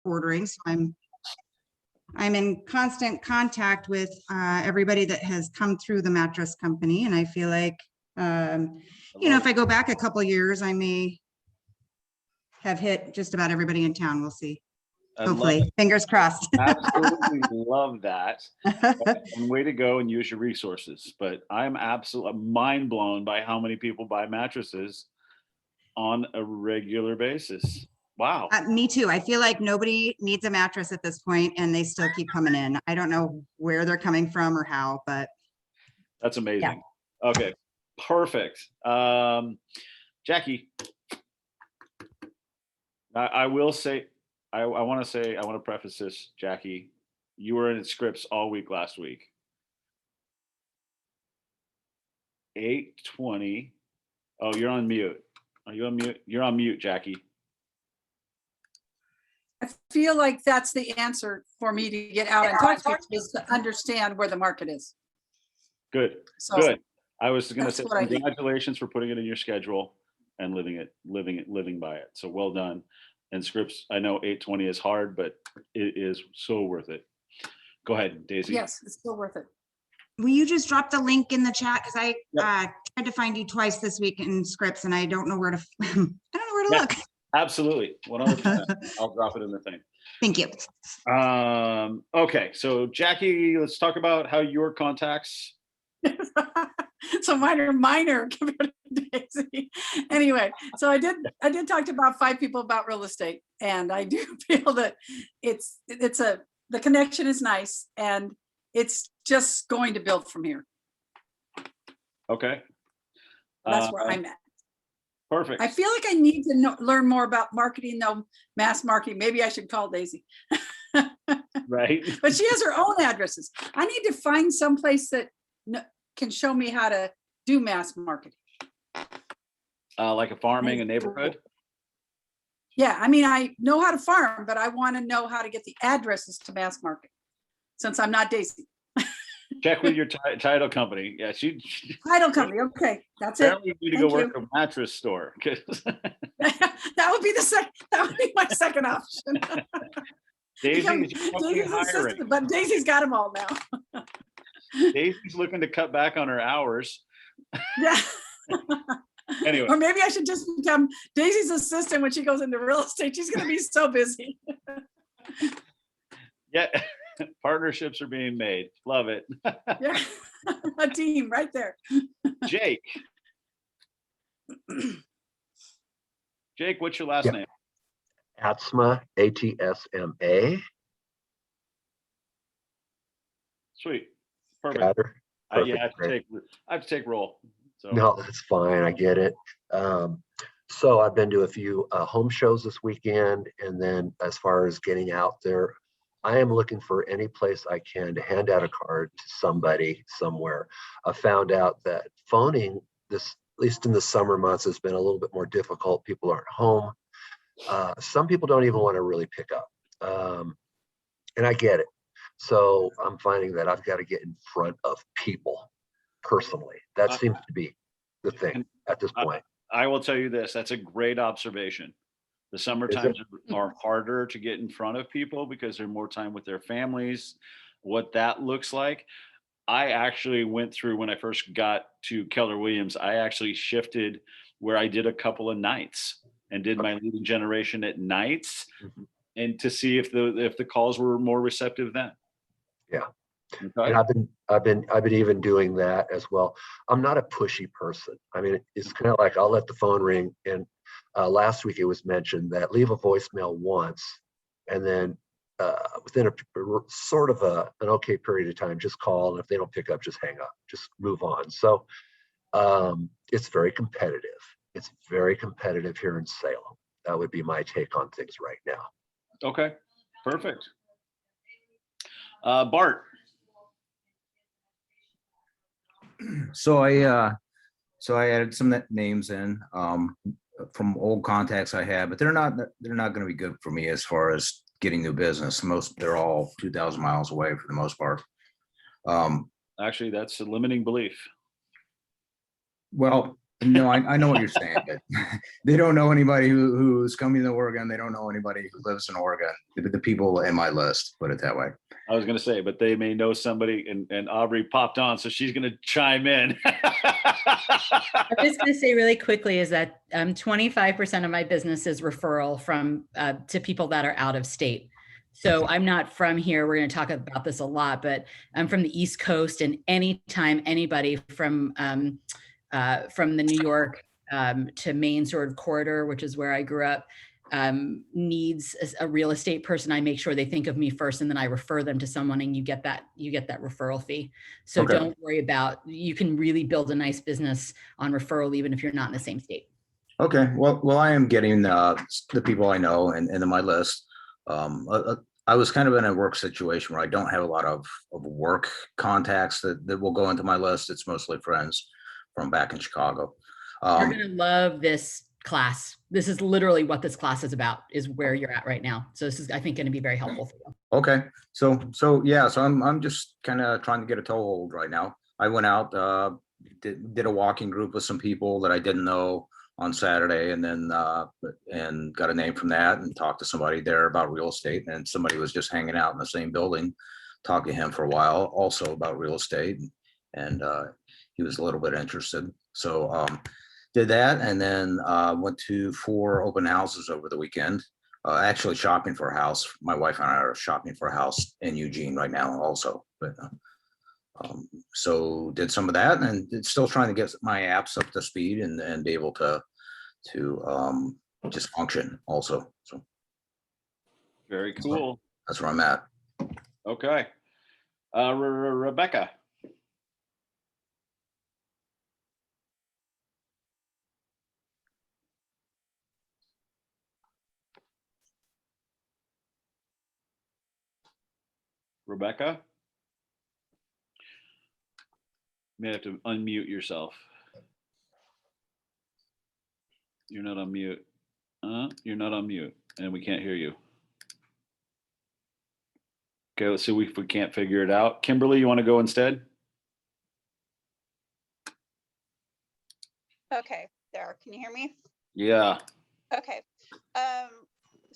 ordering. So I'm in constant contact with everybody that has come through the mattress company. And I feel like, if I go back a couple years, I may have hit just about everybody in town. We'll see. Hopefully, fingers crossed. Absolutely love that. And way to go and use your resources. But I'm absolutely mind blown by how many people buy mattresses on a regular basis. Wow. Me too. I feel like nobody needs a mattress at this point and they still keep coming in. I don't know where they're coming from or how, but. That's amazing. Yeah. Okay, perfect. Jackie, I will say, I want to preface this, Jackie, you were in Scripps all week last week. 8:20. Oh, you're on mute. Are you on mute? You're on mute, Jackie. I feel like that's the answer for me to get out and talk to people, is to understand where the market is. Good. So good. I was going to say what congratulations for putting it in your schedule and living by it. So well done. And Scripps, I know 8:20 is hard, but it is so worth it. Go ahead, Daisy. Yes, it's still worth it. Will you just drop the link in the chat? Because I tried to find you twice this week in Scripps and I don't know where to, look. Absolutely. 100%. I'll drop it in the thing. Thank you. Okay. So Jackie, let's talk about how your contacts. So mine are minor compared to Daisy. Anyway, so I did talk to about 5 people about real estate, and I do feel that the connection is nice and it's just going to build from here. Okay. That's where I'm at. Perfect. I feel like I need to learn more about marketing, though, mass marketing. Maybe I should call Daisy. Right. But she has her own addresses. I need to find some place that can show me how to do mass marketing. Like a farming, a neighborhood? Yeah, I mean, I know how to farm, but I want to know how to get the addresses to mass market, since I'm not Daisy. Check with your title company. Yeah, Title company. Okay, that's it. You need to go work at a mattress store. That would be my second option. Daisy's assistant, but Daisy's got them all now. Daisy's looking to cut back on her hours. Yeah. Anyway. Or maybe I should just become Daisy's assistant when she goes into real estate. She's going to be so busy. Yeah. Partnerships are being made. Love it. Yeah. A team right there. Jake. Jake, what's your last name? Atsma, A-T-S-M-A. Sweet. Perfect. Perfect. Yeah, I have to take roll. So. No, that's fine. I get it. So I've been to a few home shows this weekend, and then as far as getting out there, I am looking for any place I can to hand out a card to somebody somewhere. I found out that phoning this, at least in the summer months, has been a little bit more difficult. People aren't home. Some people don't even want to really pick up. And I get it. So I'm finding that I've got to get in front of people personally. That seems to be the thing at this point. I will tell you this. That's a great observation. The summer times are harder to get in front of people because they're more time with their families. What that looks like. I actually went through, when I first got to Keller Williams, I actually shifted where I did a couple of nights and did my leading generation at nights, and to see if the calls were more receptive then. Yeah. Okay. And I've been even doing that as well. I'm not a pushy person. I mean, it's kind of like I'll let the phone ring, and last week it was mentioned that leave a voicemail once, and then within a sort of an okay period of time, just call, and if they don't pick up, just hang up, just move on. So it's very competitive. It's very competitive here in Salem. That would be my take on things right now. Okay, perfect. Bart. So I added some names in from old contacts I had, but they're not going to be good for me as far as getting new business. They're all 2,000 miles away for the most part. Actually, that's a limiting belief. Well, No, I know what you're saying, but they don't know anybody who's coming to Oregon. They don't know anybody who lives in Oregon. The people in my list, put it that way. I was going to say, but they may know somebody, and Aubrey popped on, so she's going to chime in. I'm just going to say really quickly is that 25% of my business is referral from to people that are out of state. So I'm not from here. We're going to talk about this a lot, but I'm from the East Coast, and anytime anybody from the New York to Maine sort of corridor, which is where I grew up, needs a real estate person, I make sure they think of me first, and then I refer them to someone, and you get that referral fee. So Okay. don't worry about, you can really build a nice business on referral, even if you're not in the same state. Okay, well, I am getting the people I know and in my list. I was kind of in a work situation where I don't have a lot of work contacts that will go into my list. It's mostly friends from back in Chicago. You're going to love this class. This is literally what this class is about, is where you're at right now. So this is, I think, going to be very helpful for you. Okay, so yeah, so I'm just kind of trying to get a toehold right now. I went out, did a walking group with some people that I didn't know on Saturday, and then and got a name from that, and talked to somebody there about real estate, and somebody was just hanging out in the same building. Talked to him for a while also about real estate, and he was a little bit interested. So did that, and then went to 4 open houses over the weekend. Actually shopping for a house. My wife and I are shopping for a house in Eugene right now also. But so did some of that, and it's still trying to get my apps up to speed and be able to just function also. So Very cool. that's where I'm at. Okay. Rebecca. Rebecca? You may have to unmute yourself. You're not on mute. You're not on mute, and we can't hear you. Okay, let's see if we can't figure it out. Kimberly, you want to go instead? Okay, there. Can you hear me? Yeah. Okay.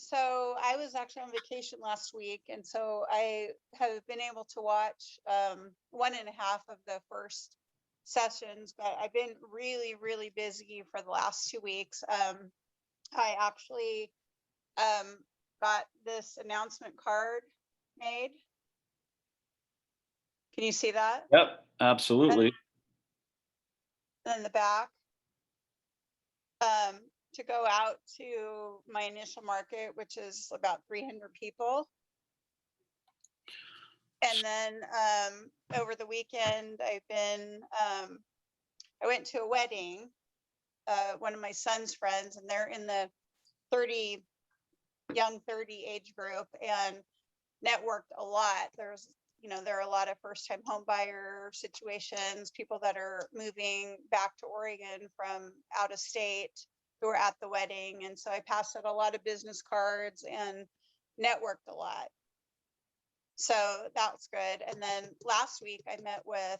So I was actually on vacation last week, and so I have been able to watch 1.5 of the first sessions, but I've been really, really busy for the last 2 weeks. I actually got this announcement card made. Can you see that? Yep, absolutely. And in the back, to go out to my initial market, which is about 300 people. And then over the weekend, I went to a wedding, one of my son's friends, and they're in the young 30 age group, and networked a lot. There are a lot of first-time home buyer situations, people that are moving back to Oregon from out of state who were at the wedding. And so I passed out a lot of business cards and networked a lot. So that was good. And then last week I met with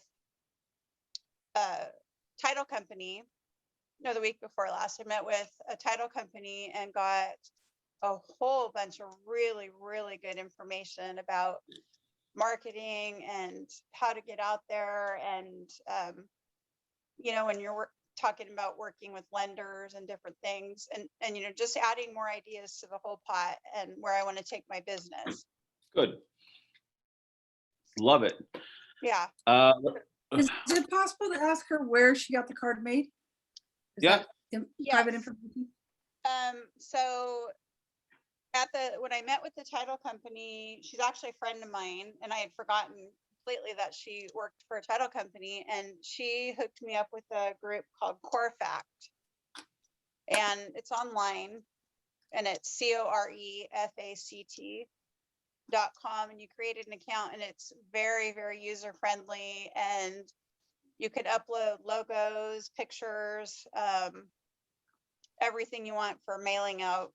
a title company. No, the week before last, I met with a title company and got a whole bunch of really, really good information about marketing and how to get out there. And, when you're talking about working with lenders and different things, and just adding more ideas to the whole pot and where I want to take my business. Good. Love it. Yeah. Is it possible to ask her where she got the card made? Is Yeah. that Yes. private information? So when I met with the title company, she's actually a friend of mine, and I had forgotten completely that she worked for a title company, and she hooked me up with a group called CoreFact, and it's online, and it's CoreFact.com, and you create an account, and it's very, very user friendly, and you can upload logos, pictures, everything you want for mailing out.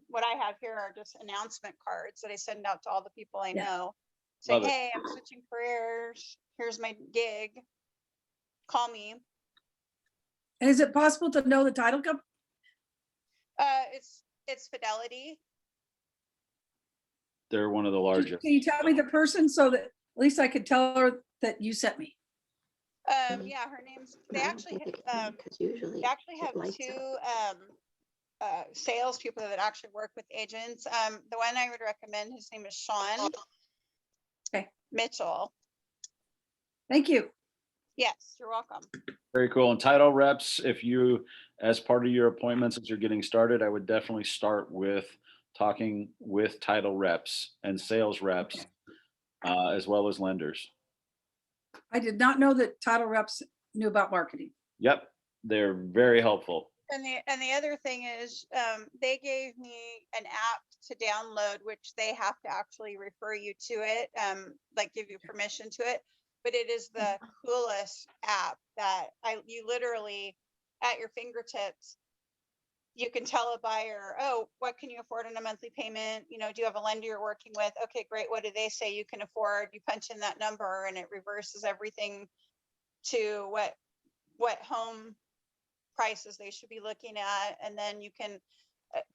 What I have here are just announcement cards that I send out to all the people I know, saying, Love it. hey, I'm switching careers, here's my gig, call me. And is it possible to know the title company? It's Fidelity. They're one of the largest. Can you tell me the person so that at least I could tell her that you sent me? Yeah, her name's, they actually have two salespeople that actually work with agents. The one I would recommend, his name is Sean Okay. Mitchell. Thank you. Yes, you're welcome. Very cool. And title reps, if you, as part of your appointments, as you're getting started, I would definitely start with talking with title reps and sales reps, as well as lenders. I did not know that title reps knew about marketing. Yep, they're very helpful. And the other thing is, they gave me an app to download, which they have to actually refer you to it, like give you permission to it. But it is the coolest app that you literally at your fingertips, you can tell a buyer, oh, what can you afford on a monthly payment? You know, do you have a lender you're working with? Okay, great. What do they say you can afford? You punch in that number and it reverses everything to what home prices they should be looking at. And then you can,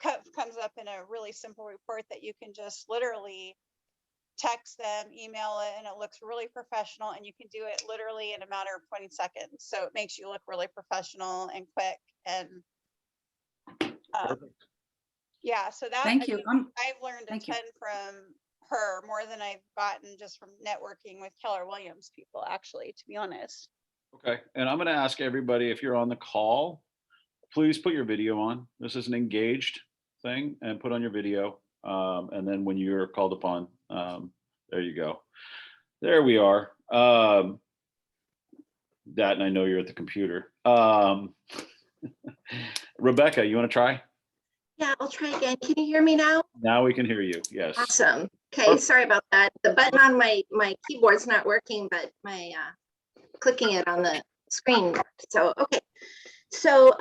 comes up in a really simple report that you can just literally text them, email it, and it looks really professional, and you can do it literally in a matter of 20 seconds. So it makes you look really professional and quick. And yeah, so that, Thank you. I've learned a Thank you. ton from her, more than I've gotten just from networking with Keller Williams people, actually, to be honest. Okay, and I'm going to ask everybody, if you're on the call, please put your video on. This is an engaged thing, and put on your video. And then when you're called upon, there you go. There we are. That, and I know you're at the computer. Rebecca, you want to try? Yeah, I'll try again. Can you hear me now? Now we can hear you. Yes. Awesome. Okay, sorry about that. The button on my keyboard's not working, but my clicking it on the screen. So, okay. So,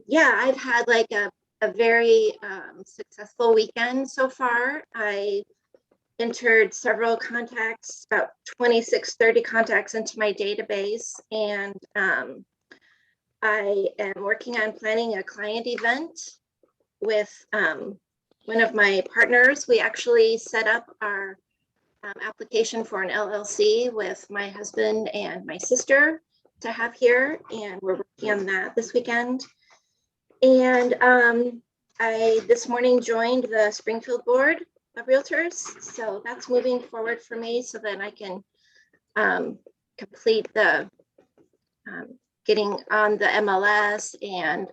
yeah, I've had like a very successful weekend so far. I entered several contacts, about 26, 30 contacts into my database. And I am working on planning a client event with one of my partners. We actually set up our application for an LLC with my husband and my sister to have here, and we're working on that this weekend. And I this morning joined the Springfield Board of Realtors, so that's moving forward for me, so that I can complete the getting on the MLS and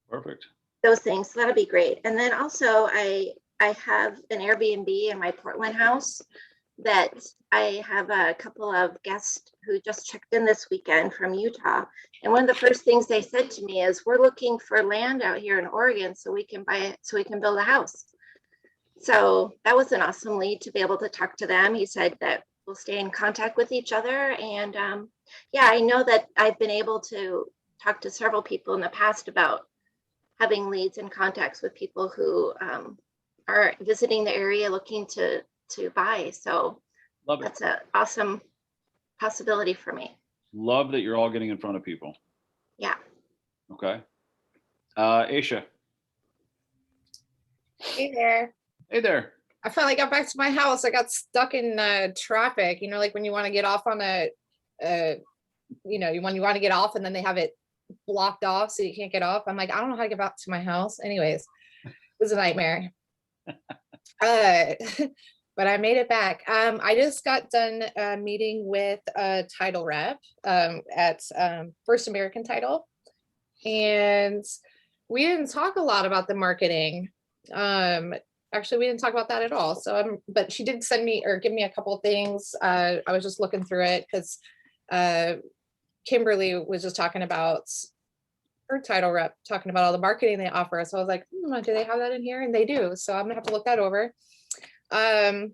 Perfect. those things. So that'll be great. And then also I have an Airbnb in my Portland house that I have a couple of guests who just checked in this weekend from Utah. And one of the first things they said to me is, we're looking for land out here in Oregon so we can buy it, so we can build a house. So that was an awesome lead to be able to talk to them. He said that we'll stay in contact with each other. And yeah, I know that I've been able to talk to several people in the past about having leads and contacts with people who are visiting the area looking to buy. So Love it. that's an awesome possibility for me. Love that you're all getting in front of people. Yeah. Okay. Aisha. Hey there. Hey there. I finally got back to my house. I got stuck in traffic, you know, like when you want to get off on you know, when you want to get off and then they have it blocked off so you can't get off. I'm like, I don't know how to get back to my house. Anyways, it was a nightmare. But I made it back. I just got done meeting with a title rep at First American Title. And we didn't talk a lot about the marketing. Actually, we didn't talk about that at all. So, but she did send me or give me a couple of things. I was just looking through it because Kimberly was just talking about her title rep, talking about all the marketing they offer. So I was like, do they have that in here? And they do. So I'm gonna have to look that over. I,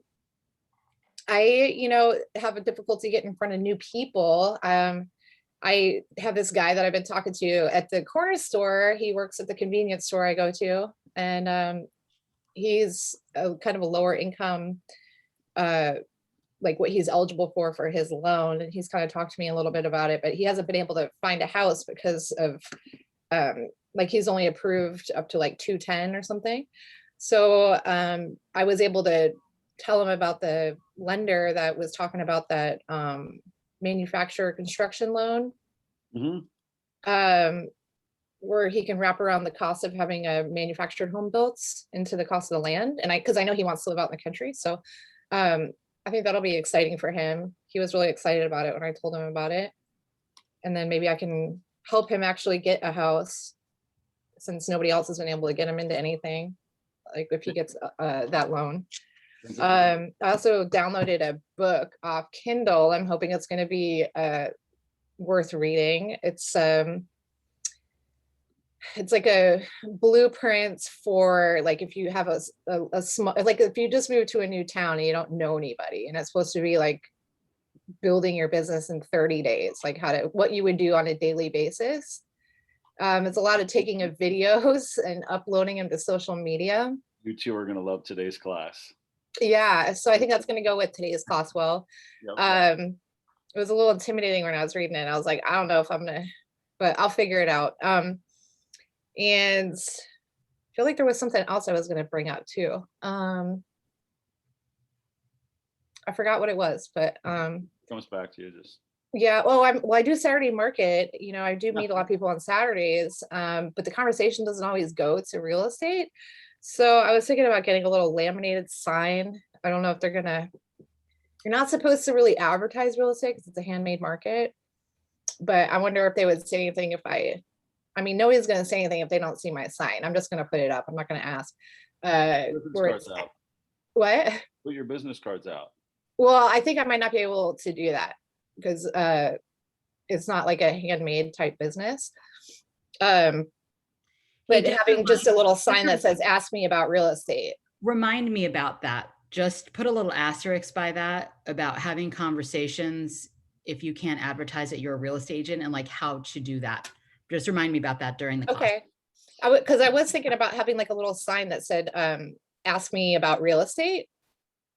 you know, have a difficulty getting in front of new people. I have this guy that I've been talking to at the corner store. He works at the convenience store I go to, and he's kind of a lower income like what he's eligible for his loan. And he's kind of talked to me a little bit about it, but he hasn't been able to find a house because of like he's only approved up to like 210 or something. So I was able to tell him about the lender that was talking about that manufacturer construction loan, where he can wrap around the cost of having a manufactured home built into the cost of the land. And because I know he wants to live out in the country. So I think that'll be exciting for him. He was really excited about it when I told him about it. And then maybe I can help him actually get a house, since nobody else has been able to get him into anything, like if he gets that loan. I also downloaded a book off Kindle. I'm hoping it's going to be worth reading. It's like a blueprint for like if you have a small, like if you just move to a new town and you don't know anybody, and it's supposed to be like building your business in 30 days, like what you would do on a daily basis. It's a lot of taking of videos and uploading them to social media. You two are going to love today's class. Yeah, so I think that's going to go with today's class well. Yep. It was a little intimidating when I was reading it. I was like, I don't know if I'm gonna, but I'll figure it out. And I feel like there was something else I was gonna bring up too. I forgot what it was, but Comes back to you just. yeah. Well, I do Saturday market. You know, I do meet a lot of people on Saturdays, but the conversation doesn't always go to real estate. So I was thinking about getting a little laminated sign. I don't know if they're gonna. You're not supposed to really advertise real estate because it's a handmade market, but I wonder if they would say anything if I mean, nobody's going to say anything if they don't see my sign. I'm just going to put it up. I'm not going to ask. Business cards out. What? Put your business cards out. Well, I think I might not be able to do that because it's not like a handmade type business. But having just a little sign that says, ask me about real estate. Remind me about that. Just put a little asterisk by that about having conversations if you can't advertise that you're a real estate agent and like how to do that. Just remind me about that during the class. Okay. Because I was thinking about having like a little sign that said, ask me about real estate.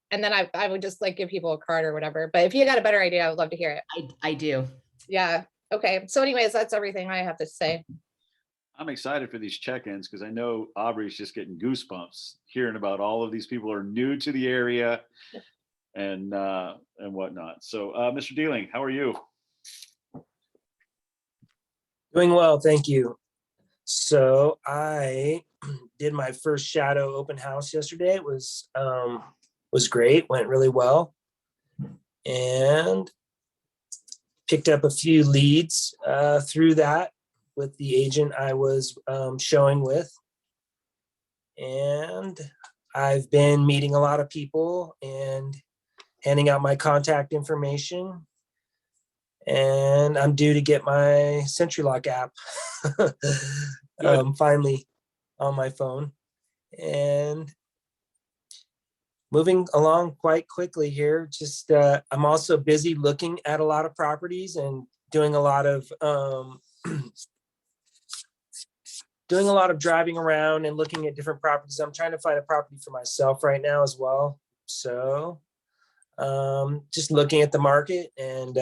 And then I would just like give people a card or whatever. But if you got a better idea, I would love to hear it. I do. Yeah. Okay. So anyways, that's everything I have to say. I'm excited for these check-ins because I know Aubrey's just getting goosebumps hearing about all of these people who are new to the area and whatnot. So Mr. Dealing, how are you? Doing well, thank you. So I did my first shadow open house yesterday. It was great, went really well, and picked up a few leads through that with the agent I was showing with. And I've been meeting a lot of people and handing out my contact information. And I'm due to get my SentryLock app finally on my phone. And moving along quite quickly here. Just I'm also busy looking at a lot of properties and doing a lot of driving around and looking at different properties. I'm trying to find a property for myself right now as well. So just looking at the market, and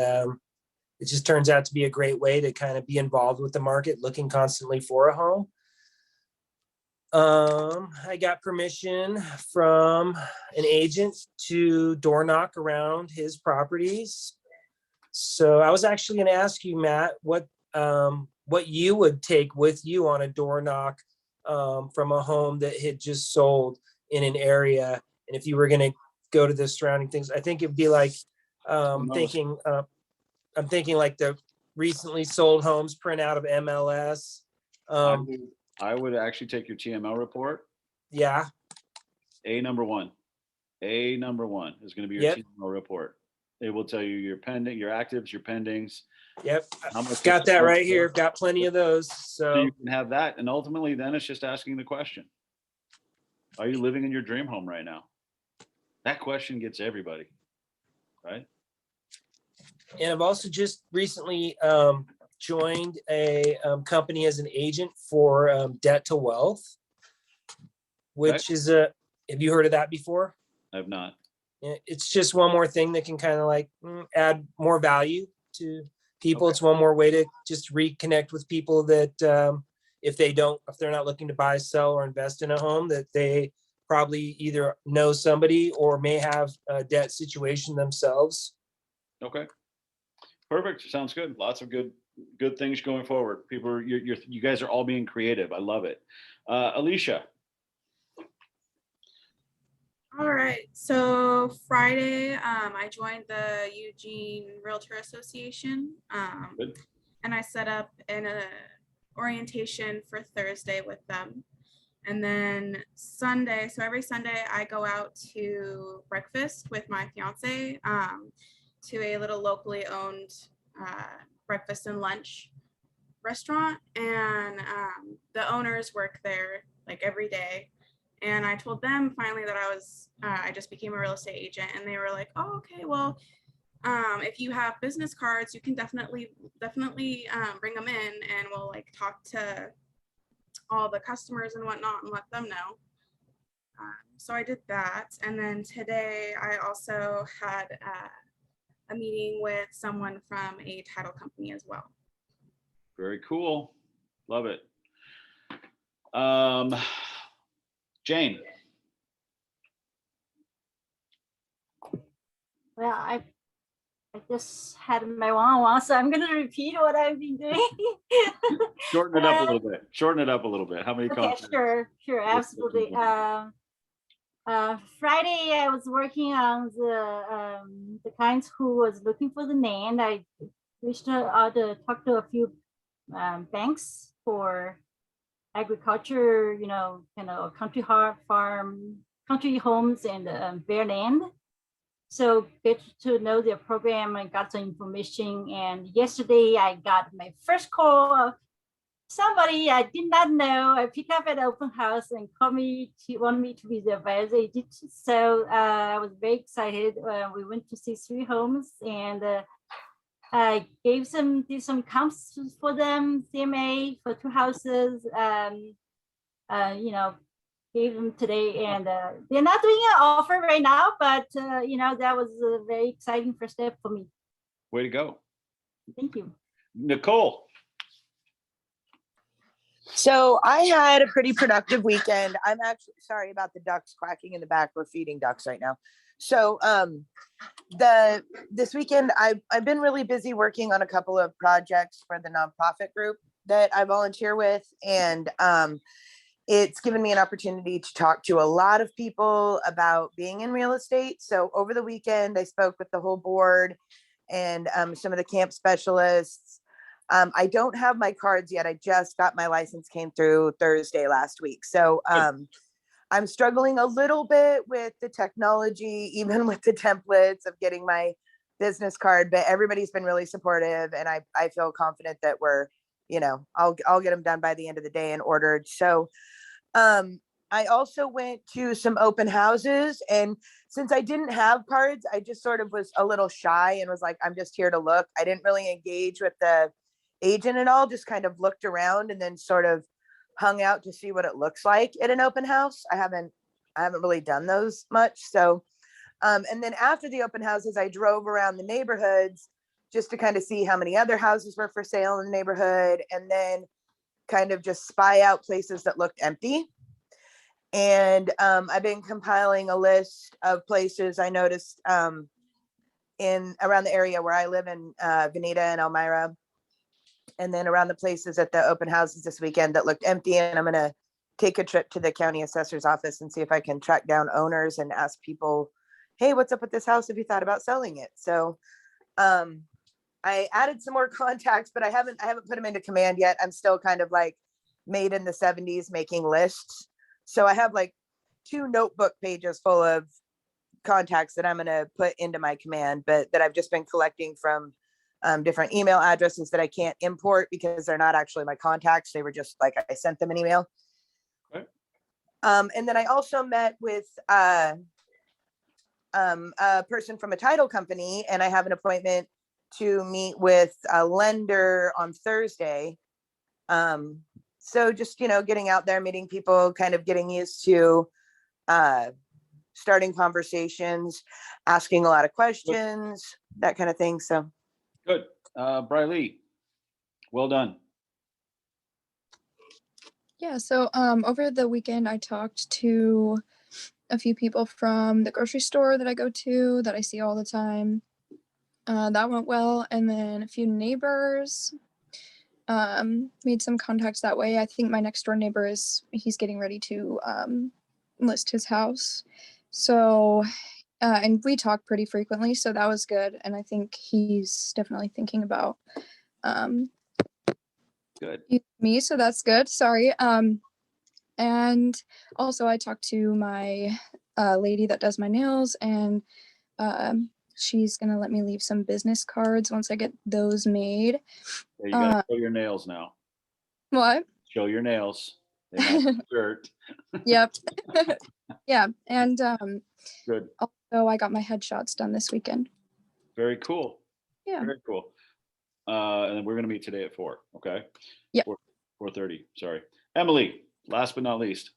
it just turns out to be a great way to kind of be involved with the market, looking constantly for a home. I got permission from an agent to door knock around his properties. So I was actually going to ask you, Matt, what you would take with you on a door knock from a home that had just sold in an area. And if you were going to go to the surrounding things, I think it'd be like I'm thinking like the recently sold homes print out of MLS. I would actually take your TML report. Yeah. Number one is going to be your Yep. TML report. It will tell you your pending, your actives, your pendings. Yep. How much Got it's that sold right for. here. Got plenty of those. So So you can have that. And ultimately then it's just asking the question. Are you living in your dream home right now? That question gets everybody, right? and I've also just recently joined a company as an agent for Debt to Wealth, which is have you heard of that before? I have not. it's just one more thing that can kind of like add more value to people. It's one more way to just reconnect with people that if they're not looking to buy, sell, or invest in a home, that they probably either know somebody or may have a debt situation themselves. Okay. Perfect. Sounds good. Lots of good things going forward. People are, you guys are all being creative. I love it. Alicia. All right, so Friday, I joined the Eugene Realtor Association, Good. and I set up an orientation for Thursday with them. And then Sunday, so every Sunday I go out to breakfast with my fiance to a little locally owned breakfast and lunch restaurant, and the owners work there like every day. And I told them finally that I just became a real estate agent, and they were like, oh, okay, well, if you have business cards, you can definitely bring them in, and we'll like talk to all the customers and whatnot and let them know. So I did that. And then today I also had a meeting with someone from a title company as well. Very cool. Love it. Jane. Well, I just had my one-on-one, so I'm going to repeat what I've been doing. Shorten it up a little bit. Shorten it up a little bit. How many Okay, contacts? sure, absolutely. Friday, I was working on the clients who was looking for the land. I reached out to talk to a few banks for agriculture, kind of country farm, country homes and bare land. So get to know their program and got some information. And yesterday I got my first call of somebody I did not know. I picked up at open house and called me. She wanted me to be their buyer's agent. So I was very excited. We went to see 3 homes, and I did some comps for them, CMA for 2 houses. Gave them today, and they're not doing an offer right now, but that was a very exciting first step for me. Way to go. Thank you. Nicole. So I had a pretty productive weekend. I'm actually sorry about the ducks quacking in the back. We're feeding ducks right now. So this weekend I've been really busy working on a couple of projects for the nonprofit group that I volunteer with, and it's given me an opportunity to talk to a lot of people about being in real estate. So over the weekend, I spoke with the whole board and some of the camp specialists. I don't have my cards yet. I just got my license, came through Thursday last week. So I'm struggling a little bit with the technology, even with the templates of getting my business card, but everybody's been really supportive, and I feel confident that we're, I'll get them done by the end of the day and ordered. So I also went to some open houses, and since I didn't have cards, I just sort of was a little shy and was like, I'm just here to look. I didn't really engage with the agent at all, just kind of looked around and then sort of hung out to see what it looks like at an open house. I haven't really done those much. So, and then after the open houses, I drove around the neighborhoods just to kind of see how many other houses were for sale in the neighborhood, and then kind of just spy out places that looked empty. And I've been compiling a list of places I noticed in around the area where I live in Veneta and Elmira, and then around the places at the open houses this weekend that looked empty. And I'm going to take a trip to the county assessor's office and see if I can track down owners and ask people, hey, what's up with this house? Have you thought about selling it? So I added some more contacts, but I haven't put them into command yet. I'm still kind of like made in the 70s making lists. So I have like 2 notebook pages full of contacts that I'm going to put into my command, but that I've just been collecting from different email addresses that I can't import because they're not actually my contacts. They were just like, I sent them an email. Okay. And then I also met with a person from a title company, and I have an appointment to meet with a lender on Thursday. So just, getting out there, meeting people, kind of getting used to starting conversations, asking a lot of questions, that kind of thing. So Good. Briley, well done. Yeah, so over the weekend I talked to a few people from the grocery store that I go to that I see all the time. That went well. And then a few neighbors, made some contacts that way. I think my next door neighbor he's getting ready to list his house. So, and we talk pretty frequently, so that was good. And I think he's definitely thinking about Good. me, so that's good. Sorry. And also I talked to my lady that does my nails, and she's gonna let me leave some business cards once I get those made. Yeah, you gotta show your nails now. What? Show your nails. They match the shirt. Yep. Yeah, and Good. also I got my headshots done this weekend. Very cool. Yeah. Very cool. And then we're gonna meet today at 4. Okay. Yep. 4:30. Sorry, Emily. Last but not least,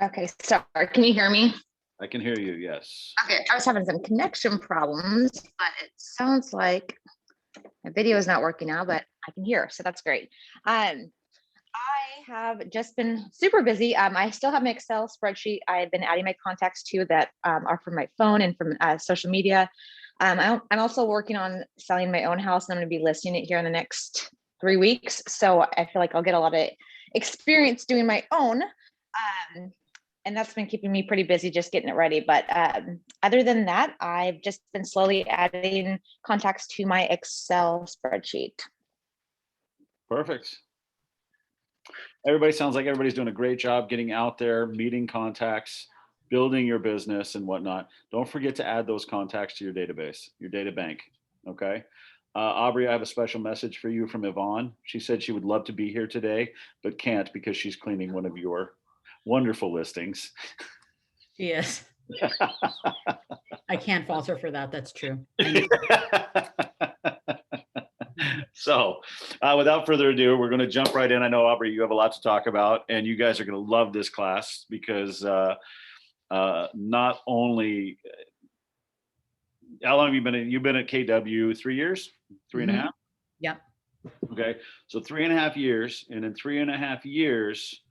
Okay, sorry, can you hear me? I can hear you. Yes. Okay, I was having some connection problems, but it sounds like my video is not working now, but I can hear, so that's great. I have just been super busy. I still have my Excel spreadsheet. I've been adding my contacts to that are from my phone and from social media. I'm also working on selling my own house, and I'm going to be listing it here in the next 3 weeks. So I feel like I'll get a lot of experience doing my own. And that's been keeping me pretty busy just getting it ready. But other than that, I've just been slowly adding contacts to my Excel spreadsheet. Perfect. Everybody sounds like everybody's doing a great job getting out there, meeting contacts, building your business and whatnot. Don't forget to add those contacts to your database, your data bank. Okay. Aubrey, I have a special message for you from Yvonne. She said she would love to be here today, but can't because she's cleaning one of your wonderful listings. She is. I can't fault her for that. That's true. So without further ado, we're going to jump right in. I know, Aubrey, you have a lot to talk about, and you guys are going to love this class because not only, how long have you been you've been at KW? 3 years? 3.5? Yep. Okay. So 3.5 years. And in 3.5 years,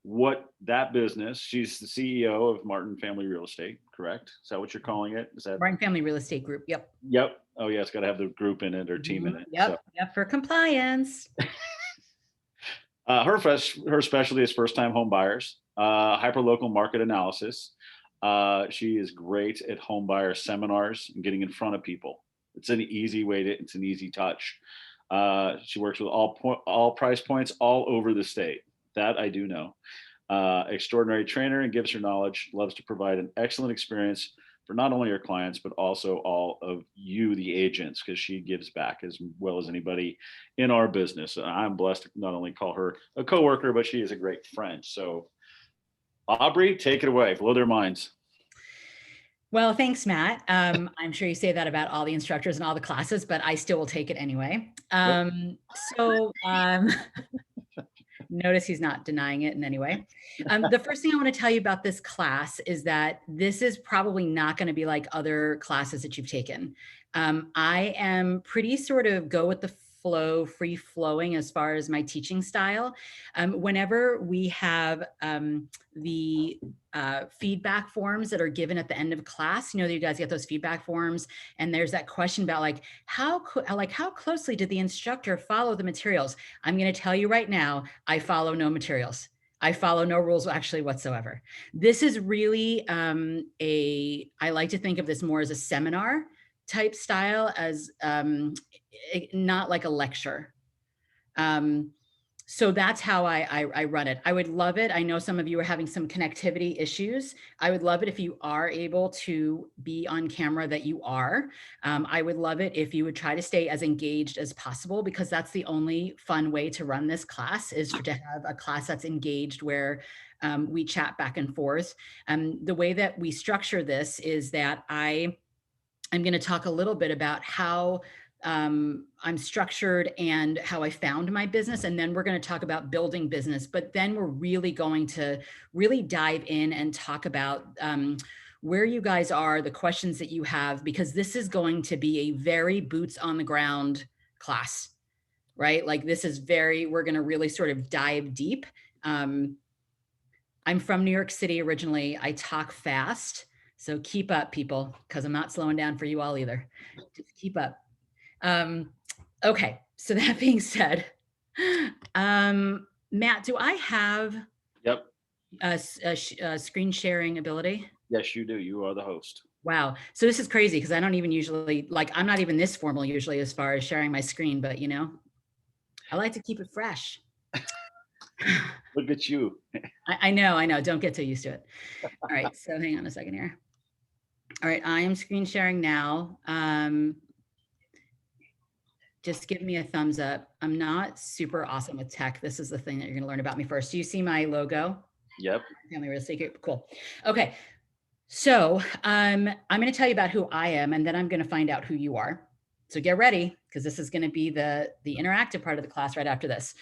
what that business, she's the CEO of Martin Family Real Estate, correct? Is that what you're calling it? Is that Martin Family Real Estate Group. Yep. Yep. Oh yeah, it's got to have the group in it or team in it. Yep. So. Yep. For compliance. Her specialty is first-time home buyers, hyper-local market analysis. She is great at home buyer seminars and getting in front of people. It's an easy way to, it's an easy touch. She works with all price points all over the state. That I do know. Extraordinary trainer and gives her knowledge, loves to provide an excellent experience for not only her clients, but also all of you, the agents, because she gives back as well as anybody in our business. I'm blessed to not only call her a coworker, but she is a great friend. So Aubrey, take it away, blow their minds. Well, thanks, Matt. I'm sure you say that about all the instructors and all the classes, but I still will take it anyway. Notice he's not denying it in any way. The first thing I want to tell you about this class is that this is probably not going to be like other classes that you've taken. I am pretty sort of go with the flow, free flowing as far as my teaching style. Whenever we have the feedback forms that are given at the end of class, you know, you guys get those feedback forms, and there's that question about how closely did the instructor follow the materials? I'm going to tell you right now, I follow no materials. I follow no rules actually whatsoever. This is really I like to think of this more as a seminar type style, as not like a lecture. So that's how I run it. I would love it. I know some of you are having some connectivity issues. I would love it if you are able to be on camera, that you are. I would love it if you would try to stay as engaged as possible, because that's the only fun way to run this class, is to have a class that's engaged where we chat back and forth. The way that we structure this is that I'm going to talk a little bit about how I'm structured and how I found my business. And then we're going to talk about building business, but then we're really going to really dive in and talk about where you guys are, the questions that you have, because this is going to be a very boots on the ground class, right? Like this is we're going to really sort of dive deep. I'm from New York City originally. I talk fast. So keep up, people, because I'm not slowing down for you all either. Just keep up. Okay, so that being said, Matt, do I have Yep. a screen sharing ability? Yes, you do. You are the host. Wow. So this is crazy because I don't even usually, like, I'm not even this formal usually as far as sharing my screen, but you know, I like to keep it fresh. Look at you. I know. Don't get too used to it. All right, so hang on a second here. All right, I am screen sharing now. Just give me a thumbs up. I'm not super awesome with tech. This is the thing that you're gonna learn about me first. Do you see my logo? Yep. Family Real Estate Group. Cool. Okay. So I'm gonna tell you about who I am, and then I'm gonna find out who you are. So get ready, because this is gonna be the interactive part of the class right after this.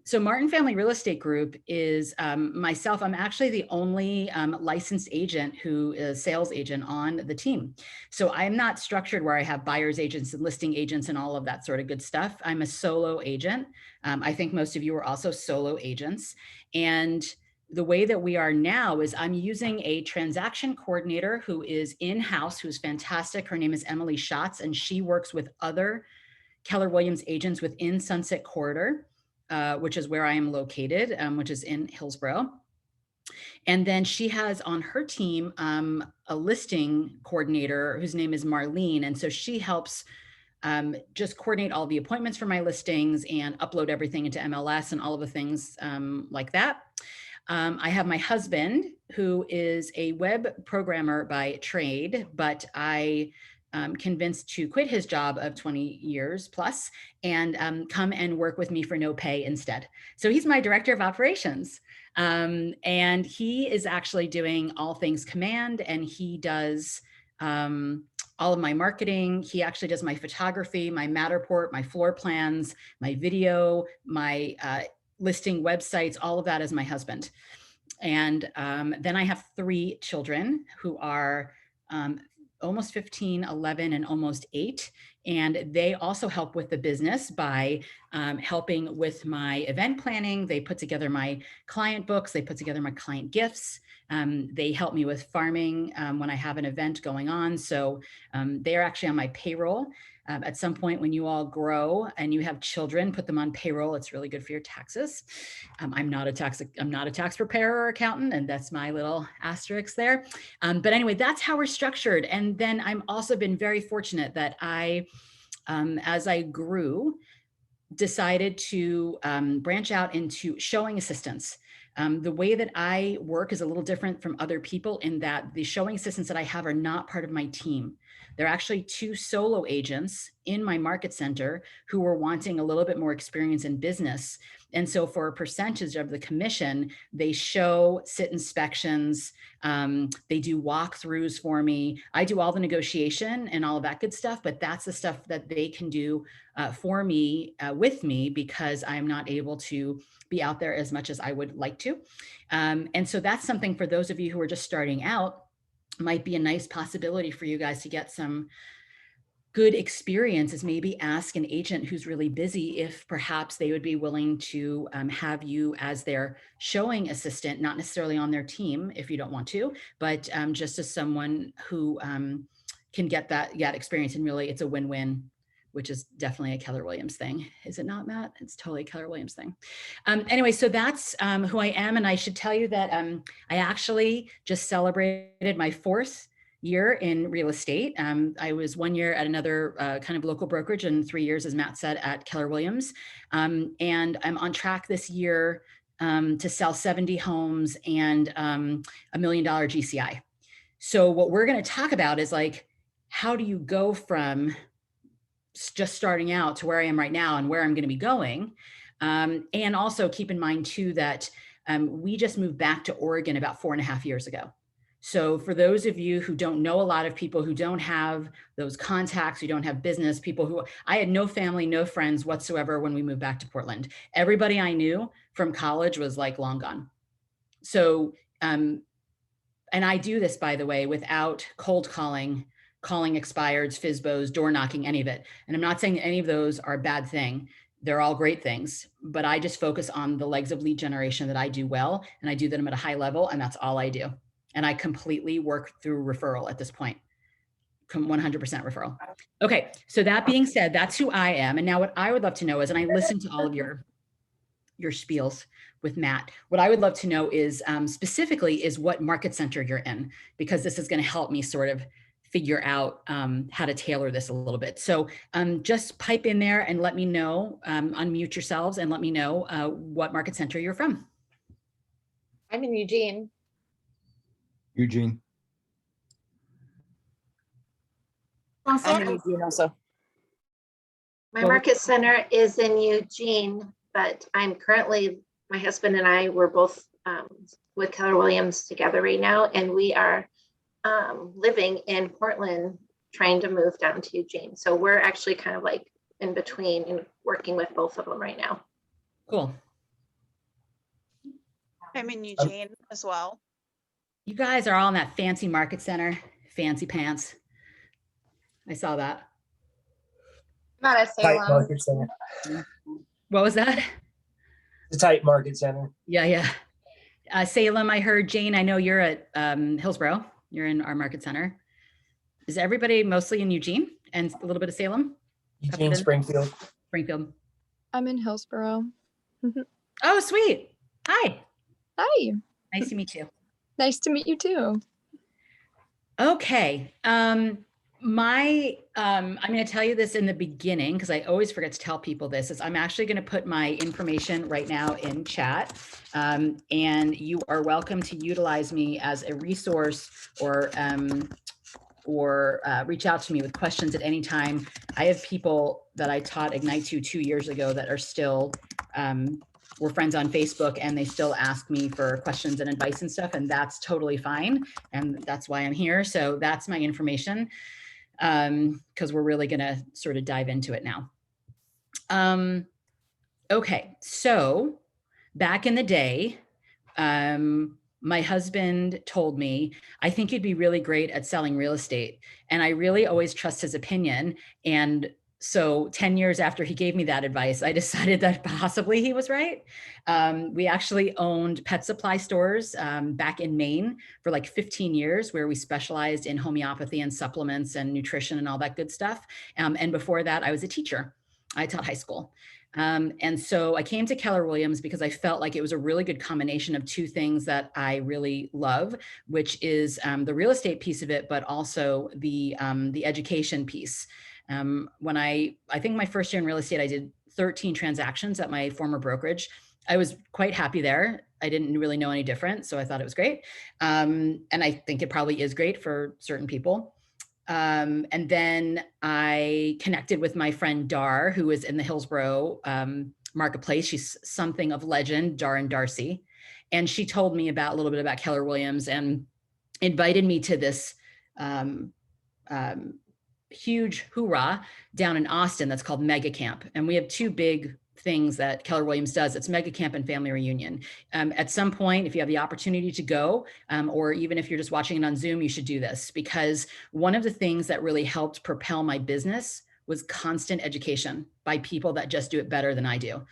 So Martin Family Real Estate Group is myself. I'm actually the only licensed agent who is sales agent on the team. So I'm not structured where I have buyer's agents and listing agents and all of that sort of good stuff. I'm a solo agent. I think most of you are also solo agents. And the way that we are now is I'm using a transaction coordinator who is in-house, who's fantastic. Her name is Emily Schatz, and she works with other Keller Williams agents within Sunset Corridor, which is where I am located, which is in Hillsborough. And then she has on her team a listing coordinator whose name is Marlene. And so she helps just coordinate all the appointments for my listings and upload everything into MLS and all of the things like that. I have my husband, who is a web programmer by trade, but I convinced to quit his job of 20 years plus and come and work with me for no pay instead. So he's my director of operations. And he is actually doing all things command, and he does all of my marketing. He actually does my photography, my Matterport, my floor plans, my video, my listing websites, all of that is my husband. And then I have 3 children who are almost 15, 11, and almost 8. And they also help with the business by helping with my event planning. They put together my client books. They put together my client gifts. They help me with farming when I have an event going on. So they are actually on my payroll. At some point when you all grow and you have children, put them on payroll. It's really good for your taxes. I'm not a tax preparer or accountant, and that's my little asterisk there. But anyway, that's how we're structured. And then I'm also been very fortunate that I, as I grew, decided to branch out into showing assistants. The way that I work is a little different from other people in that the showing assistants that I have are not part of my team. They're actually 2 solo agents in my market center who were wanting a little bit more experience in business. And so for a percentage of the commission, they show, sit inspections, they do walkthroughs for me. I do all the negotiation and all of that good stuff, but that's the stuff that they can do for me, with me, because I'm not able to be out there as much as I would like to. And so that's something for those of you who are just starting out, might be a nice possibility for you guys to get some good experience, is maybe ask an agent who's really busy if perhaps they would be willing to have you as their showing assistant, not necessarily on their team if you don't want to, but just as someone who can get that experience. And really it's a win-win, which is definitely a Keller Williams thing. Is it not, Matt? It's totally a Keller Williams thing. Anyway, so that's who I am. And I should tell you that I actually just celebrated my 4th year in real estate. I was 1 year at another kind of local brokerage and 3 years, as Matt said, at Keller Williams. And I'm on track this year to sell 70 homes and $1 million GCI. So what we're going to talk about is like, how do you go from just starting out to where I am right now and where I'm going to be going. And also keep in mind too, that we just moved back to Oregon about 4.5 years ago. So for those of you who don't know a lot of people who don't have those contacts, who don't have business, people who, I had no family, no friends whatsoever when we moved back to Portland. Everybody I knew from college was like long gone. So, and I do this, by the way, without cold calling expireds, FSBOs, door knocking, any of it. And I'm not saying that any of those are a bad thing. They're all great things, but I just focus on the legs of lead generation that I do well, and I do them at a high level, and that's all I do. And I completely work through referral at this point, 100% referral. Okay, so that being said, that's who I am. And now what I would love to know is, and I listened to all of your spiels with Matt, what I would love to know is specifically is what market center you're in, because this is going to help me sort of figure out how to tailor this a little bit. So just pipe in there and let me know, unmute yourselves and let me know what market center you're from. I'm in Eugene. Eugene. I'm in Eugene also. My market center is in Eugene, but I'm currently, my husband and I, we're both with Keller Williams together right now, and we are living in Portland, trying to move down to Eugene. So we're actually kind of like in between and working with both of them right now. Cool. I'm in Eugene as well. You guys are all in that fancy market center, fancy pants. I saw that. Not a Tight Salem. market center. What was that? The tight market center. Yeah. Salem, I heard. Jane, I know you're at Hillsborough. You're in our market center. Is everybody mostly in Eugene and a little bit of Salem? Eugene, Springfield. Springfield. I'm in Hillsborough. Oh, sweet. Hi. Hi. Nice to meet you. Nice to meet you too. Okay. I'm going to tell you this in the beginning because I always forget to tell people this, is I'm actually going to put my information right now in chat. And you are welcome to utilize me as a resource or reach out to me with questions at any time. I have people that I taught Ignite to 2 years ago that are still, we're friends on Facebook, and they still ask me for questions and advice and stuff, and that's totally fine. And that's why I'm here. So that's my information, because we're really gonna sort of dive into it now. Okay, so back in the day, my husband told me, I think you'd be really great at selling real estate. And I really always trust his opinion. And so 10 years after he gave me that advice, I decided that possibly he was right. We actually owned pet supply stores back in Maine for like 15 years, where we specialized in homeopathy and supplements and nutrition and all that good stuff. And before that, I was a teacher. I taught high school. And so I came to Keller Williams because I felt like it was a really good combination of two things that I really love, which is the real estate piece of it, but also the education piece. When I think my first year in real estate, I did 13 transactions at my former brokerage. I was quite happy there. I didn't really know any different, so I thought it was great. And I think it probably is great for certain people. And then I connected with my friend Dar, who is in the Hillsborough marketplace. She's something of legend, Dar and Darcy. And she told me a little bit about Keller Williams and invited me to this huge hoorah down in Austin that's called Mega Camp. And we have two big things that Keller Williams does. It's Mega Camp and Family Reunion. At some point, if you have the opportunity to go, or even if you're just watching it on Zoom, you should do this, because one of the things that really helped propel my business was constant education by people that just do it better than I do.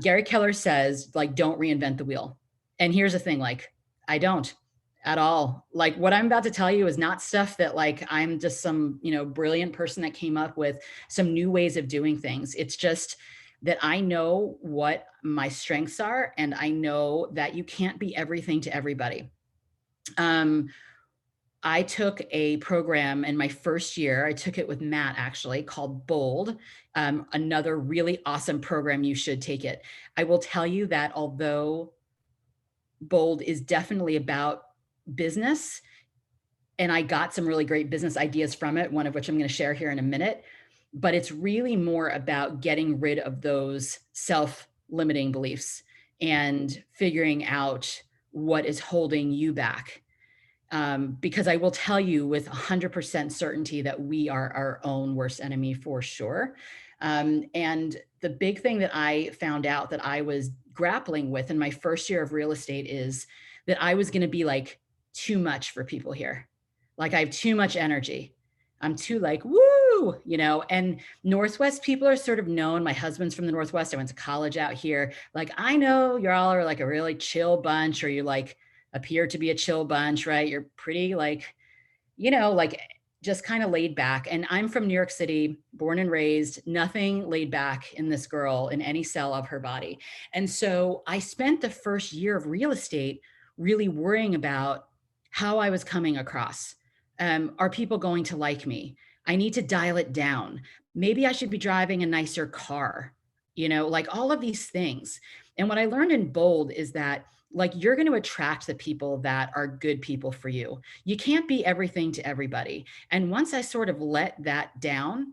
Gary Keller says, like, don't reinvent the wheel. And here's the thing, like, I don't at all. Like, what I'm about to tell you is not stuff that like I'm just some, brilliant person that came up with some new ways of doing things. It's just that I know what my strengths are, and I know that you can't be everything to everybody. I took a program in my first year. I took it with Matt, actually, called Bold, another really awesome program. You should take it. I will tell you that although Bold is definitely about business, and I got some really great business ideas from it, one of which I'm going to share here in a minute, but it's really more about getting rid of those self-limiting beliefs and figuring out what is holding you back. because I will tell you with 100% certainty that we are our own worst enemy for sure. And the big thing that I found out that I was grappling with in my first year of real estate is that I was going to be like too much for people here. Like I have too much energy. I'm too like, woo, you know, and Northwest people are sort of known. My husband's from the Northwest. I went to college out here. Like, I know you're all are like a really chill bunch, or you like appear to be a chill bunch, right? You're pretty like, you know, like just kind of laid back. And I'm from New York City, born and raised, nothing laid back in this girl in any cell of her body. And so I spent the first year of real estate really worrying about how I was coming across. Are people going to like me? I need to dial it down. Maybe I should be driving a nicer car, you know, like all of these things. And what I learned in Bold is that like you're going to attract the people that are good people for you. You can't be everything to everybody. And once I sort of let that down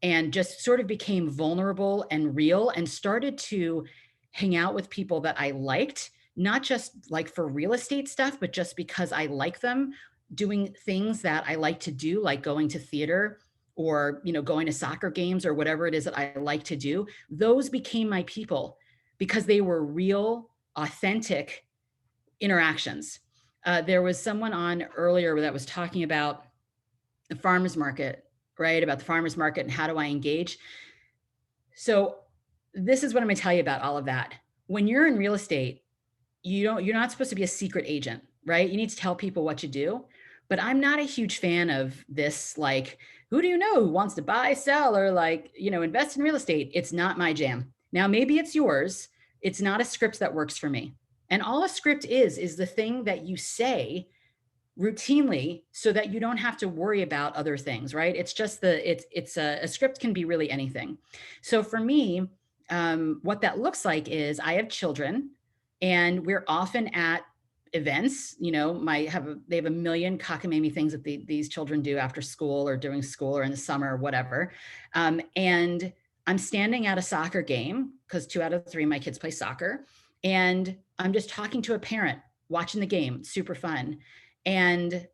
and just sort of became vulnerable and real and started to hang out with people that I liked, not just like for real estate stuff, but just because I like them, doing things that I like to do, like going to theater or, you know, going to soccer games or whatever it is that I like to do, those became my people because they were real, authentic interactions. There was someone on earlier that was talking about the farmer's market, right? About the farmer's market and how do I engage? So this is what I'm gonna tell you about all of that. When you're in real estate, you're not supposed to be a secret agent, right? You need to tell people what you do. But I'm not a huge fan of this, like, who do you know who wants to buy, sell, or like, you know, invest in real estate? It's not my jam. Now, maybe it's yours. It's not a script that works for me. And all a script is the thing that you say routinely so that you don't have to worry about other things, right? It's just a script can be really anything. So for me, what that looks like is I have children and we're often at events, you know, they have a million cockamamie things that these children do after school or during school or in the summer or whatever. And I'm standing at a soccer game because 2 out of 3 of my kids play soccer. And I'm just talking to a parent watching the game. It's super fun. And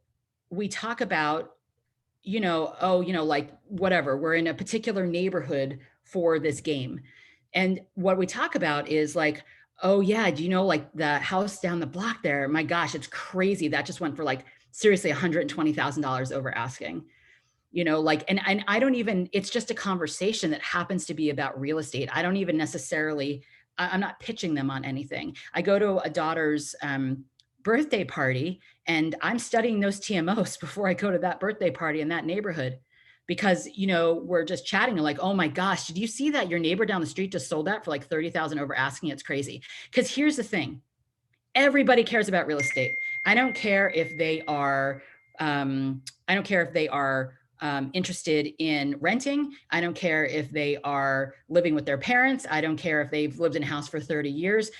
we talk about, you know, oh, you know, like whatever, we're in a particular neighborhood for this game. And what we talk about is like, oh yeah, do you know like the house down the block there? My gosh, it's crazy. That just went for like seriously $120,000 over asking. You know, like, and I don't even, it's just a conversation that happens to be about real estate. I don't even necessarily, I'm not pitching them on anything. I go to a daughter's birthday party and I'm studying those TMOs before I go to that birthday party in that neighborhood. Because, you know, we're just chatting and like, oh my gosh, did you see that your neighbor down the street just sold that for like 30,000 over asking? It's crazy. Because here's the thing. Everybody cares about real estate. I don't care if they are, interested in renting. I don't care if they are living with their parents. I don't care if they've lived in a house for 30 years.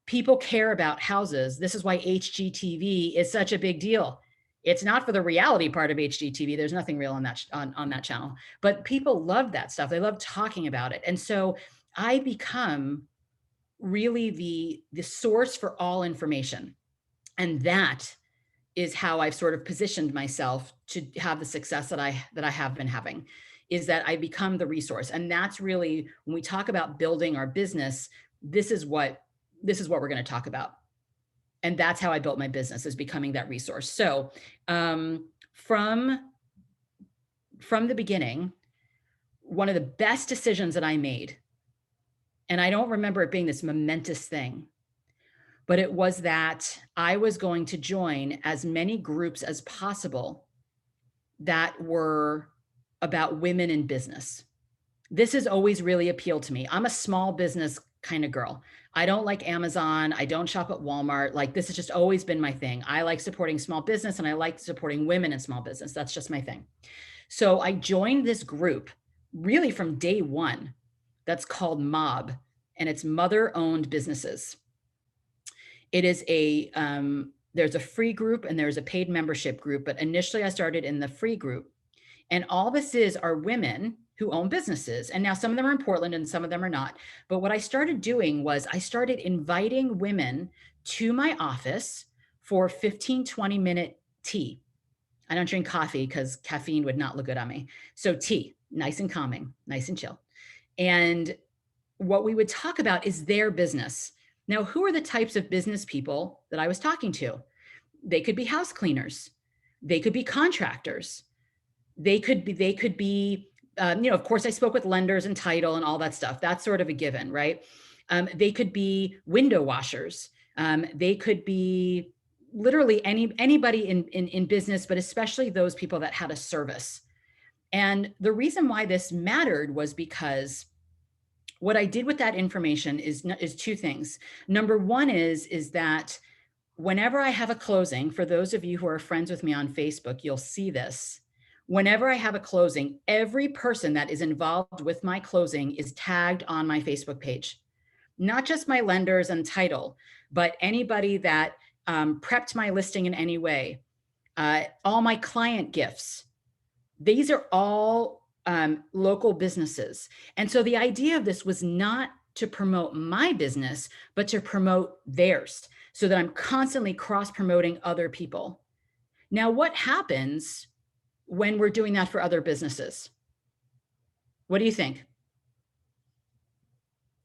People care about houses. This is why HGTV is such a big deal. It's not for the reality part of HGTV. There's nothing real on that channel, but people love that stuff. They love talking about it. And so I become really the source for all information. And that is how I've sort of positioned myself to have the success that I have been having, is that I become the resource. And that's really, when we talk about building our business, this is what we're going to talk about. And that's how I built my business, is becoming that resource. So from the beginning, one of the best decisions that I made, and I don't remember it being this momentous thing, but it was that I was going to join as many groups as possible that were about women in business. This has always really appealed to me. I'm a small business kind of girl. I don't like Amazon. I don't shop at Walmart. Like, this has just always been my thing. I like supporting small business and I like supporting women in small business. That's just my thing. So I joined this group really from day one that's called MOB, and it's mother-owned businesses. It is there's a free group and there's a paid membership group, but initially I started in the free group. And all this are women who own businesses. And now some of them are in Portland and some of them are not. But what I started doing was I started inviting women to my office for 15, 20-minute tea. I don't drink coffee because caffeine would not look good on me. So tea, nice and calming, nice and chill. And what we would talk about is their business. Now, who are the types of business people that I was talking to? They could be house cleaners. They could be contractors. They could be, of course I spoke with lenders and title and all that stuff. That's sort of a given, right? They could be window washers. They could be literally anybody in business, but especially those people that had a service. And the reason why this mattered was because what I did with that information is two things. Number one is that whenever I have a closing, for those of you who are friends with me on Facebook, you'll see this. Whenever I have a closing, every person that is involved with my closing is tagged on my Facebook page. Not just my lenders and title, but anybody that prepped my listing in any way, all my client gifts. These are all local businesses. And so the idea of this was not to promote my business, but to promote theirs, so that I'm constantly cross-promoting other people. Now, what happens when we're doing that for other businesses? What do you think?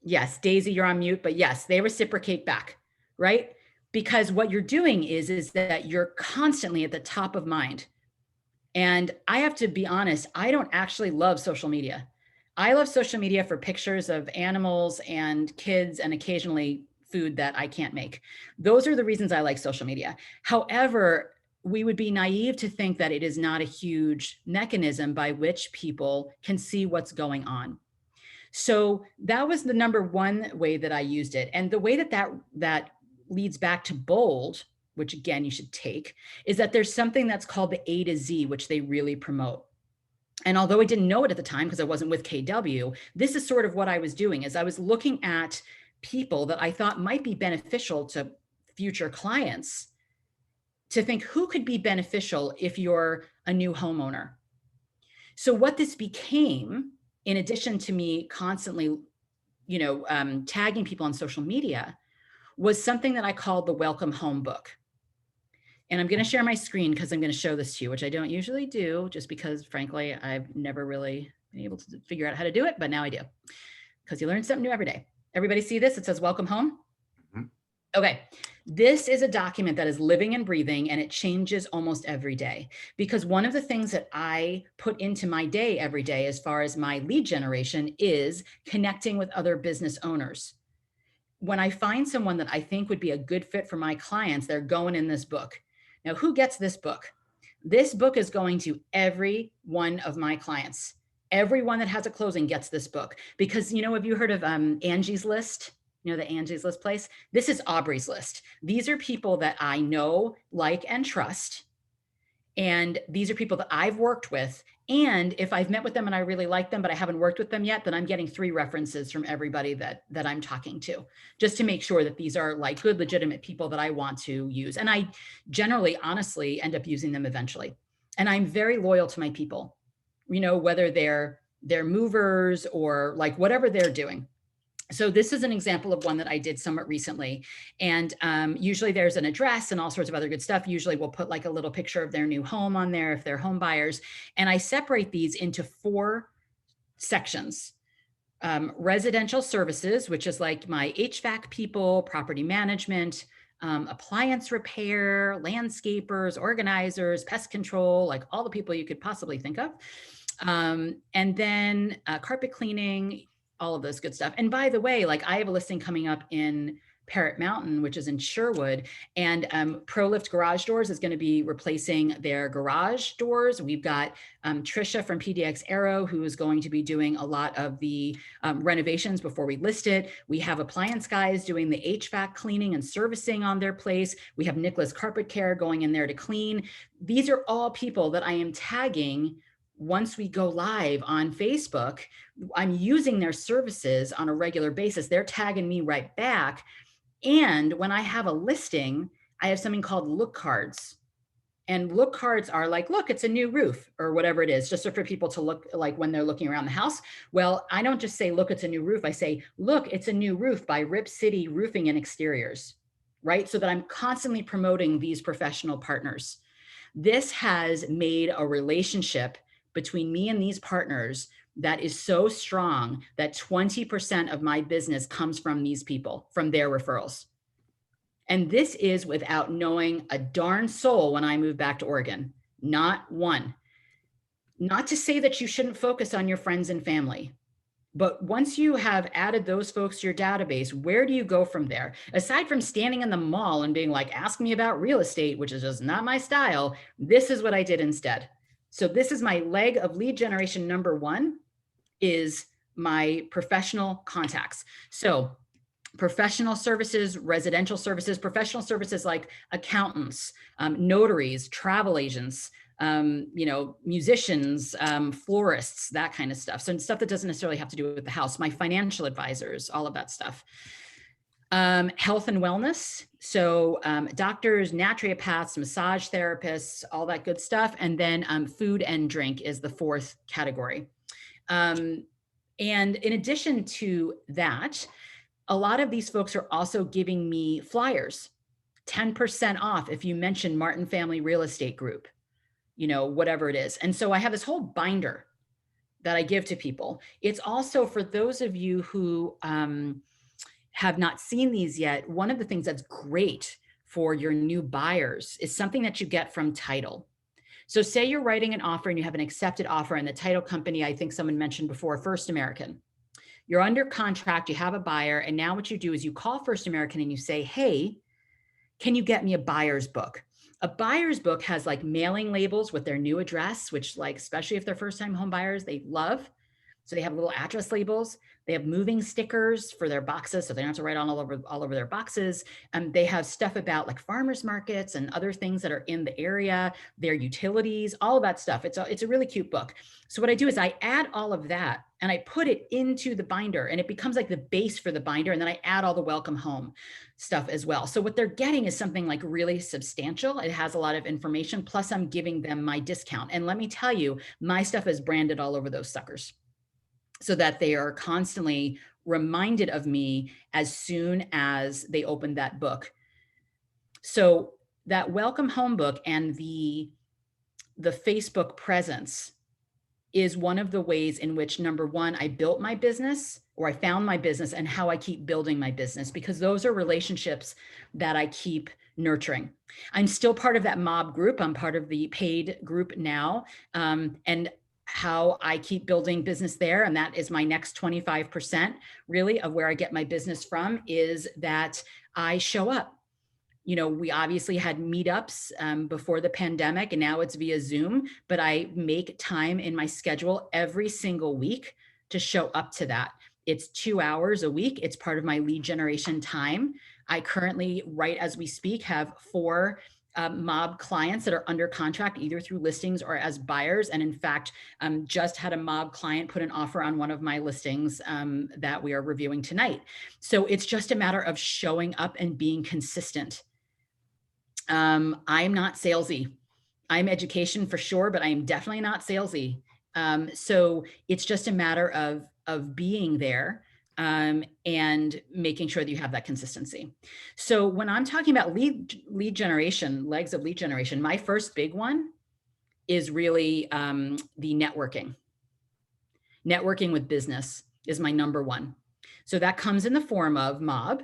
Yes, Daisy, you're on mute, but yes, they reciprocate back, right? Because what you're doing is that you're constantly at the top of mind. And I have to be honest, I don't actually love social media. I love social media for pictures of animals and kids and occasionally food that I can't make. Those are the reasons I like social media. However, we would be naive to think that it is not a huge mechanism by which people can see what's going on. So that was the number one way that I used it. And the way that leads back to BOLD, which again, you should take, is that there's something that's called the A to Z, which they really promote. And although I didn't know it at the time because I wasn't with KW, this is sort of what I was doing, is I was looking at people that I thought might be beneficial to future clients, to think who could be beneficial if you're a new homeowner. So what this became, in addition to me constantly, tagging people on social media, was something that I called the Welcome Home Book. And I'm going to share my screen because I'm going to show this to you, which I don't usually do, just because, frankly, I've never really been able to figure out how to do it, but now I do, because you learn something new every day. Everybody see this? It says Welcome Home. Okay, this is a document that is living and breathing, and it changes almost every day, because one of the things that I put into my day every day as far as my lead generation is connecting with other business owners. When I find someone that I think would be a good fit for my clients, they're going in this book. Now, who gets this book? This book is going to every one of my clients. Everyone that has a closing gets this book, because, have you heard of Angie's List? The Angie's List place? This is Aubrey's List. These are people that I know, like, and trust. And these are people that I've worked with. And if I've met with them and I really like them, but I haven't worked with them yet, then I'm getting 3 references from everybody that I'm talking to, just to make sure that these are like good, legitimate people that I want to use. And I generally, honestly, end up using them eventually. And I'm very loyal to my people, whether they're movers or like whatever they're doing. So this is an example of one that I did somewhat recently. And usually there's an address and all sorts of other good stuff. Usually we'll put like a little picture of their new home on there if they're home buyers. And I separate these into 4 sections. Residential services, which is like my HVAC people, property management, appliance repair, landscapers, organizers, pest control, like all the people you could possibly think of. And then carpet cleaning, all of those good stuff. And by the way, like I have a listing coming up in Parrot Mountain, which is in Sherwood, and ProLift Garage Doors is going to be replacing their garage doors. We've got Trisha from PDX Aero, who is going to be doing a lot of the renovations before we list it. We have Appliance Guys doing the HVAC cleaning and servicing on their place. We have Nicholas Carpet Care going in there to clean. These are all people that I am tagging. Once we go live on Facebook, I'm using their services on a regular basis. They're tagging me right back. And when I have a listing, I have something called look cards. And look cards are like, look, it's a new roof or whatever it is, just for people to look like when they're looking around the house. Well, I don't just say, look, it's a new roof. I say, look, it's a new roof by Rip City Roofing and Exteriors. right? So that I'm constantly promoting these professional partners. This has made a relationship between me and these partners that is so strong that 20% of my business comes from these people, from their referrals. And this is without knowing a darn soul when I move back to Oregon, not one. Not to say that you shouldn't focus on your friends and family, but once you have added those folks to your database, where do you go from there? Aside from standing in the mall and being like, ask me about real estate, which is just not my style, this is what I did instead. So this is my leg of lead generation. Number one is my professional contacts. So professional services, residential services, professional services like accountants, notaries, travel agents, musicians, florists, that kind of stuff. So stuff that doesn't necessarily have to do with the house, my financial advisors, all of that stuff. Health and wellness. So doctors, naturopaths, massage therapists, all that good stuff. And then food and drink is the fourth category. And in addition to that, a lot of these folks are also giving me flyers, 10% off if you mention Martin Family Real Estate Group, whatever it is. And so I have this whole binder that I give to people. It's also for those of you who have not seen these yet. One of the things that's great for your new buyers is something that you get from title. So say you're writing an offer and you have an accepted offer, and the title company, I think someone mentioned before, First American. You're under contract, you have a buyer, and now what you do is you call First American and you say, hey, can you get me a buyer's book? A buyer's book has like mailing labels with their new address, which like, especially if they're first-time home buyers, they love. So they have little address labels. They have moving stickers for their boxes, so they don't have to write on all over their boxes. They have stuff about like farmers markets and other things that are in the area, their utilities, all of that stuff. It's a really cute book. So what I do is I add all of that and I put it into the binder, and it becomes like the base for the binder. And then I add all the welcome home stuff as well. So what they're getting is something like really substantial. It has a lot of information, plus I'm giving them my discount. And let me tell you, my stuff is branded all over those suckers, so that they are constantly reminded of me as soon as they open that book. So that welcome home book and the Facebook presence is one of the ways in which, number one, I built my business, or I found my business, and how I keep building my business, because those are relationships that I keep nurturing. I'm still part of that mob group. I'm part of the paid group now. And how I keep building business there, and that is my next 25% really of where I get my business from, is that I show up. We obviously had meetups before the pandemic, and now it's via Zoom, but I make time in my schedule every single week to show up to that. It's 2 hours a week. It's part of my lead generation time. I currently, right as we speak, have 4 mob clients that are under contract, either through listings or as buyers. And in fact, just had a mob client put an offer on one of my listings that we are reviewing tonight. So it's just a matter of showing up and being consistent. I'm not salesy. I'm education for sure, but I am definitely not salesy. So it's just a matter of being there and making sure that you have that consistency. So when I'm talking about lead generation, legs of lead generation, my first big one is really the networking. Networking with business is my number one. So that comes in the form of mob.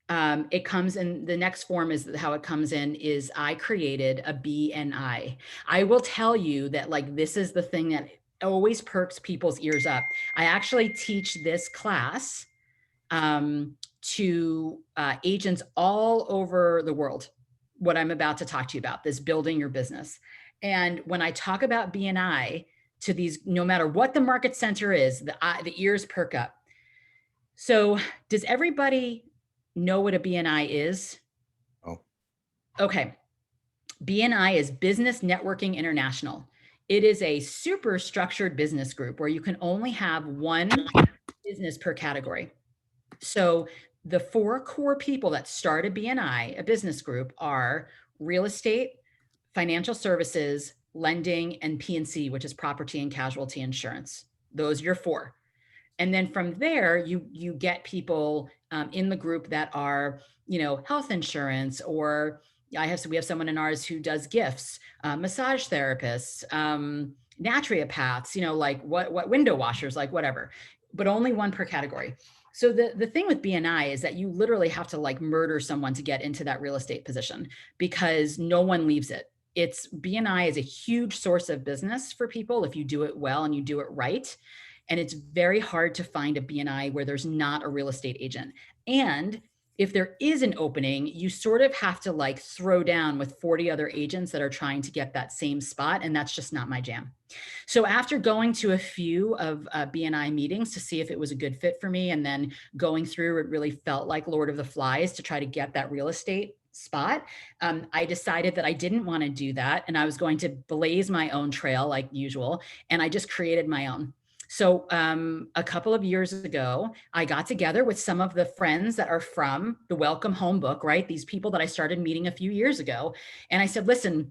It comes in, the next form is how it comes in is I created a BNI. I will tell you that like, this is the thing that always perks people's ears up. I actually teach this class to agents all over the world, what I'm about to talk to you about, this building your business. And when I talk about BNI to these, no matter what the market center is, the ears perk up. So does everybody know what a BNI is? Oh. Okay. BNI is Business Networking International. It is a super structured business group where you can only have one business per category. So the 4 core people that start a BNI, a business group, are real estate, financial services, lending, and P&C, which is property and casualty insurance. Those are your 4. And then from there, you get people in the group that are, you know, health insurance, or we have someone in ours who does gifts, massage therapists, naturopaths, you know, like what window washers, like whatever, but only one per category. So the thing with BNI is that you literally have to like murder someone to get into that real estate position, because no one leaves it. BNI is a huge source of business for people if you do it well and you do it right. And it's very hard to find a BNI where there's not a real estate agent. And if there is an opening, you sort of have to like throw down with 40 other agents that are trying to get that same spot. And that's just not my jam. So after going to a few of BNI meetings to see if it was a good fit for me, and then going through, it really felt like Lord of the Flies to try to get that real estate spot. I decided that I didn't want to do that. And I was going to blaze my own trail like usual. And I just created my own. So a couple of years ago, I got together with some of the friends that are from the Welcome Home Book, right? These people that I started meeting a few years ago. And I said, listen,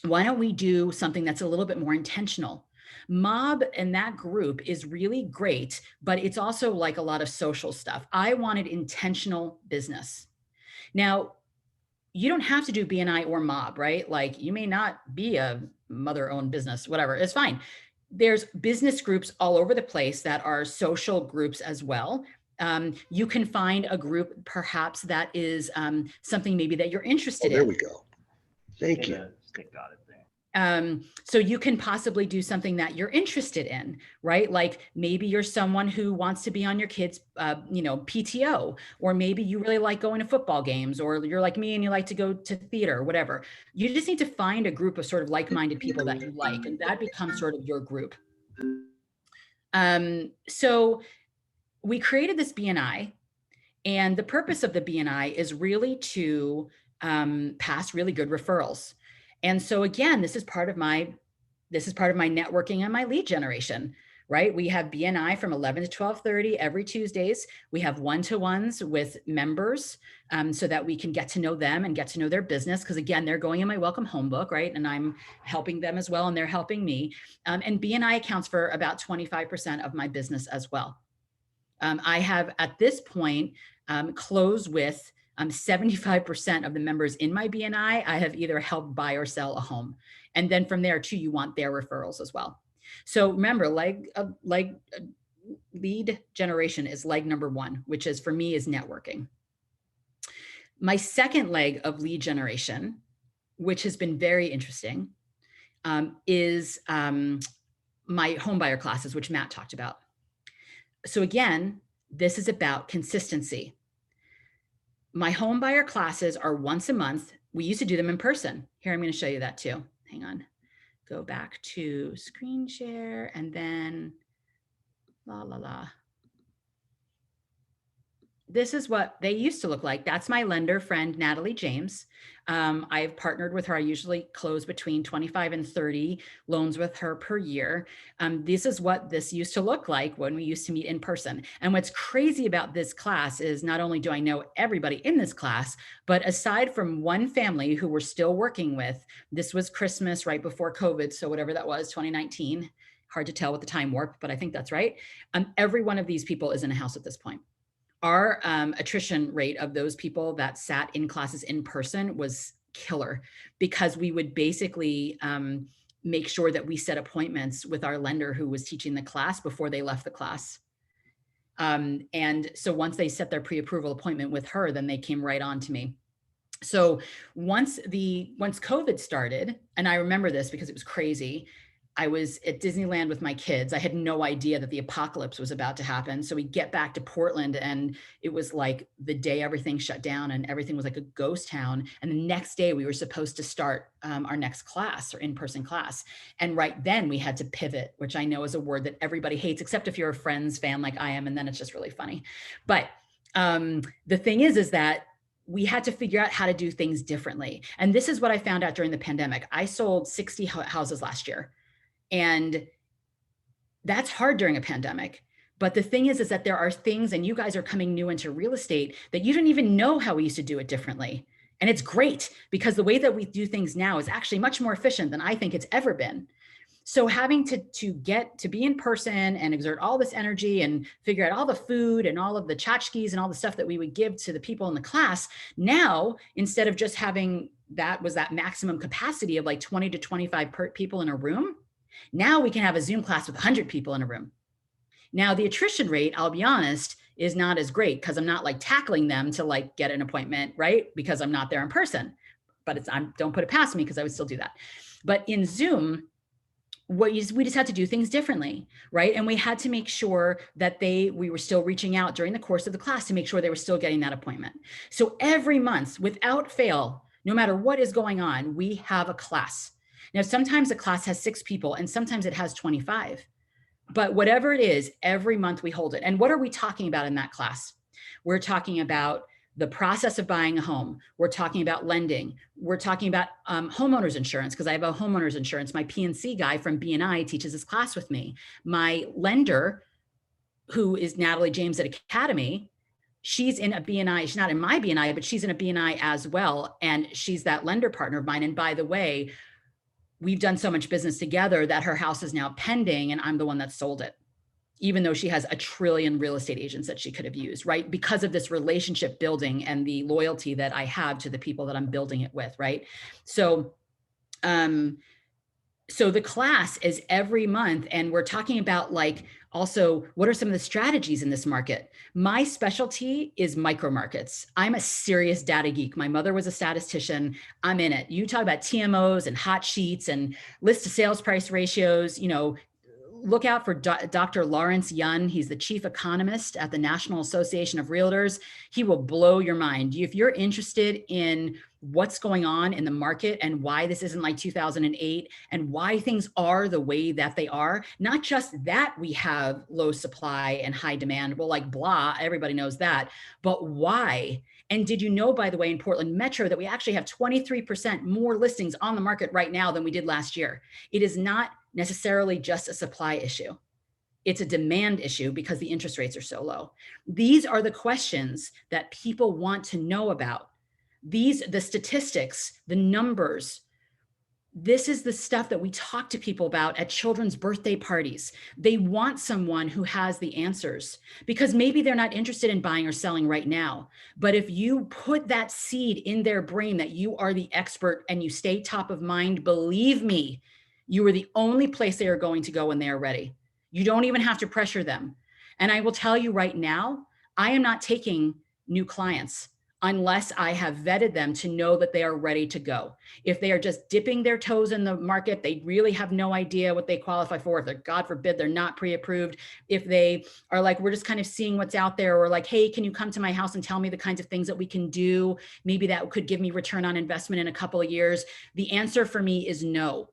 why don't we do something that's a little bit more intentional? Mob and that group is really great, but it's also like a lot of social stuff. I wanted intentional business. Now, you don't have to do BNI or Mob, right? Like you may not be a mother-owned business, whatever, it's fine. There's business groups all over the place that are social groups as well. You can find a group perhaps that is something maybe that you're interested in. There we go. Thank you. Got it. So you can possibly do something that you're interested in, right? Like maybe you're someone who wants to be on your kids, PTO, or maybe you really like going to football games, or you're like me and you like to go to theater, whatever. You just need to find a group of sort of like-minded people that you like, and that becomes sort of your group. So we created this BNI, and the purpose of the BNI is really to pass really good referrals. And so again, this is part of my networking and my lead generation, right? We have BNI from 11 to 12:30 every Tuesdays. We have one-to-ones with members so that we can get to know them and get to know their business. Because again, they're going in my Welcome Home Book, right? And I'm helping them as well, and they're helping me. And BNI accounts for about 25% of my business as well. I have at this point closed with 75% of the members in my BNI, I have either helped buy or sell a home. And then from there too, you want their referrals as well. So remember, lead generation is leg number one, which is for me is networking. My second leg of lead generation, which has been very interesting, is my home buyer classes, which Matt talked about. So again, this is about consistency. My home buyer classes are once a month. We used to do them in person. Here, I'm going to show you that too. Hang on. Go back to screen share and then This is what they used to look like. That's my lender friend, Natalie James. I've partnered with her. I usually close between 25 and 30 loans with her per year. This is what this used to look like when we used to meet in person. And what's crazy about this class is not only do I know everybody in this class, but aside from one family who we're still working with, this was Christmas right before COVID. So whatever that was, 2019, hard to tell with the time warp, but I think that's right. Every one of these people is in a house at this point. Our attrition rate of those people that sat in classes in person was killer, because we would basically make sure that we set appointments with our lender who was teaching the class before they left the class. And so once they set their pre-approval appointment with her, then they came right on to me. So once COVID started, and I remember this because it was crazy, I was at Disneyland with my kids. I had no idea that the apocalypse was about to happen. So we get back to Portland and it was like the day everything shut down and everything was like a ghost town. And the next day we were supposed to start our next class or in-person class. And right then we had to pivot, which I know is a word that everybody hates, except if you're a Friends fan like I am, and then it's just really funny. But the thing is that we had to figure out how to do things differently. And this is what I found out during the pandemic. I sold 60 houses last year. And that's hard during a pandemic. But the thing is that there are things, and you guys are coming new into real estate, that you didn't even know how we used to do it differently. And it's great because the way that we do things now is actually much more efficient than I think it's ever been. So having to get to be in person and exert all this energy and figure out all the food and all of the tchotchkes and all the stuff that we would give to the people in the class, now, instead of just having that maximum capacity of like 20 to 25 people in a room, now we can have a Zoom class with 100 people in a room. Now the attrition rate, I'll be honest, is not as great because I'm not like tackling them to like get an appointment, right? Because I'm not there in person, but don't put it past me because I would still do that. But in Zoom, we just had to do things differently, right? And we had to make sure that we were still reaching out during the course of the class to make sure they were still getting that appointment. So every month, without fail, no matter what is going on, we have a class. Now, sometimes a class has 6 people and sometimes it has 25. But whatever it is, every month we hold it. And what are we talking about in that class? We're talking about the process of buying a home. We're talking about lending. We're talking about homeowners insurance, because I have a homeowners insurance. My PNC guy from BNI teaches this class with me. My lender, who is Natalie James at Academy, she's in a BNI. She's not in my BNI, but she's in a BNI as well. And she's that lender partner of mine. And by the way, we've done so much business together that her house is now pending and I'm the one that sold it, even though she has a trillion real estate agents that she could have used, right? Because of this relationship building and the loyalty that I have to the people that I'm building it with, right? So, so the class is every month, and we're talking about like, also, what are some of the strategies in this market? My specialty is micro markets. I'm a serious data geek. My mother was a statistician. I'm in it. You talk about TMOs and hot sheets and list to sales price ratios, you know, look out for Dr. Lawrence Yun. He's the chief economist at the National Association of Realtors. He will blow your mind. If you're interested in what's going on in the market and why this isn't like 2008 and why things are the way that they are, not just that we have low supply and high demand, well, like blah, everybody knows that, but why? And did you know, by the way, in Portland Metro that we actually have 23% more listings on the market right now than we did last year? It is not necessarily just a supply issue. It's a demand issue because the interest rates are so low. These are the questions that people want to know about. The statistics, the numbers, this is the stuff that we talk to people about at children's birthday parties. They want someone who has the answers because maybe they're not interested in buying or selling right now. But if you put that seed in their brain that you are the expert and you stay top of mind, believe me, you are the only place they are going to go when they are ready. You don't even have to pressure them. And I will tell you right now, I am not taking new clients unless I have vetted them to know that they are ready to go. If they are just dipping their toes in the market, they really have no idea what they qualify for. If they're, God forbid, they're not pre-approved. If they are like, we're just kind of seeing what's out there, or like, hey, can you come to my house and tell me the kinds of things that we can do? Maybe that could give me return on investment in a couple of years. The answer for me is no.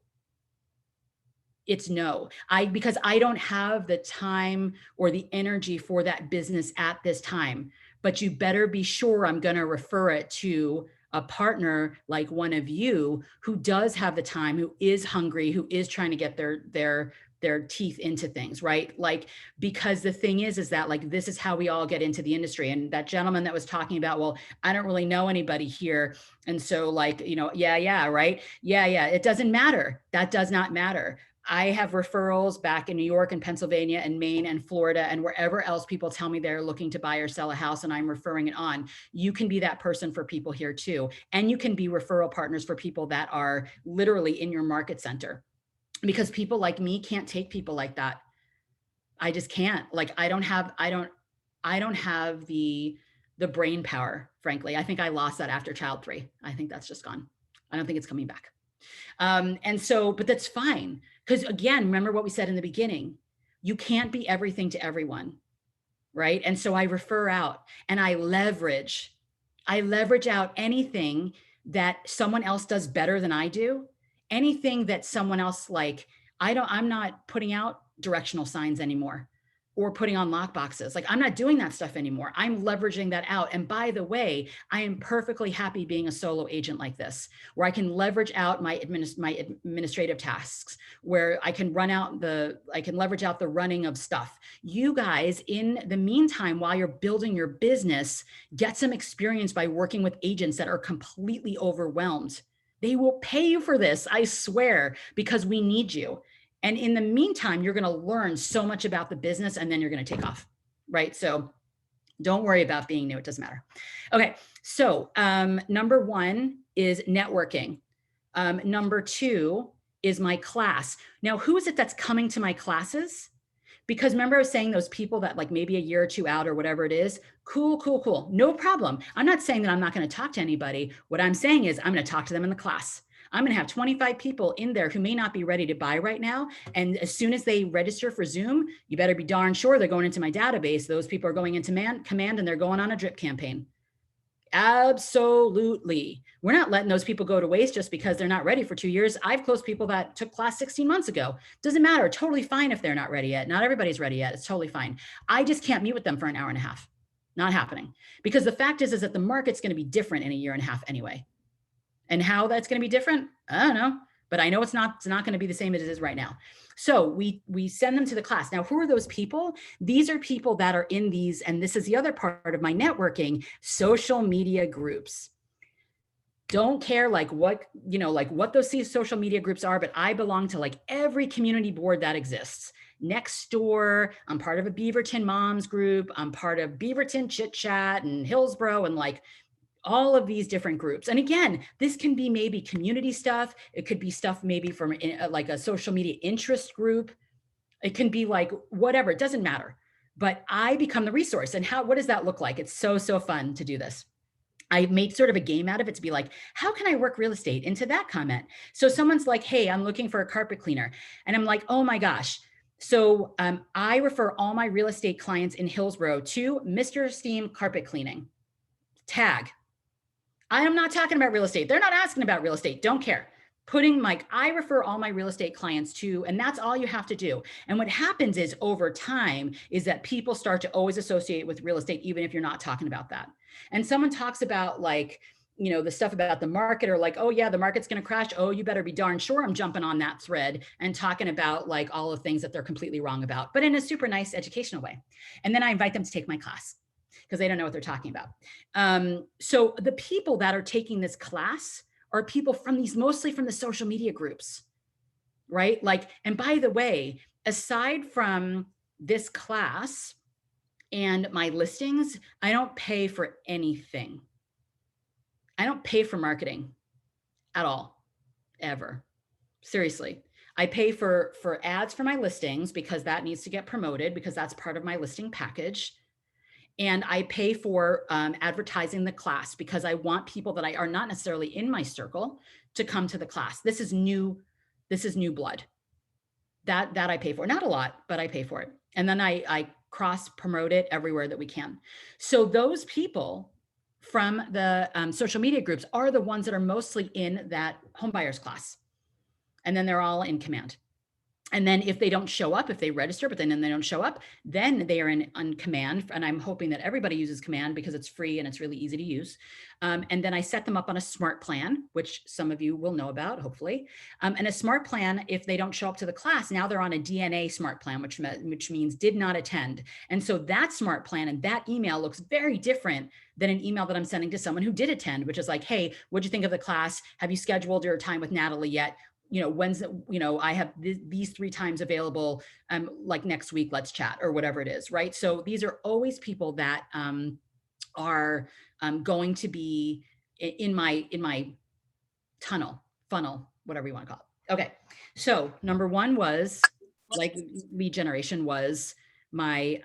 It's no, because I don't have the time or the energy for that business at this time. But you better be sure I'm going to refer it to a partner like one of you who does have the time, who is hungry, who is trying to get their teeth into things, right? Like, because the thing is that like, this is how we all get into the industry. And that gentleman that was talking about, well, I don't really know anybody here. And so like, you know, yeah, right. Yeah. It doesn't matter. That does not matter. I have referrals back in New York and Pennsylvania and Maine and Florida and wherever else people tell me they're looking to buy or sell a house and I'm referring it on. You can be that person for people here too. And you can be referral partners for people that are literally in your market center, because people like me can't take people like that. I just can't. Like, I don't have the brain power, frankly. I think I lost that after child 3. I think that's just gone. I don't think it's coming back. And so, but that's fine. Because again, remember what we said in the beginning, you can't be everything to everyone, right? And so I refer out and I leverage out anything that someone else does better than I do, anything that someone else like, I'm not putting out directional signs anymore or putting on lock boxes. Like, I'm not doing that stuff anymore. I'm leveraging that out. And by the way, I am perfectly happy being a solo agent like this, where I can leverage out my administrative tasks, where I can leverage out the running of stuff. You guys, in the meantime, while you're building your business, get some experience by working with agents that are completely overwhelmed. They will pay you for this, I swear, because we need you. And in the meantime, you're going to learn so much about the business and then you're going to take off, right? So don't worry about being new. It doesn't matter. Okay. So number one is networking. Number two is my class. Now, who is it that's coming to my classes? Because remember I was saying those people that like maybe a year or two out or whatever it is, cool. No problem. I'm not saying that I'm not going to talk to anybody. What I'm saying is I'm going to talk to them in the class. I'm going to have 25 people in there who may not be ready to buy right now. And as soon as they register for Zoom, you better be darn sure they're going into my database. Those people are going into command and they're going on a drip campaign. Absolutely. We're not letting those people go to waste just because they're not ready for 2 years. I've closed people that took class 16 months ago. Doesn't matter. Totally fine if they're not ready yet. Not everybody's ready yet. It's totally fine. I just can't meet with them for an hour and a half. Not happening. Because the fact is that the market's going to be different in a year and a half anyway. And how that's going to be different, I don't know. But I know it's not going to be the same as it is right now. So we send them to the class. Now, who are those people? These are people that are in these, and this is the other part of my networking, social media groups. Don't care like what those social media groups are, but I belong to like every community board that exists. Nextdoor, I'm part of a Beaverton Moms group. I'm part of Beaverton Chit Chat and Hillsborough and like all of these different groups. And again, this can be maybe community stuff. It could be stuff maybe from like a social media interest group. It can be like whatever, it doesn't matter. But I become the resource. And what does that look like? It's so fun to do this. I made sort of a game out of it to be like, how can I work real estate into that comment? So someone's like, hey, I'm looking for a carpet cleaner. And I'm like, oh my gosh. So I refer all my real estate clients in Hillsborough to Mr. Steam Carpet Cleaning. Tag. I am not talking about real estate. They're not asking about real estate. Don't care. I refer all my real estate clients to, and that's all you have to do. And what happens is over time is that people start to always associate with real estate, even if you're not talking about that. And someone talks about like, the stuff about the market or like, oh yeah, the market's going to crash. Oh, you better be darn sure I'm jumping on that thread and talking about like all the things that they're completely wrong about, but in a super nice educational way. And then I invite them to take my class, because they don't know what they're talking about. So the people that are taking this class are people mostly from the social media groups, right? Like, and by the way, aside from this class and my listings, I don't pay for anything. I don't pay for marketing at all, ever. Seriously. I pay for ads for my listings because that needs to get promoted because that's part of my listing package. And I pay for advertising the class because I want people that are not necessarily in my circle to come to the class. This is new blood. That I pay for. Not a lot, but I pay for it. And then I cross promote it everywhere that we can. So those people from the social media groups are the ones that are mostly in that home buyers class. And then they're all in command. And then if they don't show up, if they register, but then they don't show up, then they are on command. And I'm hoping that everybody uses command because it's free and it's really easy to use. And then I set them up on a smart plan, which some of you will know about, hopefully. And a smart plan, if they don't show up to the class, now they're on a DNA smart plan, which means did not attend. And so that smart plan and that email looks very different than an email that I'm sending to someone who did attend, which is like, hey, what'd you think of the class? Have you scheduled your time with Natalie yet? When's I have these 3 times available, like next week, let's chat or whatever it is, right? So these are always people that are going to be in my funnel, whatever you want to call it. Okay, so number 1 was like lead generation was my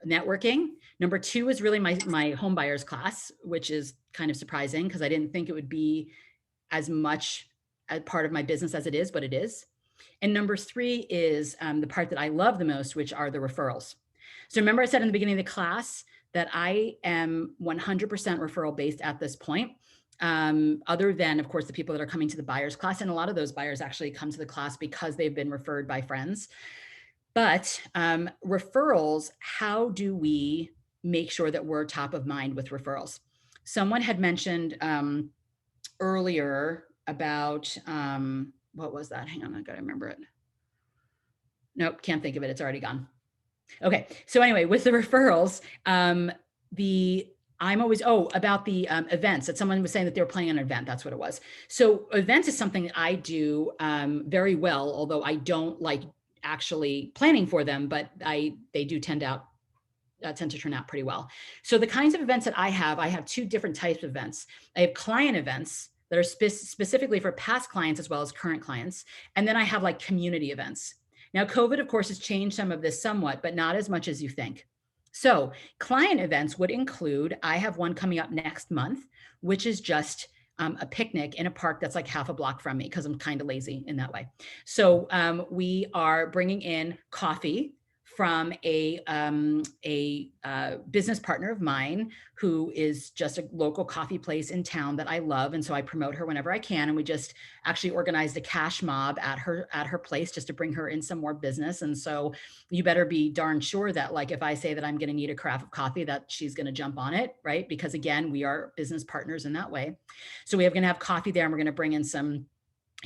networking. Number 2 is really my home buyers class, which is kind of surprising because I didn't think it would be as much a part of my business as it is, but it is. And number 3 is the part that I love the most, which are the referrals. So remember I said in the beginning of the class that I am 100% referral based at this point, other than of course the people that are coming to the buyers class. And a lot of those buyers actually come to the class because they've been referred by friends. But referrals, how do we make sure that we're top of mind with referrals? Someone had mentioned earlier about, what was that? Hang on, I gotta remember it. Nope, can't think of it. It's already gone. Okay, so anyway, with the referrals, I'm always, oh, about the events that someone was saying that they were planning an event. That's what it was. So events is something that I do very well, although I don't like actually planning for them, but they do tend to turn out pretty well. So the kinds of events that I have two different types of events. I have client events that are specifically for past clients as well as current clients. And then I have like community events. Now, COVID, of course, has changed some of this somewhat, but not as much as you think. So client events would include, I have one coming up next month, which is just a picnic in a park that's like half a block from me because I'm kind of lazy in that way. So we are bringing in coffee from a business partner of mine who is just a local coffee place in town that I love. And so I promote her whenever I can. And we just actually organized a cash mob at her place just to bring her in some more business. And so you better be darn sure that like, if I say that I'm going to need a carafe of coffee, that she's going to jump on it, right? Because again, we are business partners in that way. So we are going to have coffee there and we're going to bring in some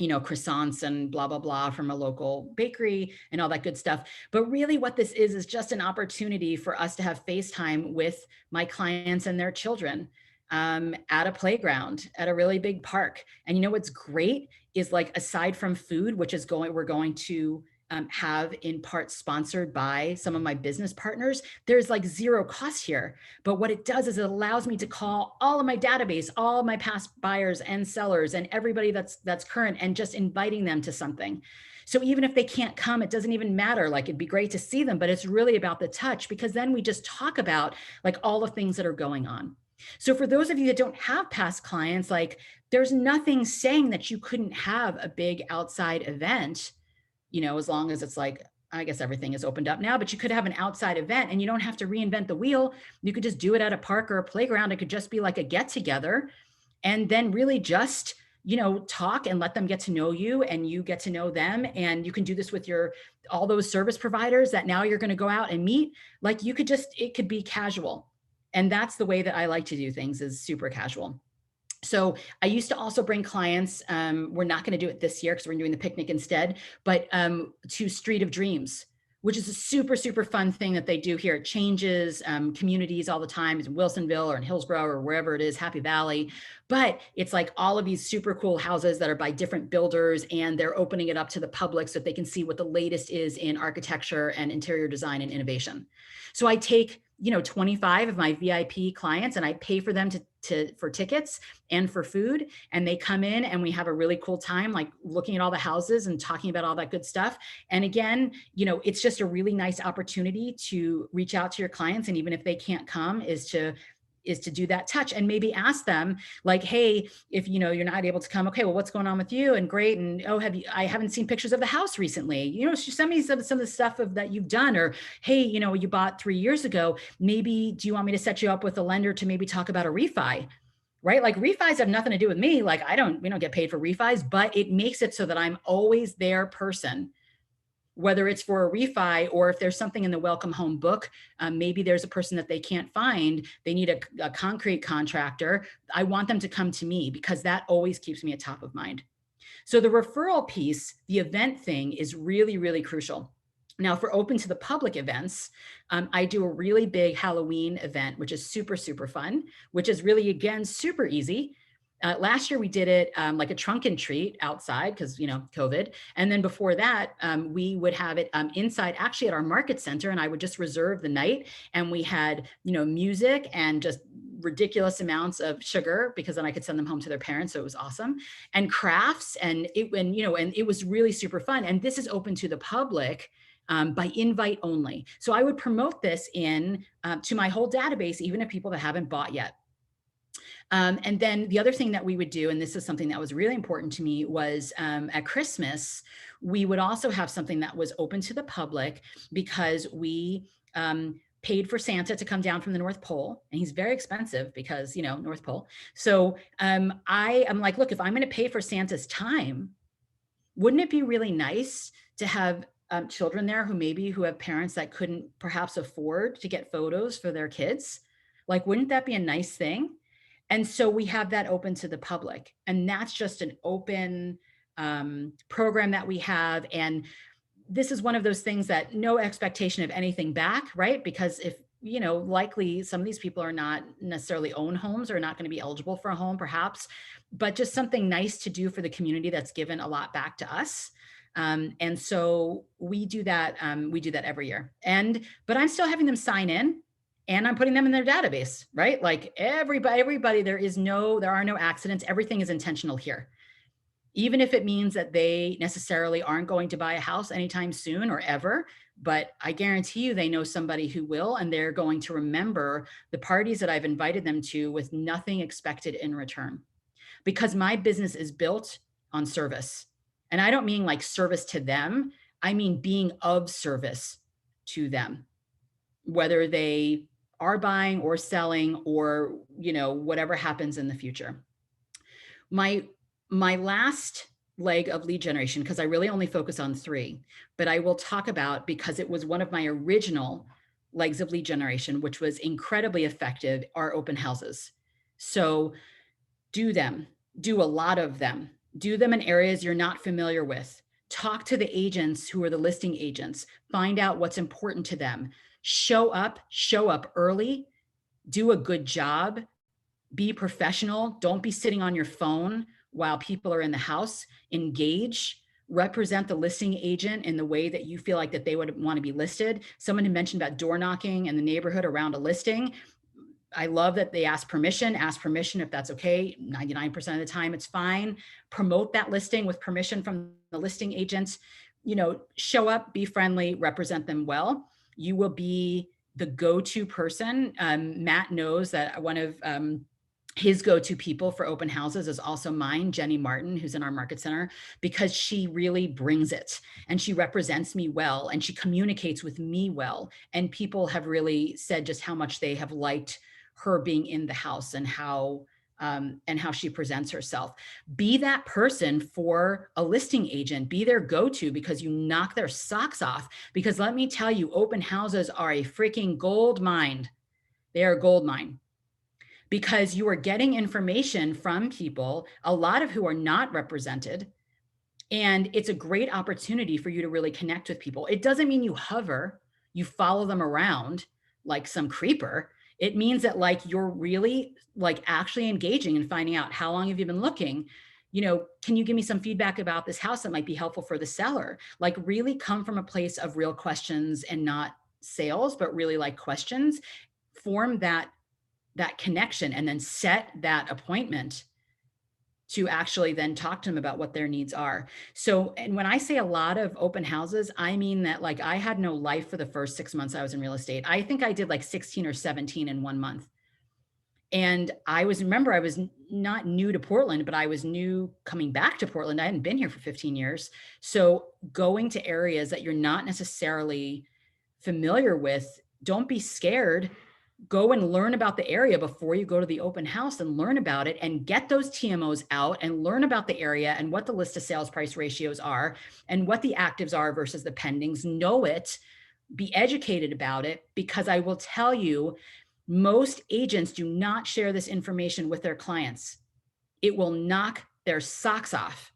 croissants and blah, blah, blah from a local bakery and all that good stuff. But really what this is just an opportunity for us to have FaceTime with my clients and their children at a playground, at a really big park. And what's great is like, aside from food, which is we're going to have in part sponsored by some of my business partners, there's like zero cost here. But what it does is it allows me to call all of my database, all of my past buyers and sellers and everybody that's current, and just inviting them to something. So even if they can't come, it doesn't even matter. Like, it'd be great to see them, but it's really about the touch, because then we just talk about like all the things that are going on. So for those of you that don't have past clients, like there's nothing saying that you couldn't have a big outside event, as long as it's like, I guess everything is opened up now, but you could have an outside event and you don't have to reinvent the wheel. You could just do it at a park or a playground. It could just be like a get together, and then really just, talk and let them get to know you and you get to know them. And you can do this with all those service providers that now you're going to go out and meet. Like it could be casual. And that's the way that I like to do things, is super casual. So I used to also bring clients, we're not going to do it this year because we're doing the picnic instead, but to Street of Dreams, which is a super, super fun thing that they do here. It changes communities all the time. It's in Wilsonville or in Hillsborough or wherever it is, Happy Valley. But it's like all of these super cool houses that are by different builders, and they're opening it up to the public so that they can see what the latest is in architecture and interior design and innovation. So I take 25 of my VIP clients and I pay for them for tickets and for food. And they come in and we have a really cool time, like looking at all the houses and talking about all that good stuff. And again, it's just a really nice opportunity to reach out to your clients. And even if they can't come, is to do that touch and maybe ask them like, hey, if you're not able to come, okay, well, what's going on with you? And great. And I haven't seen pictures of the house recently. Send me some of the stuff that you've done, or, hey, you bought 3 years ago. Maybe do you want me to set you up with a lender to maybe talk about a refi? Right? Like refis have nothing to do with me. Like we don't get paid for refis, but it makes it so that I'm always their person, whether it's for a refi or if there's something in the welcome home book, maybe there's a person that they can't find, they need a concrete contractor. I want them to come to me because that always keeps me at top of mind. So the referral piece, the event thing, is really, really crucial. Now for open to the public events, I do a really big Halloween event, which is super, super fun, which is really, again, super easy. Last year we did it like a trunk and treat outside because, COVID. And then before that, we would have it inside, actually at our market center. And I would just reserve the night. And we had, music and just ridiculous amounts of sugar, because then I could send them home to their parents. So it was awesome. And crafts and it was really super fun. And this is open to the public by invite only. So I would promote this to my whole database, even if people that haven't bought yet. And then the other thing that we would do, and this is something that was really important to me, was at Christmas, we would also have something that was open to the public, because we paid for Santa to come down from the North Pole, and he's very expensive because, North Pole. So I am like, look, if I'm going to pay for Santa's time, wouldn't it be really nice to have children there who have parents that couldn't perhaps afford to get photos for their kids? Like, wouldn't that be a nice thing? And so we have that open to the public, and that's just an open program that we have. And this is one of those things that no expectation of anything back, right? Because if you know, likely some of these people are not necessarily own homes or not going to be eligible for a home perhaps, but just something nice to do for the community that's given a lot back to us. And so we do that every year. But I'm still having them sign in and I'm putting them in their database, right? Like everybody, there are no accidents. Everything is intentional here. Even if it means that they necessarily aren't going to buy a house anytime soon or ever, but I guarantee you they know somebody who will, and they're going to remember the parties that I've invited them to with nothing expected in return. Because my business is built on service. And I don't mean like service to them, I mean being of service to them, whether they are buying or selling or, you know, whatever happens in the future. My last leg of lead generation, because I really only focus on 3, but I will talk about, because it was one of my original legs of lead generation, which was incredibly effective, are open houses. So do them, do a lot of them, do them in areas you're not familiar with. Talk to the agents who are the listing agents, find out what's important to them. Show up early, do a good job, be professional. Don't be sitting on your phone while people are in the house. Engage, represent the listing agent in the way that you feel like that they would want to be listed. Someone had mentioned about door knocking in the neighborhood around a listing. I love that they ask permission if that's okay. 99% of the time it's fine. Promote that listing with permission from the listing agents. You know, show up, be friendly, represent them well. You will be the go-to person. Matt knows that one of his go-to people for open houses is also mine, Jenny Martin, who's in our market center, because she really brings it and she represents me well and she communicates with me well. And people have really said just how much they have liked her being in the house and how she presents herself. Be that person for a listing agent, be their go-to, because you knock their socks off. Because let me tell you, open houses are a freaking gold mine. They are a gold mine. Because you are getting information from people, a lot of who are not represented. And it's a great opportunity for you to really connect with people. It doesn't mean you hover, you follow them around like some creeper. It means that like you're really like actually engaging and finding out how long have you been looking? You know, can you give me some feedback about this house that might be helpful for the seller? Like really come from a place of real questions and not sales, but really like questions. Form that connection and then set that appointment to actually then talk to them about what their needs are. So, and when I say a lot of open houses, I mean that like I had no life for the first 6 months I was in real estate. I think I did like 16 or 17 in 1 month. And I was not new to Portland, but I was new coming back to Portland. I hadn't been here for 15 years. So going to areas that you're not necessarily familiar with, don't be scared. Go and learn about the area before you go to the open house and learn about it and get those TMOs out and learn about the area and what the list to sales price ratios are and what the actives are versus the pendings. Know it, be educated about it, because I will tell you, most agents do not share this information with their clients. It will knock their socks off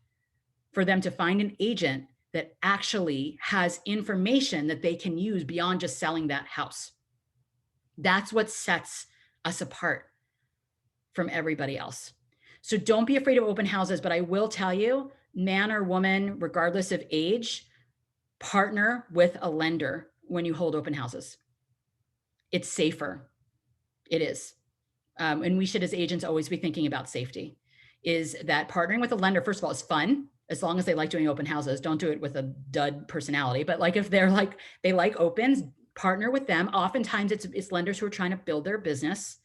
for them to find an agent that actually has information that they can use beyond just selling that house. That's what sets us apart from everybody else. So don't be afraid of open houses, but I will tell you, man or woman, regardless of age, partner with a lender when you hold open houses. It's safer. It is. And we should, as agents, always be thinking about safety. Is that partnering with a lender, first of all, is fun, as long as they like doing open houses. Don't do it with a dud personality, but like if they're like, they like opens, partner with them. Oftentimes it's lenders who are trying to build their business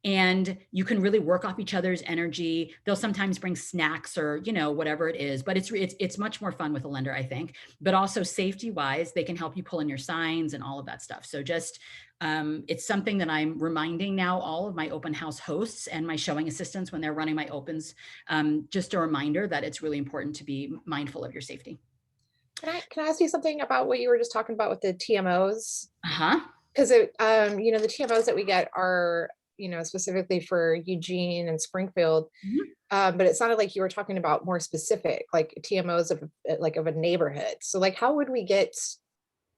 and you can really work off each other's energy. They'll sometimes bring snacks or, you know, whatever it is, but it's much more fun with a lender, I think, but also safety wise, they can help you pull in your signs and all of that stuff. So just, it's something that I'm reminding now all of my open house hosts and my showing assistants when they're running my opens, just a reminder that it's really important to be mindful of your safety. Can I ask you something about what you were just talking about with the TMOs? Because the TMOs that we get are, specifically for Eugene and Springfield. But it sounded like you were talking about more specific, like TMOs of a neighborhood. So like, how would we get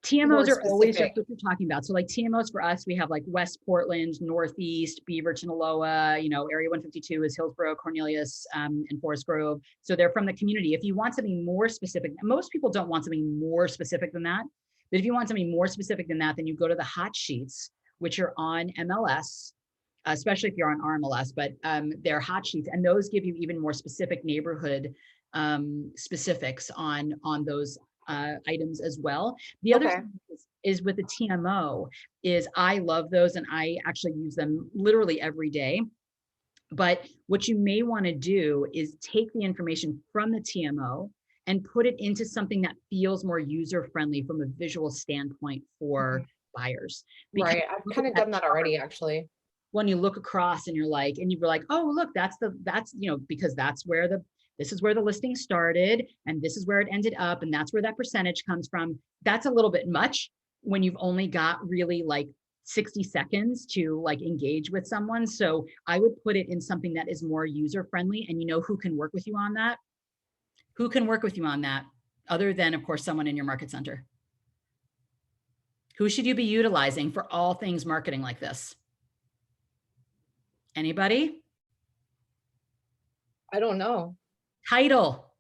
TMOs are always specific. just what you're talking about. So like TMOs for us, we have like West Portland, Northeast, Beaverton, Aloha, Area 152 is Hillsborough, Cornelius, and Forest Grove. So they're from the community. If you want something more specific, most people don't want something more specific than that. But if you want something more specific than that, then you go to the hot sheets, which are on MLS, especially if you're on RMLS, but they're hot sheets, and those give you even more specific neighborhood specifics on those items as well. The other thing is with the TMO is I love those, and I actually use them literally every day. But what you may want to do is take the information from the TMO and put it into something that feels more user-friendly from a visual standpoint for buyers. Because Right. I've kind of done that already, actually. when you look across and you're like, oh, look, that's because this is where the listing started and this is where it ended up. And that's where that percentage comes from. That's a little bit much when you've only got really like 60 seconds to like engage with someone. So I would put it in something that is more user-friendly, and who can work with you on that? Who can work with you on that other than, of course, someone in your market center? Who should you be utilizing for all things marketing like this? Anybody? I don't know. Title.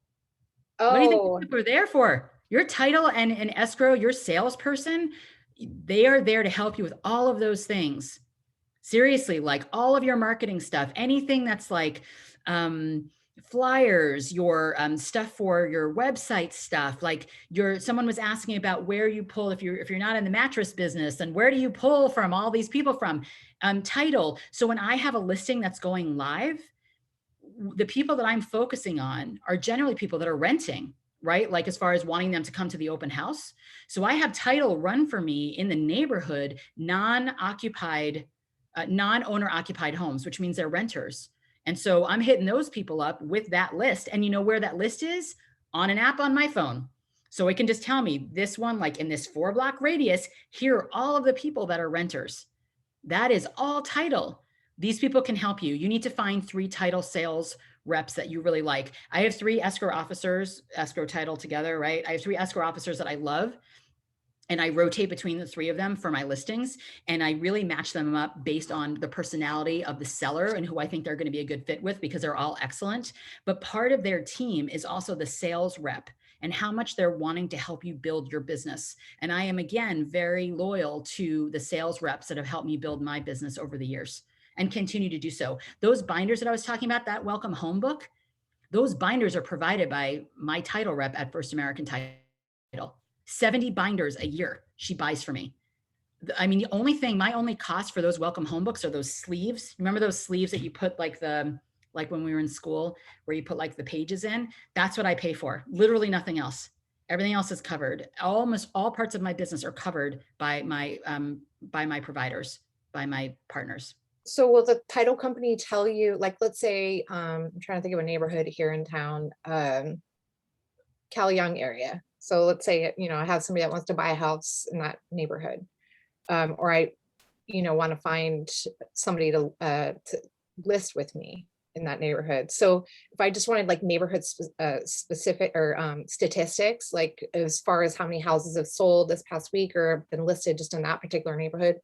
What do you think Oh, people are there for? Your title and escrow, your salesperson, they are there to help you with all of those things. Seriously, like all of your marketing stuff, anything that's like flyers, your stuff for your website stuff, like someone was asking about where you pull, if you're not in the mattress business, and where do you pull from all these people from? Title. So when I have a listing that's going live, the people that I'm focusing on are generally people that are renting, right? Like as far as wanting them to come to the open house. So I have title run for me in the neighborhood, non-owner occupied homes, which means they're renters. And so I'm hitting those people up with that list. And you know where that list is? On an app on my phone. So it can just tell me this one, like in this 4-block radius, here are all of the people that are renters. That is all title. These people can help you. You need to find 3 title sales reps that you really like. I have 3 escrow officers, escrow title together, right? I have 3 escrow officers that I love, and I rotate between the 3 of them for my listings. And I really match them up based on the personality of the seller and who I think they're going to be a good fit with, because they're all excellent. But part of their team is also the sales rep and how much they're wanting to help you build your business. And I am, again, very loyal to the sales reps that have helped me build my business over the years and continue to do so. Those binders that I was talking about, that Welcome Home Book, those binders are provided by my title rep at First American Title. 70 binders a year she buys for me. I mean, my only cost for those Welcome Home Books are those sleeves. Remember those sleeves that you put like when we were in school, where you put like the pages in? That's what I pay for. Literally nothing else. Everything else is covered. Almost all parts of my business are covered by my providers, by my partners. so will the title company tell you, like, let's say, I'm trying to think of a neighborhood here in town, Cal Young area. So let's say, I have somebody that wants to buy a house in that neighborhood. Or I, want to find somebody to list with me in that neighborhood. So if I just wanted like neighborhood specific or statistics, like as far as how many houses have sold this past week or have been listed just in that particular neighborhood,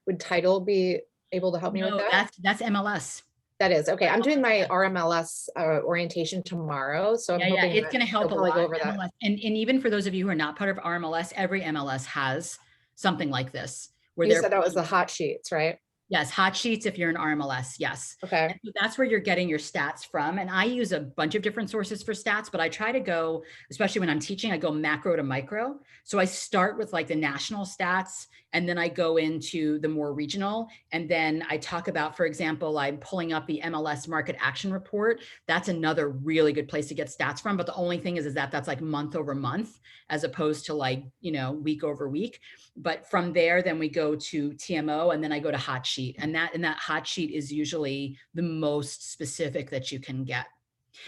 would title be able to help me with that? That's MLS. That is okay. I'm doing my RMLS orientation tomorrow, so I'm hoping it's going to help a lot. go over that. MLS. And even for those of you who are not part of RMLS, every MLS has something like this. Where You said that was the hot sheets, right? Yes, hot sheets if you're an RMLS, yes. Okay. And so that's where you're getting your stats from. And I use a bunch of different sources for stats, but I try to go, especially when I'm teaching, I go macro to micro. So I start with like the national stats, and then I go into the more regional. And then I talk about, for example, I'm pulling up the MLS market action report. That's another really good place to get stats from. But the only thing is that that's like month over month, as opposed to like, week over week. But from there, then we go to TMO, and then I go to hot sheet. And that hot sheet is usually the most specific that you can get.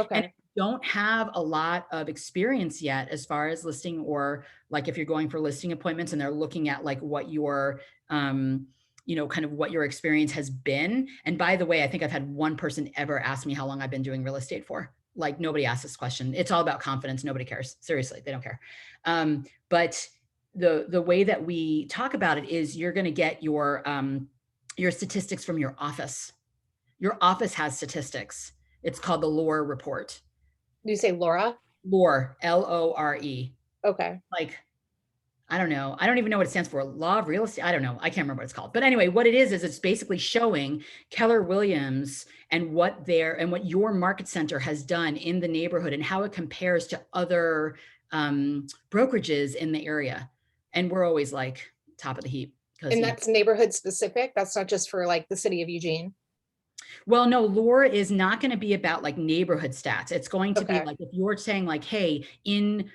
Okay. And if you don't have a lot of experience yet as far as listing, or like if you're going for listing appointments and they're looking at like what your, kind of what your experience has been. And by the way, I think I've had one person ever ask me how long I've been doing real estate for. Like, nobody asks this question. It's all about confidence. Nobody cares. Seriously, they don't care. But the way that we talk about it is you're going to get your statistics from your office. Your office has statistics. It's called the LORE report. Do you say Laura? LORE, L-O-R-E. Okay. Like, I don't know. I don't even know what it stands for. Law of real estate. I don't know. I can't remember what it's called. But anyway, what it is it's basically showing Keller Williams and what your market center has done in the neighborhood and how it compares to other brokerages in the area. And we're always like top of the heap. And that's neighborhood specific. That's not just for like the city of Eugene. Well, no, LORE is not going to be about like neighborhood stats. It's going to be Okay. like if you're saying like, hey, in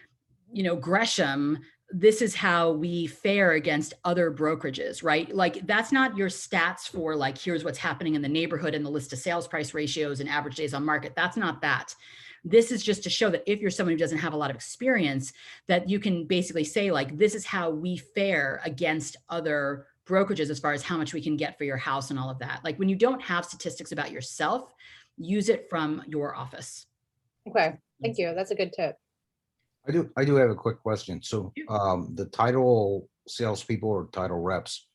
Gresham, this is how we fare against other brokerages, right? Like that's not your stats for like, here's what's happening in the neighborhood and the list of sales price ratios and average days on market. That's not that. This is just to show that if you're someone who doesn't have a lot of experience, that you can basically say like, this is how we fare against other brokerages as far as how much we can get for your house and all of that. Like when you don't have statistics about yourself, use it from your office. Okay. Thank you. That's a good tip. I do have a quick question. So the title salespeople or title reps,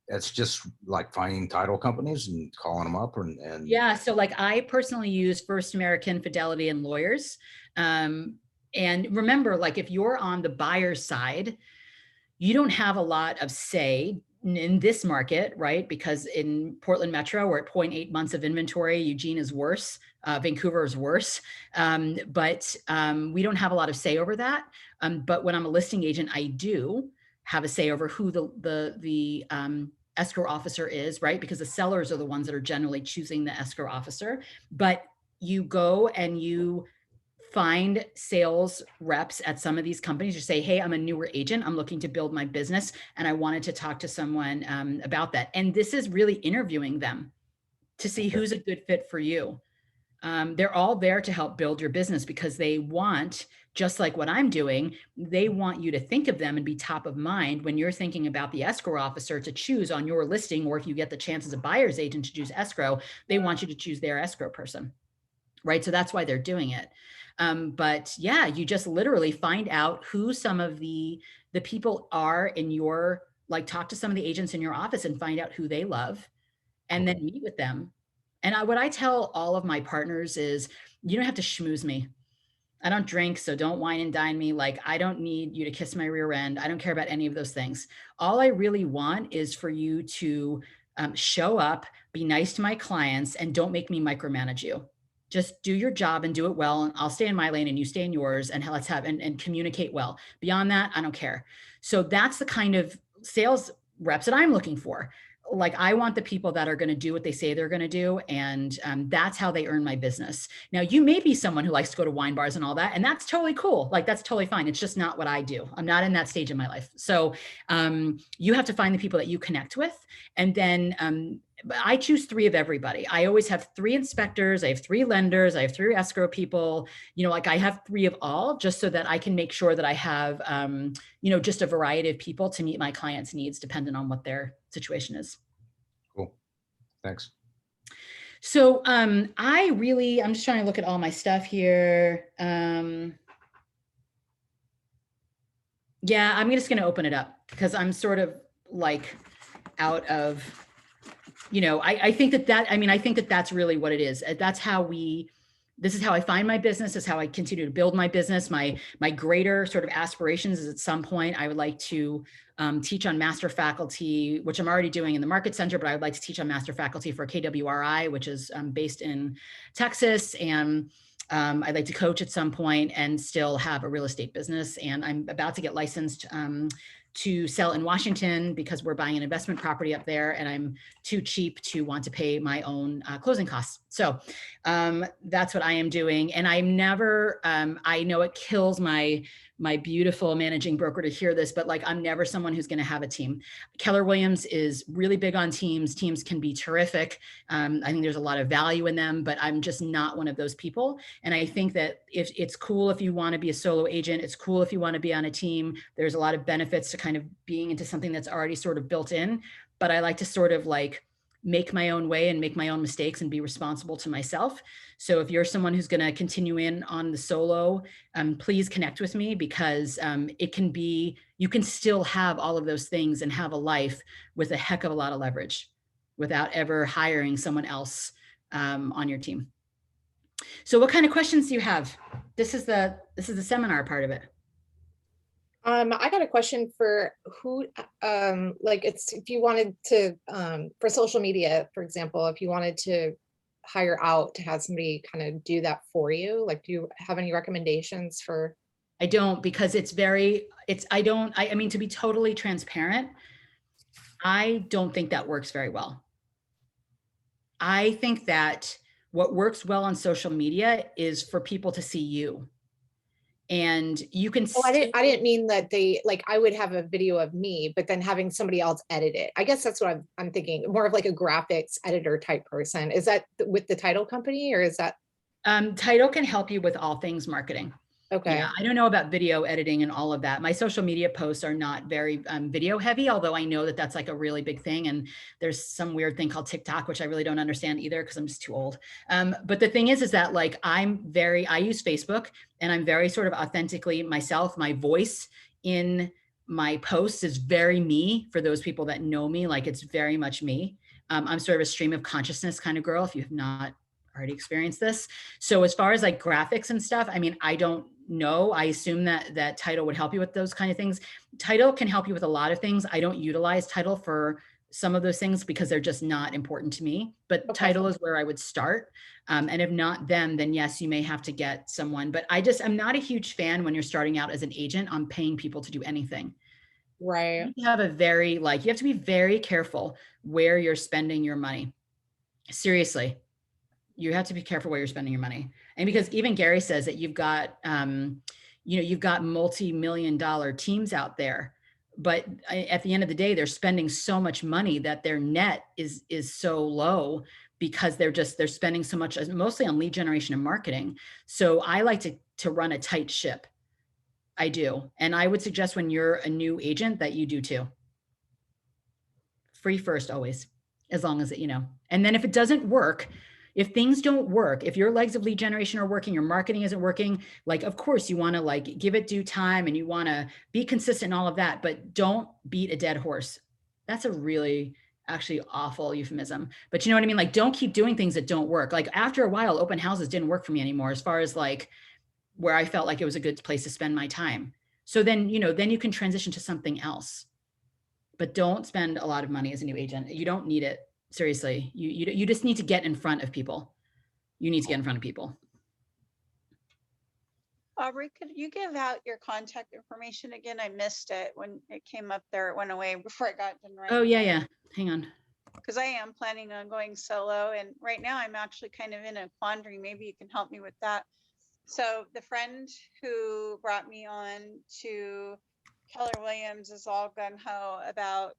that's just like finding title companies and calling them up and Yeah. So like I personally use First American, Fidelity, and Lawyers. And remember, like if you're on the buyer's side, you don't have a lot of say in this market, right? Because in Portland Metro, we're at 0.8 months of inventory. Eugene is worse. Vancouver is worse. But we don't have a lot of say over that. But when I'm a listing agent, I do have a say over who the escrow officer is, right? Because the sellers are the ones that are generally choosing the escrow officer. But you go and you find sales reps at some of these companies. You say, hey, I'm a newer agent. I'm looking to build my business. And I wanted to talk to someone about that. And this is really interviewing them to see who's a good fit for you. They're all there to help build your business because they want, just like what I'm doing, they want you to think of them and be top of mind when you're thinking about the escrow officer to choose on your listing, or if you get the chance as a buyer's agent to choose escrow, they want you to choose their escrow person, right? So that's why they're doing it. But yeah, you just literally find out who some of the people are in your, like talk to some of the agents in your office and find out who they love and then meet with them. And what I tell all of my partners is, you don't have to schmooze me. I don't drink, so don't wine and dine me. Like, I don't need you to kiss my rear end. I don't care about any of those things. All I really want is for you to show up, be nice to my clients, and don't make me micromanage you. Just do your job and do it well. And I'll stay in my lane and you stay in yours, and let's have and communicate well. Beyond that, I don't care. So that's the kind of sales reps that I'm looking for. Like, I want the people that are going to do what they say they're going to do. And that's how they earn my business. Now, you may be someone who likes to go to wine bars and all that, and that's totally cool. Like, that's totally fine. It's just not what I do. I'm not in that stage in my life. So you have to find the people that you connect with. And then I choose 3 of everybody. I always have 3 inspectors. I have 3 lenders. I have 3 escrow people, like I have 3 of all, just so that I can make sure that I have, just a variety of people to meet my clients' needs, depending on what their situation is. Cool. Thanks. So I'm just trying to look at all my stuff here. Yeah, I'm just going to open it up because I'm sort of like out of, I think that that's really what it is. This is how I find my business. This is how I continue to build my business. My greater sort of aspirations is at some point I would like to teach on master faculty, which I'm already doing in the Market Center, but I would like to teach on master faculty for KWRI, which is based in Texas. And I'd like to coach at some point and still have a real estate business. And I'm about to get licensed to sell in Washington because we're buying an investment property up there and I'm too cheap to want to pay my own closing costs. So that's what I am doing. And I'm never, I know it kills my beautiful managing broker to hear this, but like, I'm never someone who's going to have a team. Keller Williams is really big on teams. Teams can be terrific. I think there's a lot of value in them, but I'm just not one of those people. And I think that if it's cool, if you want to be a solo agent, it's cool if you want to be on a team. There's a lot of benefits to kind of being into something that's already sort of built in, but I like to sort of like make my own way and make my own mistakes and be responsible to myself. So if you're someone who's going to continue in on the solo, please connect with me, because it can be, you can still have all of those things and have a life with a heck of a lot of leverage without ever hiring someone else on your team. So what kind of questions do you have? This is the seminar part of it. I got a question for who, like it's, if you wanted to, for social media, for example, if you wanted to hire out to have somebody kind of do that for you, like, do you have any recommendations for? I don't, because I mean, to be totally transparent, I don't think that works very well. I think that what works well on social media is for people to see you. And you can. Oh, I didn't mean that they, like, I would have a video of me, but then having somebody else edit it. I guess that's what I'm thinking, more of like a graphics editor type person. Is that with the title company, or is that? Title can help you with all things marketing. Okay. Yeah, I don't know about video editing and all of that. My social media posts are not very video heavy, although I know that that's like a really big thing. And there's some weird thing called TikTok, which I really don't understand either, because I'm just too old. But the thing is that like, I use Facebook, and I'm very sort of authentically myself. My voice in my posts is very me. For those people that know me, like, it's very much me. I'm sort of a stream of consciousness kind of girl, if you have not already experienced this. So as far as like graphics and stuff, I mean, I don't know. I assume that Title would help you with those kind of things. Title can help you with a lot of things. I don't utilize Title for some of those things because they're just not important to me, but Okay. Title is where I would start. And if not them, then yes, you may have to get someone, but I'm not a huge fan when you're starting out as an agent on paying people to do anything. Right. You have you have to be very careful where you're spending your money. Seriously. You have to be careful where you're spending your money. And because even Gary says that you've got, you've got multi-million-dollar teams out there, but at the end of the day, they're spending so much money that their net is so low, because they're spending so much, mostly on lead generation and marketing. So I like to run a tight ship. I do. And I would suggest when you're a new agent that you do too. Free first, always, as long as and then if it doesn't work, if things don't work, if your legs of lead generation are working, your marketing isn't working, like, of course you want to like give it due time and you want to be consistent and all of that, but don't beat a dead horse. That's a really actually awful euphemism, but you know what I mean? Like, don't keep doing things that don't work. Like, after a while, open houses didn't work for me anymore, as far as like where I felt like it was a good place to spend my time. So then, then you can transition to something else, but don't spend a lot of money as a new agent. You don't need it. Seriously, you just need to get in front of people. You need to get in front of people. Aubrey, could you give out your contact information again? I missed it when it came up there. It went away before I got done writing. Oh, yeah. Hang on. Because I am planning on going solo, and right now I'm actually kind of in a quandary. Maybe you can help me with that. So the friend who brought me on to Keller Williams is all gung ho about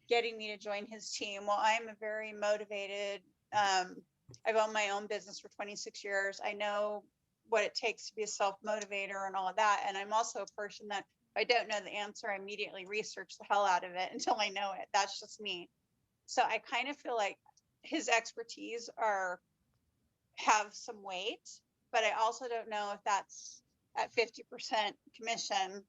getting me to join his team. Well, I'm a very motivated, I've owned my own business for 26 years. I know what it takes to be a self-motivator and all of that. And I'm also a person that if I don't know the answer, I immediately research the hell out of it until I know it. That's just me. So I kind of feel like his expertise have some weight, but I also don't know if that's at 50% commission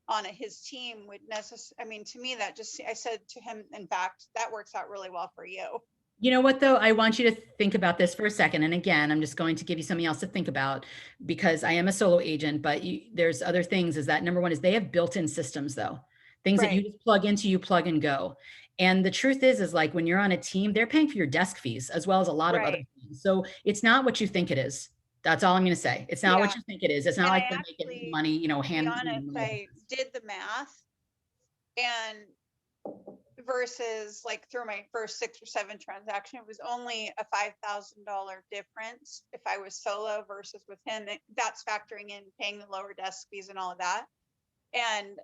on his team would necessarily, I mean, to me, that just, I said to him, in fact, that works out really well for you. You know what, though? I want you to think about this for a second. And again, I'm just going to give you something else to think about, because I am a solo agent, but there's other things. Is that number one is they have built-in systems, though. Things that you just plug into, you plug and go. And the truth is like when you're on a team, they're paying for your desk fees as well as a lot of other things. So it's not what you think it is. That's all I'm going to say. It's not what you think it is. It's not like they're making money, hand. To be honest, I did the math, and versus like through my first 6 or 7 transactions, it was only a $5,000 difference if I was solo versus with him. That's factoring in paying the lower desk fees and all of that. And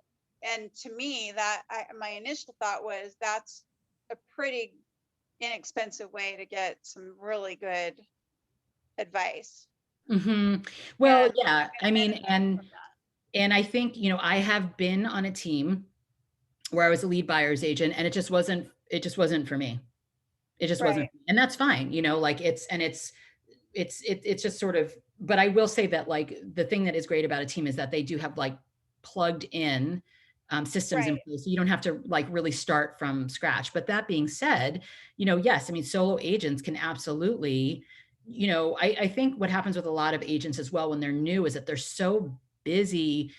to me, that my initial thought was that's a pretty inexpensive way to get some really good advice. Mm-hmm. Well, yeah, I mean, and I think, I have been on a team where I was a lead buyer's agent, and it just wasn't for me. It just wasn't, Right. and that's fine, like it's just sort of, but I will say that like the thing that is great about a team is that they do have like plugged in systems in Right. place. So you don't have to like really start from scratch. But that being said, yes, I mean, solo agents can absolutely, I think what happens with a lot of agents as well when they're new is that they're so busy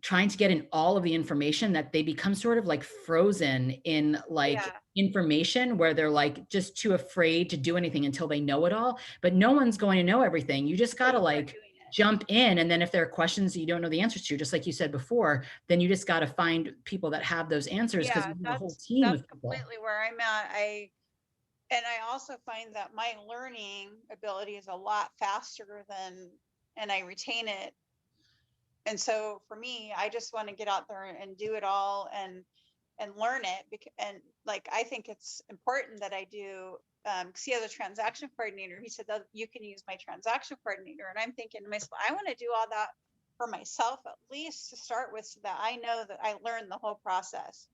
trying to get in all of the information that they become sort of like frozen in like Yeah. information where they're like just too afraid to do anything until they know it all. But no one's going to know everything. You just got to like jump in. And then if there are questions that you don't know the answers to, just like you said before, then you just got to find people that have those answers because Yeah, we have a whole that's team that's of people. completely where I'm at. And I also find that my learning ability is a lot faster and I retain it. And so for me, I just want to get out there and do it all and learn it. And like, I think it's important that I do, because he has a transaction coordinator. He said that you can use my transaction coordinator. And I'm thinking to myself, I want to do all that for myself, at least to start with, so that I know that I learned the whole process.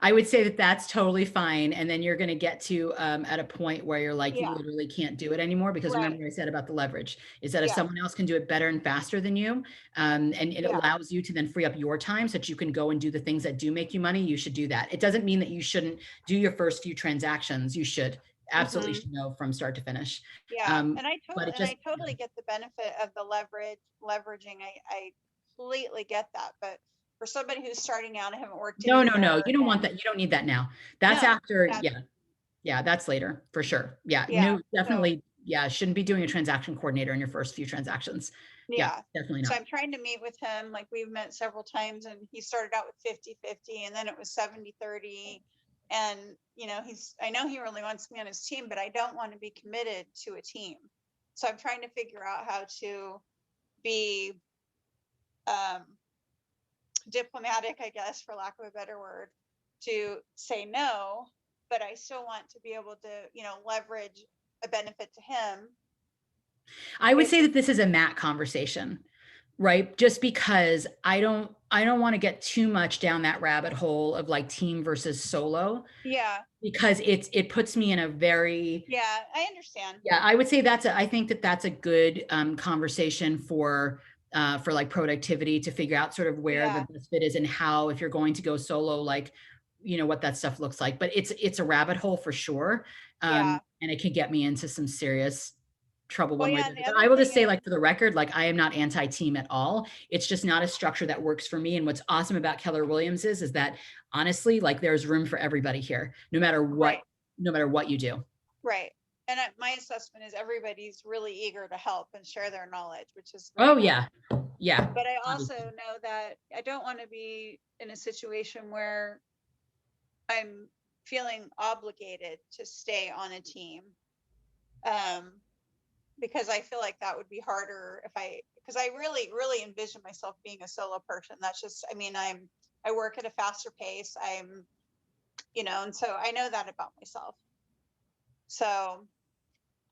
I would say that that's totally fine. And then you're going to get to at a point where you're like, you Yeah. literally can't do it anymore. Because Right. remember what I said about the leverage is that if Yeah. someone else can do it better and faster than you, and it Yeah. allows you to then free up your time so that you can go and do the things that do make you money, you should do that. It doesn't mean that you shouldn't do your first few transactions. You should absolutely should know from start to finish. Yeah. And But it just, I totally get the benefit of the leveraging. I completely get that. But for somebody who's starting out and haven't worked in no, a you don't want year that. You don't need that now. That's No, after, that's- yeah, that's later for sure. Yeah, Yeah, new, definitely. Yeah, shouldn't be doing a transaction coordinator in your first few transactions. Yeah. Definitely So not. I'm trying to meet with him, like we've met several times, and he started out with 50-50 and then it was 70-30. And I know he really wants me on his team, but I don't want to be committed to a team. So I'm trying to figure out how to be diplomatic, I guess, for lack of a better word, to say no, but I still want to be able to, leverage a benefit to him. I would say that this is a Matt conversation, right? Just because I don't want to get too much down that rabbit hole of like team versus solo. Yeah. Because it puts me in a very, Yeah, I understand. yeah, I would say I think that's a good conversation for like productivity, to figure out sort of where Yeah. the best fit is and how, if you're going to go solo, like, what that stuff looks like. But it's a rabbit hole for sure. Yeah. And it can get me into some serious trouble Well, one way. yeah, or and the the other. other I will just thing say, like, for the record, like, I am not anti-team at all. It's just not a structure that works for me. And what's awesome about Keller Williams is that honestly, like, there's room for everybody here, no matter what, Right. no matter what you do. Right. And my assessment is everybody's really eager to help and share their knowledge, which is Oh great. yeah. Yeah. But I also know that I don't want to be in a situation where I'm feeling obligated to stay on a team. Because I feel like that would be harder because I really, really envision myself being a solo person. That's just, I work at a faster pace. And so I know that about myself. So,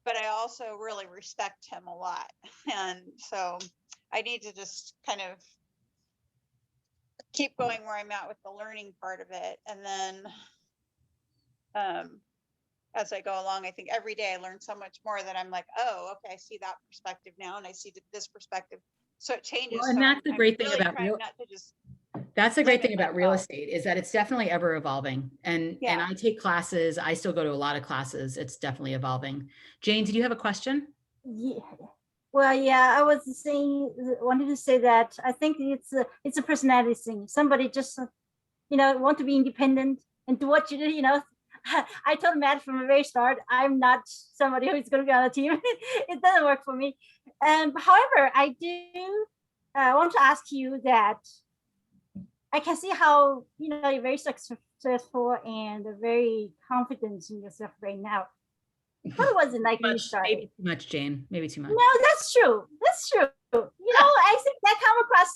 but I also really respect him a lot. And so I need to just kind of keep going where I'm at with the learning part of it. And then as I go along, I think every day I learn so much more that I'm like, oh, okay, I see that perspective now. And I see this perspective. So it changes. Well, and So that's the I'm great thing really about trying not to just That's the great limit thing about real myself. estate, is that it's definitely ever evolving. And Yeah. I take classes. I still go to a lot of classes. It's definitely evolving. Jane, did you have a question? Yeah. Well, yeah, I was wanted to say that I think it's a personality thing. Somebody just, want to be independent and do what you do, I told Matt from the very start, I'm not somebody who's going to be on a team. It doesn't work for me. However, I do want to ask you that I can see how, you're very successful and very confident in yourself right now. What was it like when you started? Maybe too much, Jane. Maybe too much. No, that's true. That's true. I think that come across,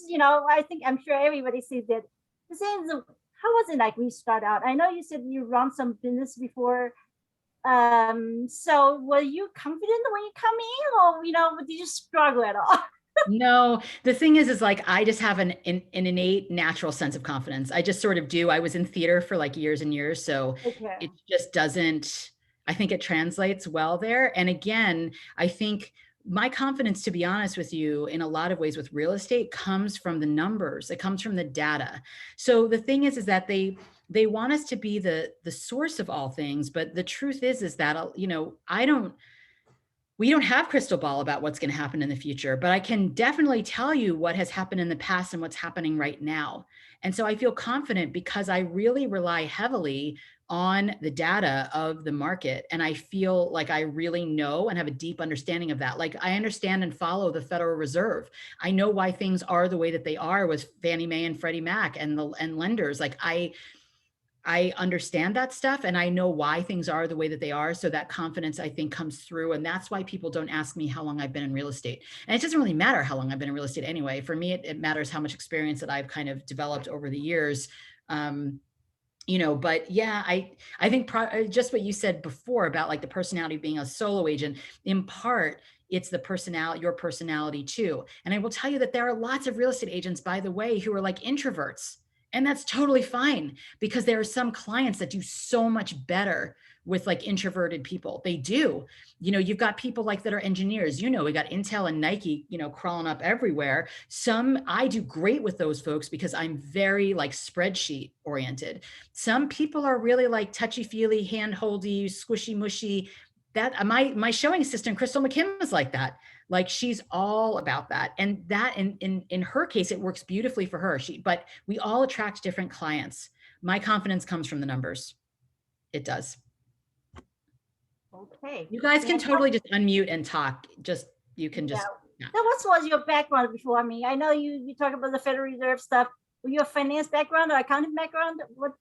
I'm sure everybody sees it. The same, how was it like when you start out? I know you said you run some business before. So were you confident when you come in, or, did you struggle at all? No, the thing is like, I just have an innate natural sense of confidence. I just sort of do. I was in theater for like years and years. So Okay. it just doesn't, I think it translates well there. And again, I think my confidence, to be honest with you, in a lot of ways with real estate comes from the numbers. It comes from the data. So the thing is that they want us to be the source of all things. But the truth is that, you know, we don't have crystal ball about what's going to happen in the future, but I can definitely tell you what has happened in the past and what's happening right now. And so I feel confident because I really rely heavily on the data of the market. And I feel like I really know and have a deep understanding of that. Like I understand and follow the Federal Reserve. I know why things are the way that they are with Fannie Mae and Freddie Mac and lenders. Like I understand that stuff and I know why things are the way that they are. So that confidence, I think, comes through. And that's why people don't ask me how long I've been in real estate. And it doesn't really matter how long I've been in real estate anyway. For me, it matters how much experience that I've kind of developed over the years. You know, but yeah, I think just what you said before about like the personality of being a solo agent, in part, it's the personality, your personality too. And I will tell you that there are lots of real estate agents, by the way, who are like introverts. And that's totally fine because there are some clients that do so much better with like introverted people. They do. You know, you've got people like that are engineers, you know, we got Intel and Nike, you know, crawling up everywhere. I do great with those folks because I'm very like spreadsheet oriented. Some people are really like touchy-feely, hand-holdy, squishy mushy. That my showing assistant, Crystal McKim, is like that. Like she's all about that. And that in her case, it works beautifully for her. But we all attract different clients. My confidence comes from the numbers. It does. Okay. You guys can totally just unmute and talk. You can just. Yeah. Now, what was your background before? I mean, I know you talk about the Federal Reserve stuff. Were you a finance background or accounting background? What?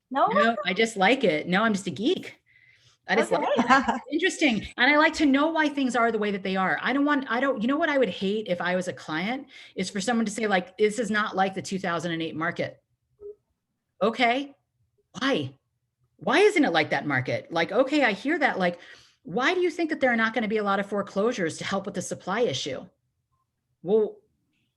No, I just like it. No, I'm just a geek. I just like it. Interesting. And I like to know why things are the way that they are. You know what I would hate if I was a client is for someone to say like, this is not like the 2008 market. Okay. Why isn't it like that market? Like, okay, I hear that. Like, why do you think that there are not going to be a lot of foreclosures to help with the supply issue? Well,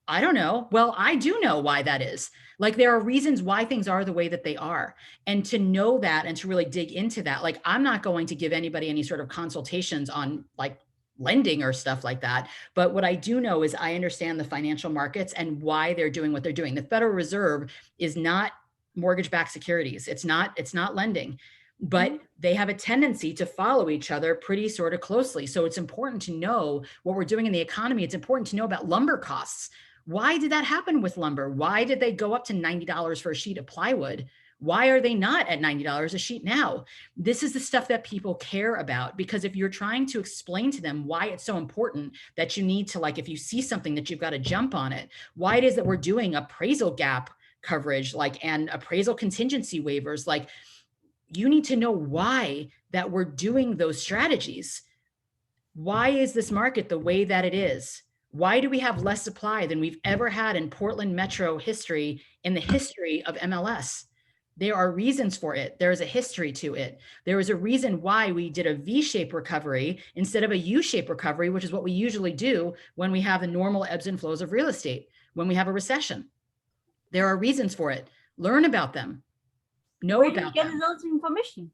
I don't know. Well, I do know why that is. Like there are reasons why things are the way that they are. And to know that and to really dig into that, like I'm not going to give anybody any sort of consultations on like lending or stuff like that. But what I do know is I understand the financial markets and why they're doing what they're doing. The Federal Reserve is not mortgage-backed securities. It's not lending, but they have a tendency to follow each other pretty sort of closely. So it's important to know what we're doing in the economy. It's important to know about lumber costs. Why did that happen with lumber? Why did they go up to $90 for a sheet of plywood? Why are they not at $90 a sheet now? This is the stuff that people care about, because if you're trying to explain to them why it's so important that you need to, like, if you see something that you've got to jump on it, why it is that we're doing appraisal gap coverage, like, and appraisal contingency waivers, like, you need to know why that we're doing those strategies. Why is this market the way that it is? Why do we have less supply than we've ever had in Portland metro history, in the history of MLS? There are reasons for it. There is a history to it. There is a reason why we did a V-shaped recovery instead of a U-shaped recovery, which is what we usually do when we have the normal ebbs and flows of real estate, when we have a recession. There are reasons for it. Learn about them. Know Where do you about get them. those information?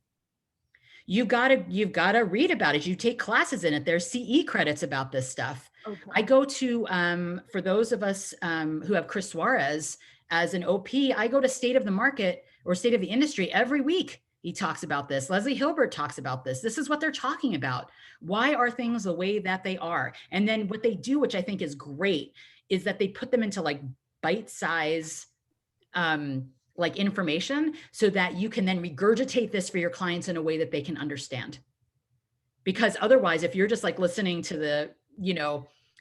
You've got to read about it. You take classes in it. There's CE credits about this stuff. Okay. I go to, for those of us who have Chris Suarez as an OP, I go to State of the Market or State of the Industry every week. He talks about this. Leslie Hilbert talks about this. This is what they're talking about. Why are things the way that they are? And then what they do, which I think is great, is that they put them into like bite-size like information so that you can then regurgitate this for your clients in a way that they can understand. Because otherwise, if you're just like listening to the,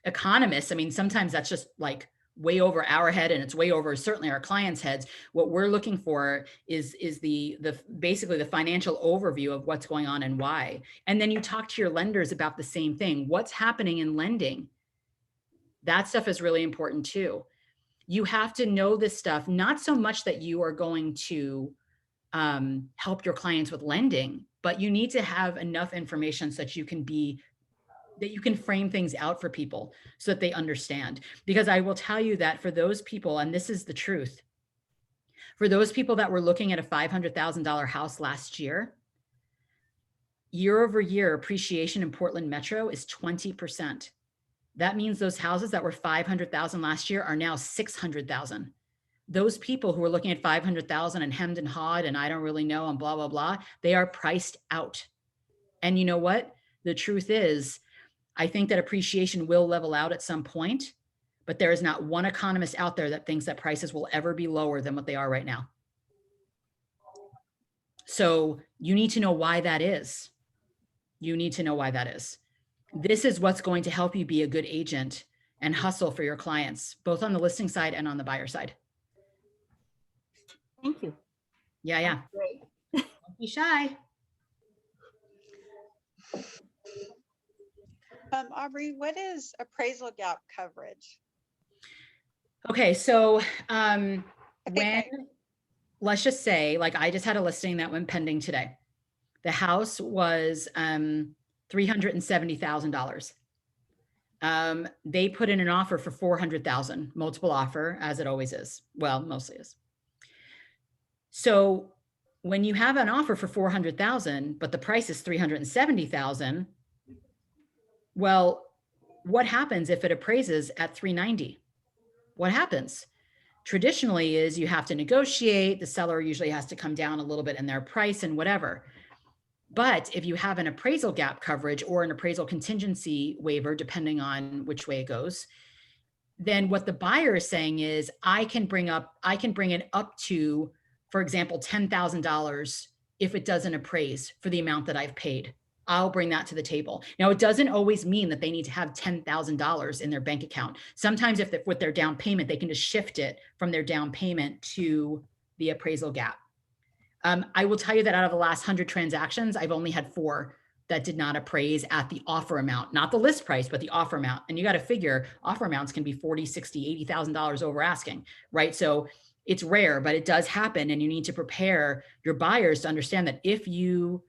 economists, I mean, sometimes that's just like way over our head and it's way over certainly our clients' heads. What we're looking for is the basically the financial overview of what's going on and why. And then you talk to your lenders about the same thing. What's happening in lending? That stuff is really important too. You have to know this stuff, not so much that you are going to help your clients with lending, but you need to have enough information so that you can be that you can frame things out for people so that they understand. Because I will tell you that for those people, and this is the truth, for those people that were looking at a $500,000 house last year, year over year appreciation in Portland Metro is 20%. That means those houses that were 500,000 last year are now 600,000. Those people who are looking at 500,000 and hemmed and hawed and I don't really know and blah, blah, blah, they are priced out. And you know what? The truth is, I think that appreciation will level out at some point, but there is not one economist out there that thinks that prices will ever be lower than what they are right now. So you need to know why that is. You need to know why that is. This is what's going to help you be a good agent and hustle for your clients, both on the listing side and on the buyer side. Thank you. Yeah, yeah. Great. Don't be shy. Aubrey, what is appraisal gap coverage? Okay, so when, I- let's just say, like I just had a listing that went pending today. The house was $370,000. They put in an offer for $400,000, multiple offer, as it always is. Well, mostly is. So when you have an offer for $400,000, but the price is $370,000, well, what happens if it appraises at $390,000? What happens? Traditionally is you have to negotiate. The seller usually has to come down a little bit in their price and whatever. But if you have an appraisal gap coverage or an appraisal contingency waiver, depending on which way it goes, then what the buyer is saying is I can bring it up to, for example, $10,000 if it doesn't appraise for the amount that I've paid. I'll bring that to the table. Now, it doesn't always mean that they need to have $10,000 in their bank account. Sometimes if with their down payment, they can just shift it from their down payment to the appraisal gap. I will tell you that out of the last 100 transactions, I've only had 4 that did not appraise at the offer amount, not the list price, but the offer amount. And you got to figure offer amounts can be $40,000, $60,000, $80,000 over asking, right? So it's rare, but it does happen. And you need to prepare your buyers to understand that if you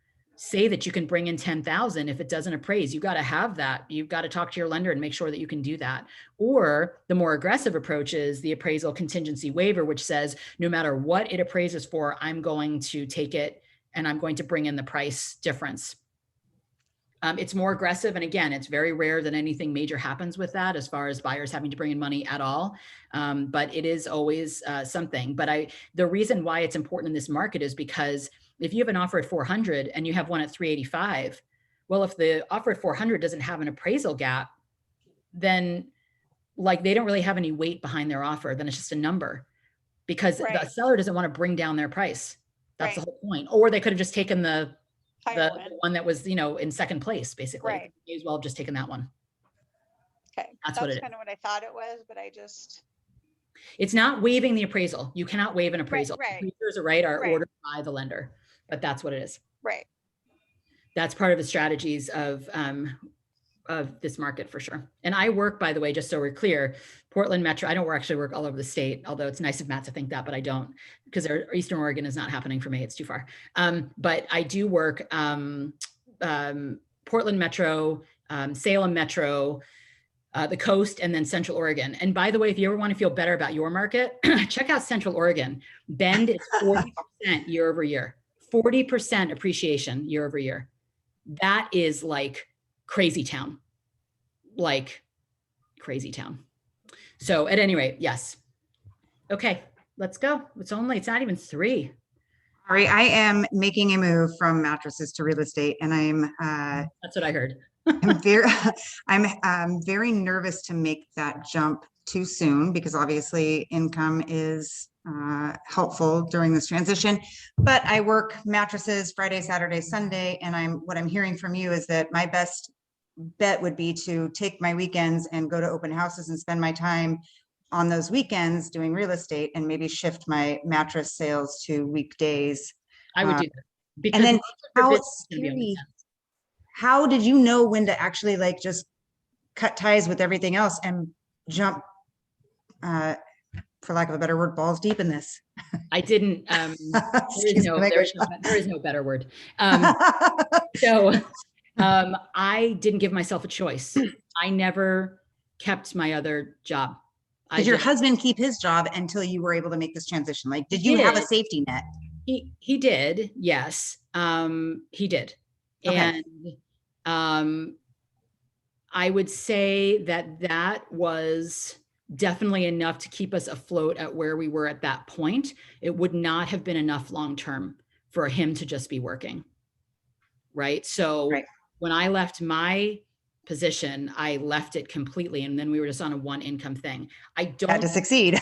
say that you can bring in 10,000, if it doesn't appraise, you got to have that. You've got to talk to your lender and make sure that you can do that. Or the more aggressive approach is the appraisal contingency waiver, which says no matter what it appraises for, I'm going to take it and I'm going to bring in the price difference. It's more aggressive. And again, it's very rare that anything major happens with that as far as buyers having to bring in money at all. But it is always something. But the reason why it's important in this market is because if you have an offer at 400 and you have one at 385, well, if the offer at 400 doesn't have an appraisal gap, then like they don't really have any weight behind their offer. Then it's just a number because the seller doesn't want to bring down their price. That's the whole point. Or they could have just taken the one that was, in second place, basically. Right. May as well have just taken that one. Okay, That's what it is. kind of what I thought it was, but It's not waiving the appraisal. You cannot waive an appraisal. right. Appraisers are ordered by the lender, but that's what it is. Right. That's part of the strategies of this market for sure. And I work, by the way, just so we're clear, Portland Metro. I don't actually work all over the state, although it's nice of Matt to think that, but I don't, because Eastern Oregon is not happening for me. It's too far. But I do work Portland Metro, Salem Metro, the coast, and then Central Oregon. And by the way, if you ever want to feel better about your market, check out Central Oregon. Bend is 40% year over year, 40% appreciation year over year. That is like crazy town, like crazy town. So at any rate, yes. Okay, let's go. It's not even 3. Sorry, I am making a move from mattresses to real estate, and that's what I heard. I'm very nervous to make that jump too soon because obviously income is helpful during this transition. But I work mattresses Friday, Saturday, Sunday, and what I'm hearing from you is that my best bet would be to take my weekends and go to open houses and spend my time on those weekends doing real estate and maybe shift my mattress sales to weekdays. I would do that. Because and then how did you know when to actually like just cut ties with everything else and jump, for lack of a better word, balls deep in this? I didn't. There is no better word. I didn't give myself a choice. I never kept my other job. Did your husband keep his job until you were able to make this transition? Like, did you have a safety net? He did, yes. He did. Okay. And I would say that was definitely enough to keep us afloat at where we were at that point. It would not have been enough long-term for him to just be working. Right. So when I left my position, I left it completely. And then we were just on a one income thing. I don't Had to succeed.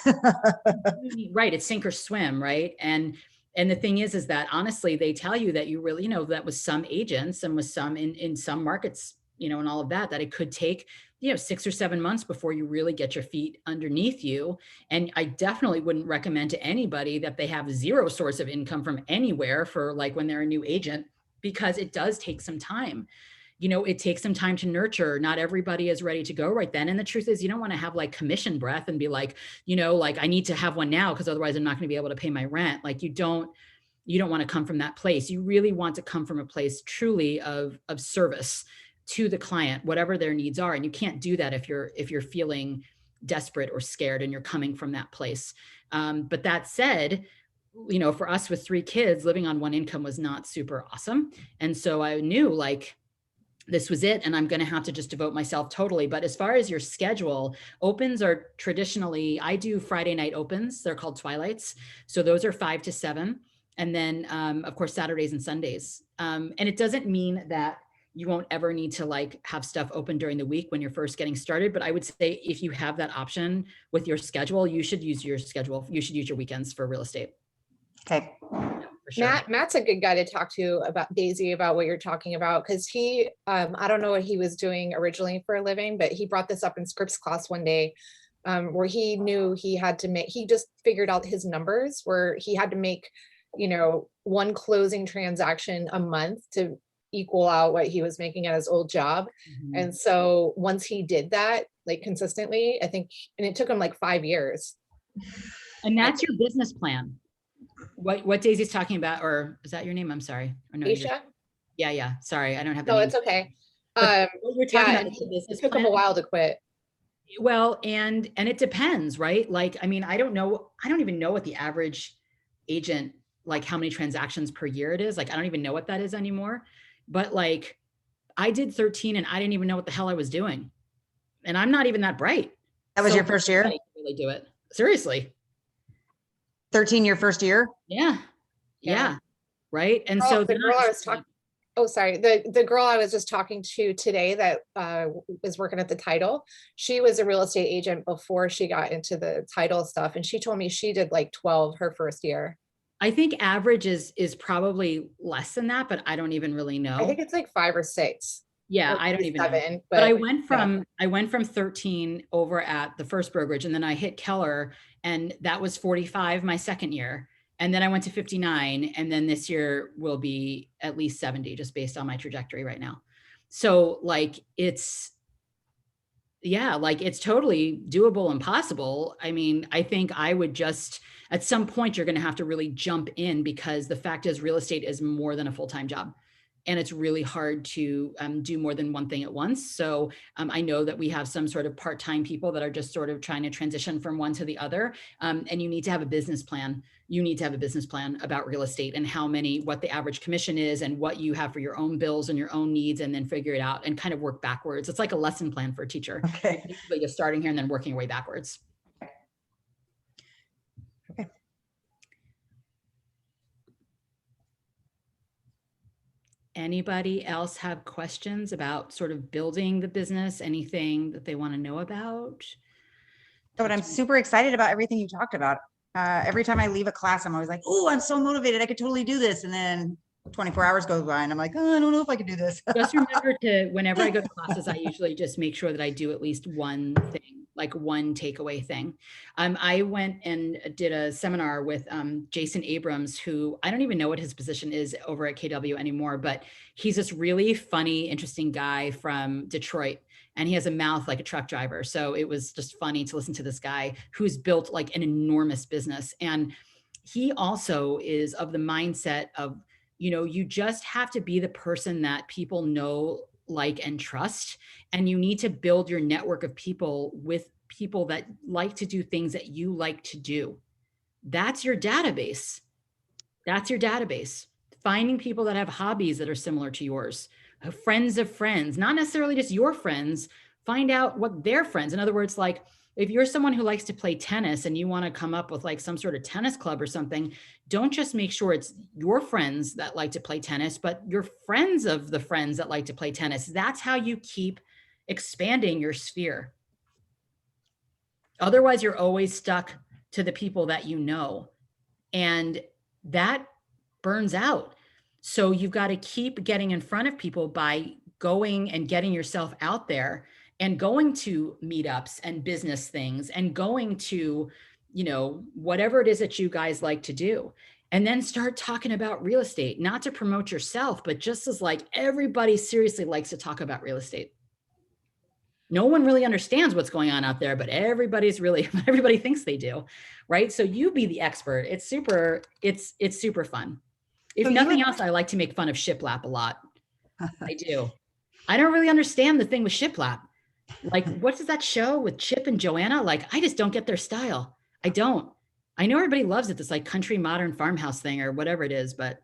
Right. It's sink or swim. Right. And the thing is that honestly, they tell you that you really, that with some agents and with some in some markets, and all of that it could take, 6 or 7 months before you really get your feet underneath you. And I definitely wouldn't recommend to anybody that they have zero source of income from anywhere for like when they're a new agent, because it does take some time. It takes some time to nurture. Not everybody is ready to go right then. And the truth is, you don't want to have like commission breath and be like, like I need to have one now because otherwise I'm not going to be able to pay my rent. Like you don't want to come from that place. You really want to come from a place truly of service to the client, whatever their needs are. And you can't do that if you're feeling desperate or scared and you're coming from that place. But that said, for us with 3 kids, living on one income was not super awesome. And so I knew like, this was it. And I'm going to have to just devote myself totally. But as far as your schedule, opens are traditionally, I do Friday night opens. They're called Twilights. So those are 5 to 7. And then of course, Saturdays and Sundays. And it doesn't mean that you won't ever need to like have stuff open during the week when you're first getting started. But I would say if you have that option with your schedule, you should use your schedule. You should use your weekends for real estate. Okay. Sure. Matt's a good guy to talk to about, Daisy, about what you're talking about, because he, I don't know what he was doing originally for a living, but he brought this up in Scripps class one day, where he knew he just figured out his numbers where he had to make, one closing transaction a month to equal out what he was making at his old job. Mm-hmm. And so once he did that, like consistently, I think, and it took him like 5 years. And that's your business plan. What Daisy's talking about, or is that your name? I'm sorry. Or no, Aisha? Yeah. Sorry, I don't have the No, name. it's okay. What you're talking about is the it business took him a plan. while to quit. Well, and it depends, right? Like, I mean, I don't even know what the average agent, like how many transactions per year it is. Like, I don't even know what that is anymore. But like, I did 13 and I didn't even know what the hell I was doing. And I'm not even that bright. That was your first year? Really do it. Seriously. 13 your first year? Yeah. Right. And Girl- so the girl I was talking, oh, sorry. The girl I was just talking to today that was working at the title, she was a real estate agent before she got into the title stuff. And she told me she did like 12 her first year. I think average is probably less than that, but I don't even really know. I think it's like 5 or 6. Yeah, or I don't even know. 7. But I went from 13 over at the first brokerage, and then I hit Keller, and that was 45 my second year. And then I went to 59, and then this year will be at least 70, just based on my trajectory right now. So like it's totally doable and possible. I mean, I think I would just, at some point, you're going to have to really jump in, because the fact is real estate is more than a full-time job. And it's really hard to do more than one thing at once. So I know that we have some sort of part-time people that are just sort of trying to transition from one to the other. And you need to have a business plan. You need to have a business plan about real estate and what the average commission is and what you have for your own bills and your own needs, and then figure it out and kind of work backwards. It's like a lesson plan for a teacher. Okay. Basically just starting here and then working your way backwards. Okay. Anybody else have questions about sort of building the business? Anything that they want to know about? But I'm super excited about everything you talked about. Every time I leave a class, I'm always like, oh, I'm so motivated. I could totally do this. And then 24 hours goes by and I'm like, oh, I don't know if I can do this. Just remember to, whenever I go to classes, I usually just make sure that I do at least one thing, like one takeaway thing. I went and did a seminar with Jason Abrams, who I don't even know what his position is over at KW anymore, but he's this really funny, interesting guy from Detroit. And he has a mouth like a truck driver. So it was just funny to listen to this guy who's built like an enormous business. And he also is of the mindset of You know, you just have to be the person that people know, like, and trust. And you need to build your network of people with people that like to do things that you like to do. That's your database. That's your database. Finding people that have hobbies that are similar to yours, friends of friends, not necessarily just your friends. Find out what their friends. In other words, like, if you're someone who likes to play tennis and you want to come up with like some sort of tennis club or something, don't just make sure it's your friends that like to play tennis, but your friends of the friends that like to play tennis. That's how you keep expanding your sphere. Otherwise, you're always stuck to the people that you know, and that burns out. So you've got to keep getting in front of people by going and getting yourself out there and going to meetups and business things and going to, you know, whatever it is that you guys like to do. And then start talking about real estate, not to promote yourself, but just as like everybody seriously likes to talk about real estate. No one really understands what's going on out there, but everybody thinks they do, right? So you be the expert. It's super fun. If So you nothing would- else, I like to make fun of Shiplap a lot. I do. I don't really understand the thing with Shiplap. Like, what is that show with Chip and Joanna? Like, I just don't get their style. I don't. I know everybody loves it, this like country modern farmhouse thing or whatever it is, but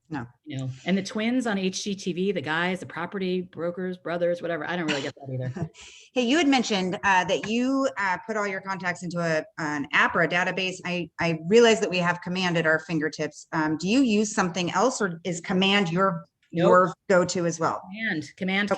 No. you know, and the twins on HGTV, the guys, the property brokers, brothers, whatever. I don't really get that either. Hey, you had mentioned that you put all your contacts into an app or a database. I realize that we have Command at our fingertips. Do you use something else, or is Command your go-to as well? Command.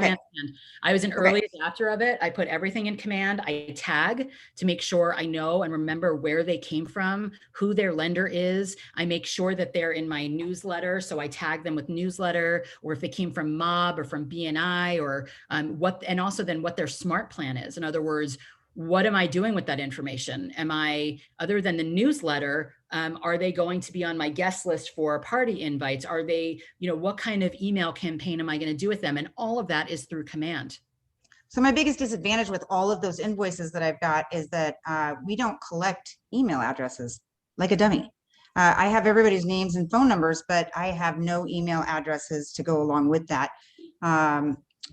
I was an early adopter of it. I put everything in Command. I tag to make sure I know and remember where they came from, who their lender is. I make sure that they're in my newsletter. So I tag them with newsletter, or if they came from Mob or from BNI, or and also then what their smart plan is. In other words, what am I doing with that information? Am I, other than the newsletter, are they going to be on my guest list for party invites? Are they, you know, what kind of email campaign am I going to do with them? And all of that is through Command. So my biggest disadvantage with all of those invoices that I've got is that we don't collect email addresses like a dummy. I have everybody's names and phone numbers, but I have no email addresses to go along with that.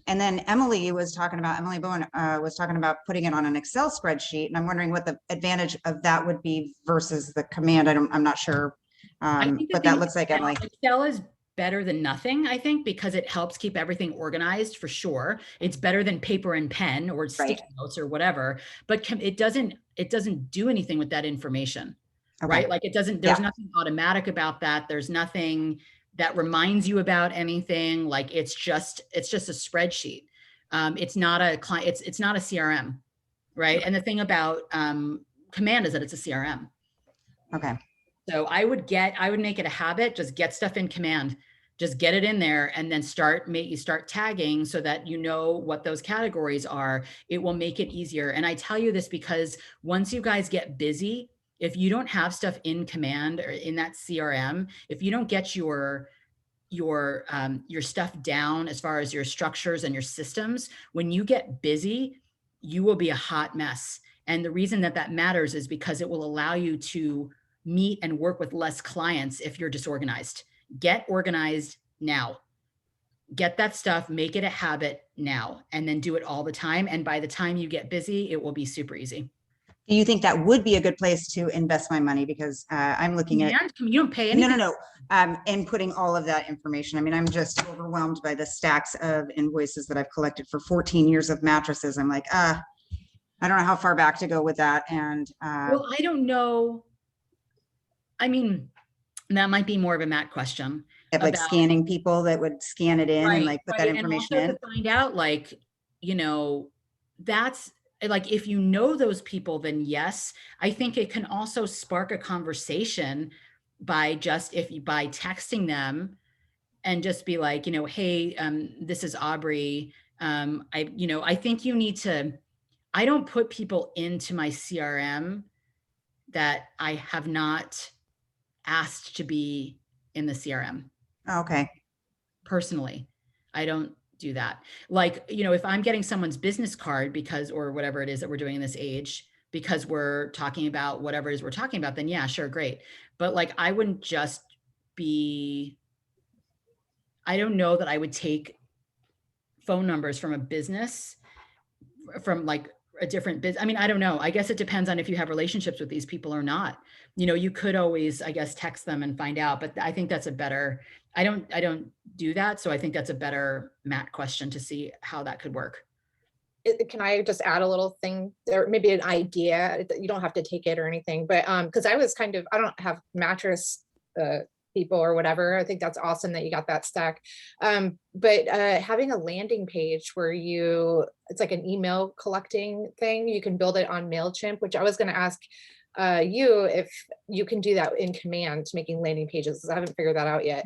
And then Emily Bowen was talking about putting it on an Excel spreadsheet, and I'm wondering what the advantage of that would be versus the Command. I'm not sure what that looks like, Emily. Excel is better than nothing, I think, because it helps keep everything organized for sure. It's better than paper and pen or sticky notes or whatever, but it doesn't do anything with that information, right? Like there's nothing automatic about that. There's nothing that reminds you about anything. Like it's just a spreadsheet. It's not a client, it's not a CRM, right? And the thing about Command is that it's a CRM. Okay. So I would make it a habit, just get stuff in Command, just get it in there, and then start tagging so that you know what those categories are. It will make it easier. And I tell you this because once you guys get busy, if you don't have stuff in Command or in that CRM, if you don't get your stuff down as far as your structures and your systems, when you get busy, you will be a hot mess. And the reason that matters is because it will allow you to meet and work with less clients if you're disorganized. Get organized now. Get that stuff, make it a habit now, and then do it all the time. And by the time you get busy, it will be super easy. Do you think that would be a good place to invest my money? Because I'm looking at. You don't pay anything. No. And putting all of that information. I mean, I'm just overwhelmed by the stacks of invoices that I've collected for 14 years of mattresses. I'm like, I don't know how far back to go with that. And well, I don't know. I mean, that might be more of a Matt question. Like scanning people that would scan it in and like put that information in. To find out, like, you know, that's like, if you know those people, then yes. I think it can also spark a conversation by texting them and just be like, you know, hey, this is Aubrey. I think you need to, I don't put people into my CRM that I have not asked to be in the CRM. Okay. Personally, I don't do that. Like, you know, if I'm getting someone's business card or whatever it is that we're doing in this age, because we're talking about whatever it is we're talking about, then yeah, sure, great. But like, I wouldn't just be I don't know that I would take phone numbers from a business, from like a different business. I mean, I don't know. I guess it depends on if you have relationships with these people or not. You know, you could always, I guess, text them and find out, but I think that's a better, I don't do that. So I think that's a better Matt question to see how that could work. Can I just add a little thing there, maybe an idea? You don't have to take it or anything, but because I was kind of, I don't have mattress people or whatever. I think that's awesome that you got that stack. But having a landing page where it's like an email collecting thing, you can build it on MailChimp, which I was going to ask you if you can do that in Command, making landing pages, because I haven't figured that out yet.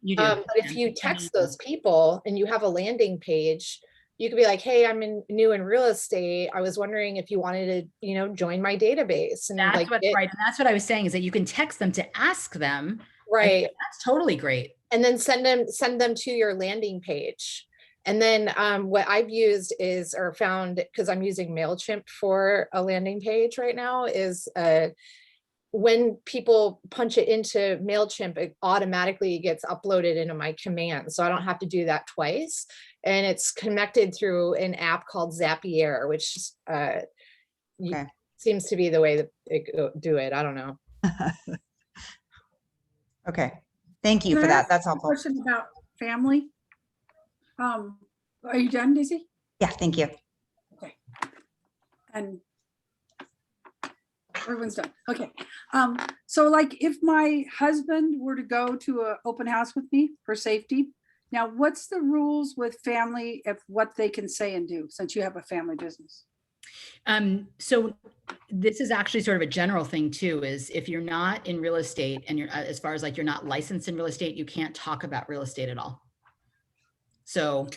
You do. But if you text those people and you have a landing page, you could be like, hey, I'm new in real estate. I was wondering if you wanted to, join my database. And That's like, right. And that's what I was saying, is that you can text them to ask them. right. That's totally great. And then send them to your landing page. And then what I've used is, or found, because I'm using MailChimp for a landing page right now, is when people punch it into MailChimp, it automatically gets uploaded into my command. So I don't have to do that twice. And it's connected through an app called Zapier, which seems to be the way that it do it. I don't know. Okay, thank you Can for I that. ask That's a helpful. Question about family. Are you done, Daisy? Yeah, thank you. Okay. And everyone's done. Okay. So like if my husband were to go to an open house with me for safety, now what's the rules with family of what they can say and do, since you have a family business? So this is actually sort of a general thing too, is if you're not in real estate and you're, as far as like you're not licensed in real estate, you can't talk about real estate at all. So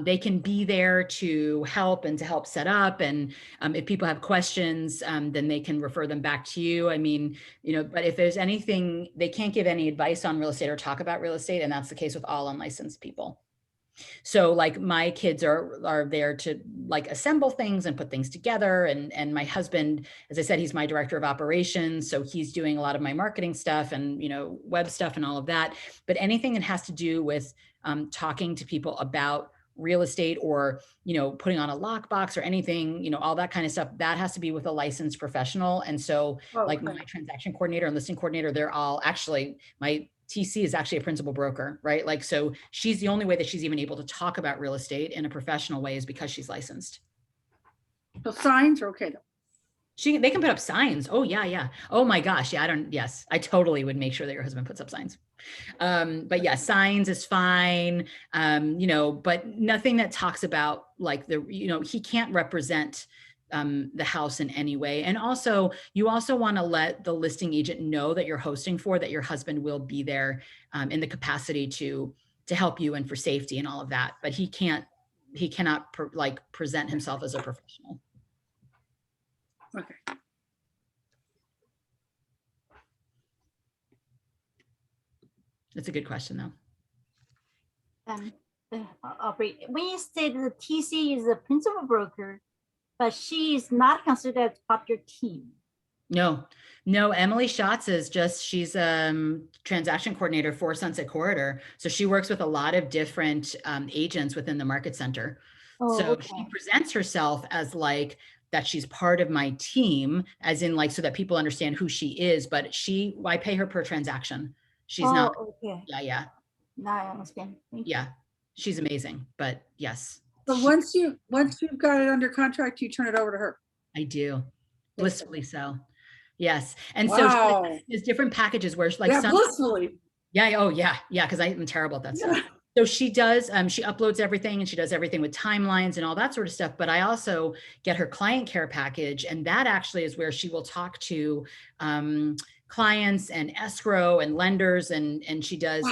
they can be there to help and to help set up. And if people have questions, then they can refer them back to you. I mean, but if there's anything, they can't give any advice on real estate or talk about real estate. And that's the case with all unlicensed people. So like my kids are there to like assemble things and put things together. And my husband, as I said, he's my director of operations. So he's doing a lot of my marketing stuff and, web stuff and all of that. But anything that has to do with talking to people about real estate or, putting on a lockbox or anything, all that kind of stuff, that has to be with a licensed professional. And so like my transaction coordinator and listing coordinator, they're all actually, my TC is actually a principal broker, right? Like, so she's the only way that she's even able to talk about real estate in a professional way is because she's licensed. So signs are okay though. They can put up signs. Oh yeah. Oh my gosh. Yeah, yes, I totally would make sure that your husband puts up signs. But yeah, signs is fine. But nothing that talks about like he can't represent the house in any way. And also, you also want to let the listing agent know that you're hosting for, that your husband will be there in the capacity to help you and for safety and all of that. But he cannot present himself as a professional. Okay. That's a good question though. Aubrey, when you say the TC is a principal broker, but she is not considered part of your team. No, Emily Schatz is she's transaction coordinator for Sunset Corridor. So she works with a lot of different agents within the market center. She presents herself as like that she's part of my team, as in like, so that people understand who she is, but I pay her per transaction. She's not. Okay. Yeah. Now I understand. Thank you. Yeah, she's amazing, but yes. So once you've got it under contract, you turn it over to her. I do, blissfully so. Yes, and Wow. so there's different packages where like blissfully. Yeah. Oh yeah. Because I'm terrible at that stuff. So she does. She uploads everything, and she does everything with timelines and all that sort of stuff. But I also get her client care package, and that actually is where she will talk to clients and escrow and lenders, and she does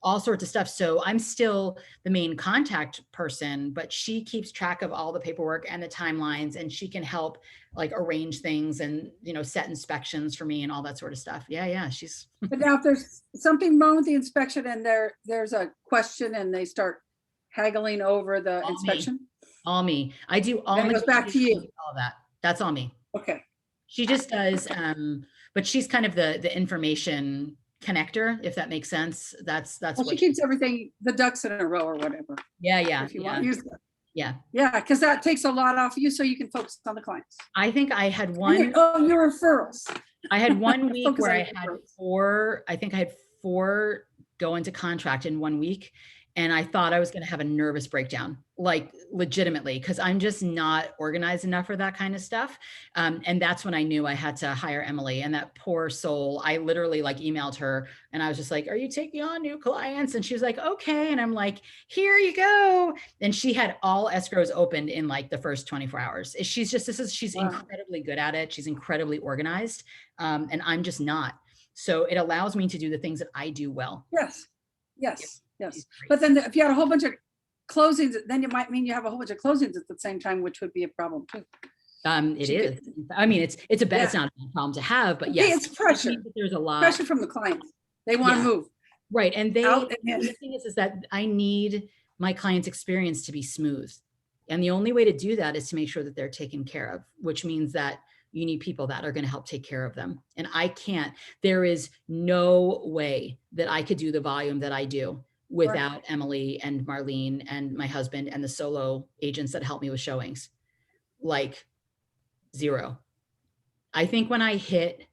all sorts of stuff. So I'm still the main contact person, but she keeps track of all the paperwork and the timelines, and she can help like arrange things and, set inspections for me and all that sort of stuff. Yeah. She's. But now if there's something wrong with the inspection and there's a question and they start haggling over the inspection. All me. I do all. Then it goes back to you. All that. That's all me. Okay. She just does, but she's kind of the information connector, if that makes sense. That's Well, she what, keeps everything, the ducks in a row or whatever, yeah, if you want yeah, to use that. yeah. Yeah, because that takes a lot off you so you can focus on the clients. I think I had And one, your referrals. I had 1 week Focus where on I your had referrals. 4, I think I had 4 go into contract in 1 week. And I thought I was going to have a nervous breakdown, like legitimately, because I'm just not organized enough for that kind of stuff. And that's when I knew I had to hire Emily. And that poor soul, I literally like emailed her and I was just like, are you taking on new clients? And she was like, okay. And I'm like, here you go. And she had all escrows opened in like the first 24 hours. She's Wow. incredibly good at it. She's incredibly organized. And I'm just not. So it allows me to do the things that I do well. Yes, yes, yes. But then if you had a whole bunch of closings, then it might mean you have a whole bunch of closings at the same time, which would be a problem too. It She is. could- I mean, it's a bad, it's Yeah. not a bad problem to have, but Yeah, yes. it's pressure. I think that there's a lot. Pressure from the clients. They want to Yeah. move. Right. And Out and in. the thing is that I need my client's experience to be smooth. And the only way to do that is to make sure that they're taken care of, which means that you need people that are going to help take care of them. And there is no way that I could do the volume that I do without Emily and Marlene and my husband and the solo agents that help me with showings. Like 0. I think when I hit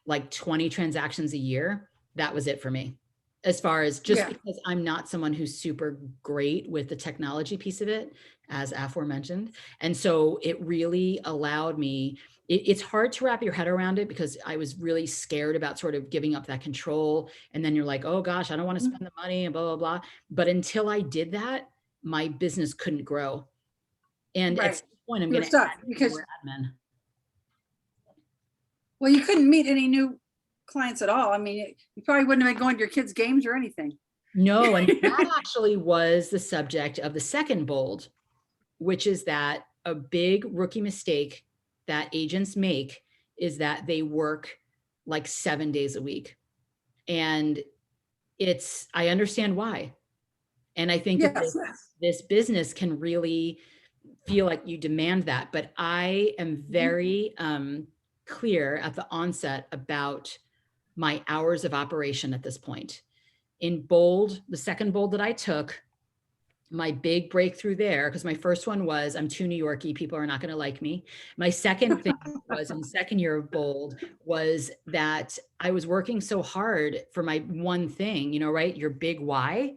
like 20 transactions a year, that was it for me. As far as just because I'm not someone who's super great with the technology piece of it, as aforementioned. And so it really allowed me, it's hard to wrap your head around it because I was really scared about sort of giving up that control. And then you're like, oh gosh, I don't want to spend the money and blah, blah, blah. But until I did that, my business couldn't grow. And at some point I'm going to add more admin. Well, you couldn't meet any new clients at all. I mean, you probably wouldn't have been going to your kids' games or anything. No, and that actually was the subject of the second bold, which is that a big rookie mistake that agents make is that they work like 7 days a week. And I understand why. And I think that this business can really feel like you demand that. But I am very clear at the onset about my hours of operation at this point. In bold, the second bold that I took, my big breakthrough there, because my first one was I'm too New Yorky, people are not going to like me. My second thing was in the second year of bold was that I was working so hard for my one thing, right? Your big why,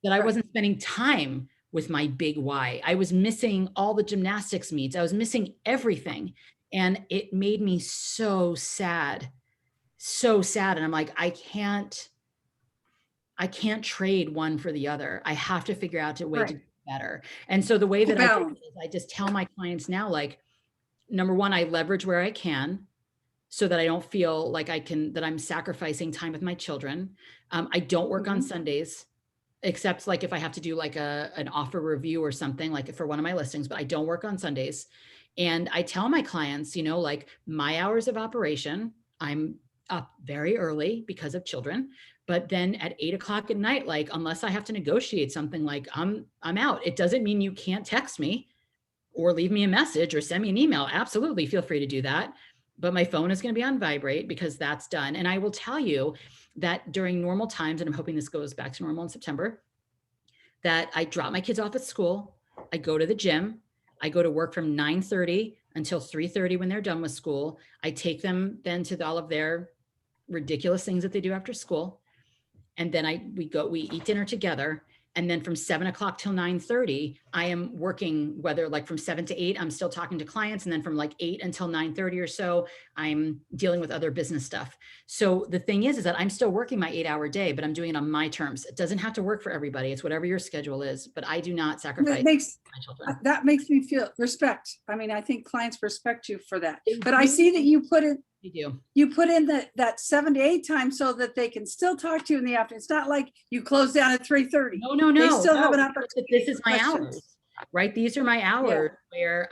that I wasn't spending time with my big why. I was missing all the gymnastics meets. I was missing everything. And it made me so sad. And I'm like, I can't trade one for the other. I have to figure out a way to do better. And so the way that I do it is I just tell my clients now, like, number one, I leverage where I can so that I don't feel like that I'm sacrificing time with my children. I don't work on Sundays, except like if I have to do like an offer review or something like for one of my listings, but I don't work on Sundays. And I tell my clients, like my hours of operation, I'm up very early because of children, but then at 8 o'clock at night, like, unless I have to negotiate something, like I'm out. It doesn't mean you can't text me or leave me a message or send me an email. Absolutely. Feel free to do that. But my phone is going to be on vibrate because that's done. And I will tell you that during normal times, and I'm hoping this goes back to normal in September, that I drop my kids off at school. I go to the gym. I go to work from 9:30 until 3:30 when they're done with school. I take them then to all of their ridiculous things that they do after school. And then we eat dinner together. And then from 7 o'clock till 9:30, I am working, whether like from 7 to 8, I'm still talking to clients. And then from like 8 until 9:30 or so, I'm dealing with other business stuff. So the thing is that I'm still working my 8-hour day, but I'm doing it on my terms. It doesn't have to work for everybody. It's whatever your schedule is, but I do not sacrifice my children. That makes me feel respect. I mean, I think clients respect you for that. But I see that you put in, you put in that 7 to 8 time so that they can still talk to you in the afternoon. It's not like you close down at 3:30. No. They still have an opportunity. This is my questions. hours, right? These are my hours where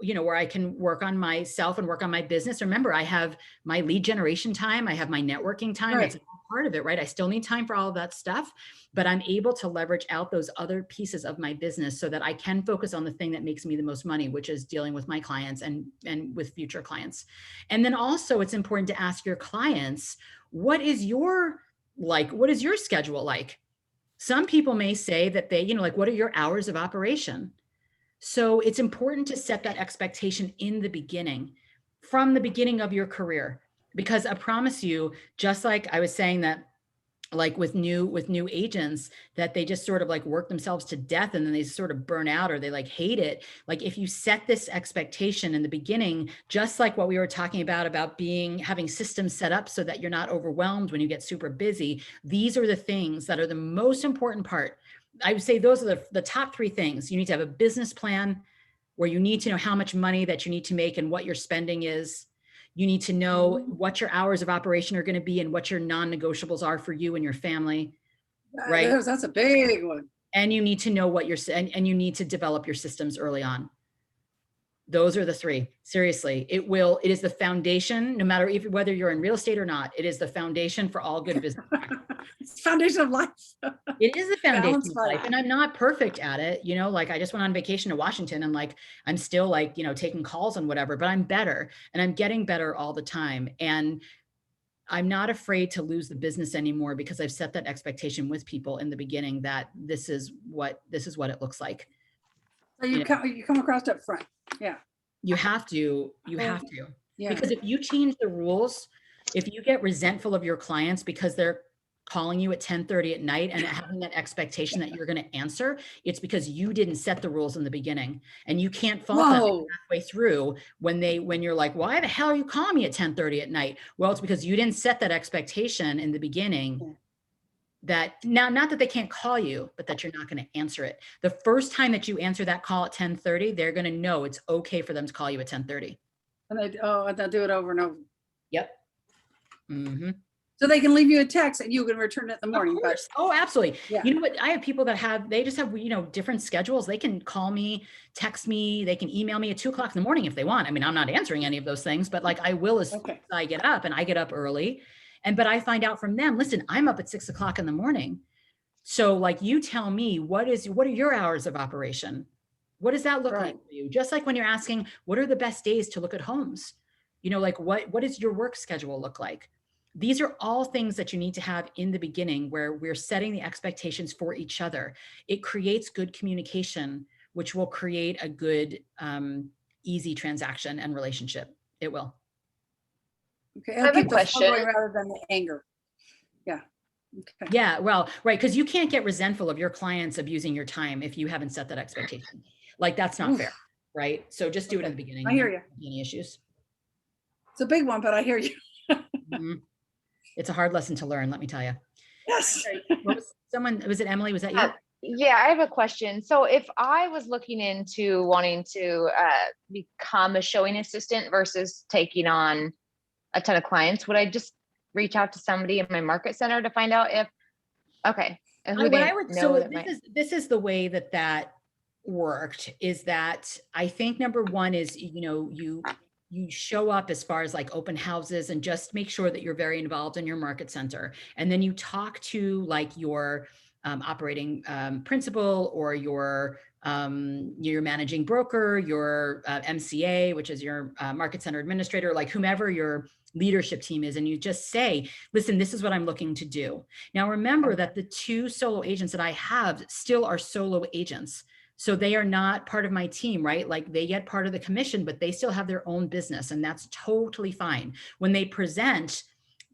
where I can work on myself and work on my business. Remember, I have my lead generation time. I have my networking time. It's all part of it, right? I still need time for all of that stuff, but I'm able to leverage out those other pieces of my business so that I can focus on the thing that makes me the most money, which is dealing with my clients and with future clients. And then also it's important to ask your clients, what is your schedule like? Some people may say that they, like, what are your hours of operation? So it's important to set that expectation in the beginning, from the beginning of your career, because I promise you, just like I was saying that, like with new agents, that they just sort of like work themselves to death and then they sort of burn out or they like hate it. Like if you set this expectation in the beginning, just like what we were talking about having systems set up so that you're not overwhelmed when you get super busy, these are the things that are the most important part. I would say those are the top 3 things. You need to have a business plan where you need to know how much money that you need to make and what your spending is. You need to know what your hours of operation are going to be and what your non-negotiables are for you and your family, right? That's a big one. And you need to know and you need to develop your systems early on. Those are the 3. Seriously, it is the foundation, no matter whether you're in real estate or not, it is the foundation for all good business. It's the foundation of life. It is the foundation Balance of life. life. And I'm not perfect at it. Like I just went on vacation to Washington and like, I'm still like, taking calls and whatever, but I'm better and I'm getting better all the time. And I'm not afraid to lose the business anymore because I've set that expectation with people in the beginning that this is what it looks like. So you come across up front. Yeah. You have to. Yeah. Because if you change the rules, if you get resentful of your clients because they're calling you at 10:30 at night and having that expectation that you're going to answer, it's because you didn't set the rules in the beginning, and you can't fault them halfway through when you're like, why the hell are you calling me at 10:30 at night? Well, it's because you didn't set that expectation in the beginning. That now, not that they can't call you, but that you're not going to answer it. The first time that you answer that call at 10:30, they're going to know it's okay for them to call you at 10:30. And they'll do it over and over. Yep. Mm-hmm. So they can leave you a text and you can return it in the morning. But oh, absolutely. Yeah. You know what? I have people that they just have, different schedules. They can call me, text me, they can email me at 2:00 in the morning if they want. I mean, I'm not answering any of those things, but like I will as I get up, and I get up early. But I find out from them, listen, I'm up at 6:00 in the morning. So like, you tell me, what are your hours of operation? What does that look like for you? Just like when you're asking, what are the best days to look at homes? Like what does your work schedule look like? These are all things that you need to have in the beginning where we're setting the expectations for each other. It creates good communication, which will create a good, easy transaction and relationship. It will. Okay, I have a question. Rather than the anger. Yeah. Okay. Yeah, well, right, because you can't get resentful of your clients abusing your time if you haven't set that expectation. Like that's not fair, right? So just do it in the beginning. I hear you. Any issues? It's a big one, but I hear you. It's a hard lesson to learn, let me tell you. Yes. Was it Emily? Was that you? Yeah, I have a question. So if I was looking into wanting to become a showing assistant versus taking on a ton of clients, would I just reach out to somebody in my market center to find out if, this is the way that worked, is that I think number one is, you show up as far as like open houses and just make sure that you're very involved in your market center. And then you talk to like your operating principal or your managing broker, your MCA, which is your market center administrator, like whomever your leadership team is. And you just say, listen, this is what I'm looking to do. Now, remember that the 2 solo agents that I have still are solo agents. So they are not part of my team, right? Like they get part of the commission, but they still have their own business, and that's totally fine. When they present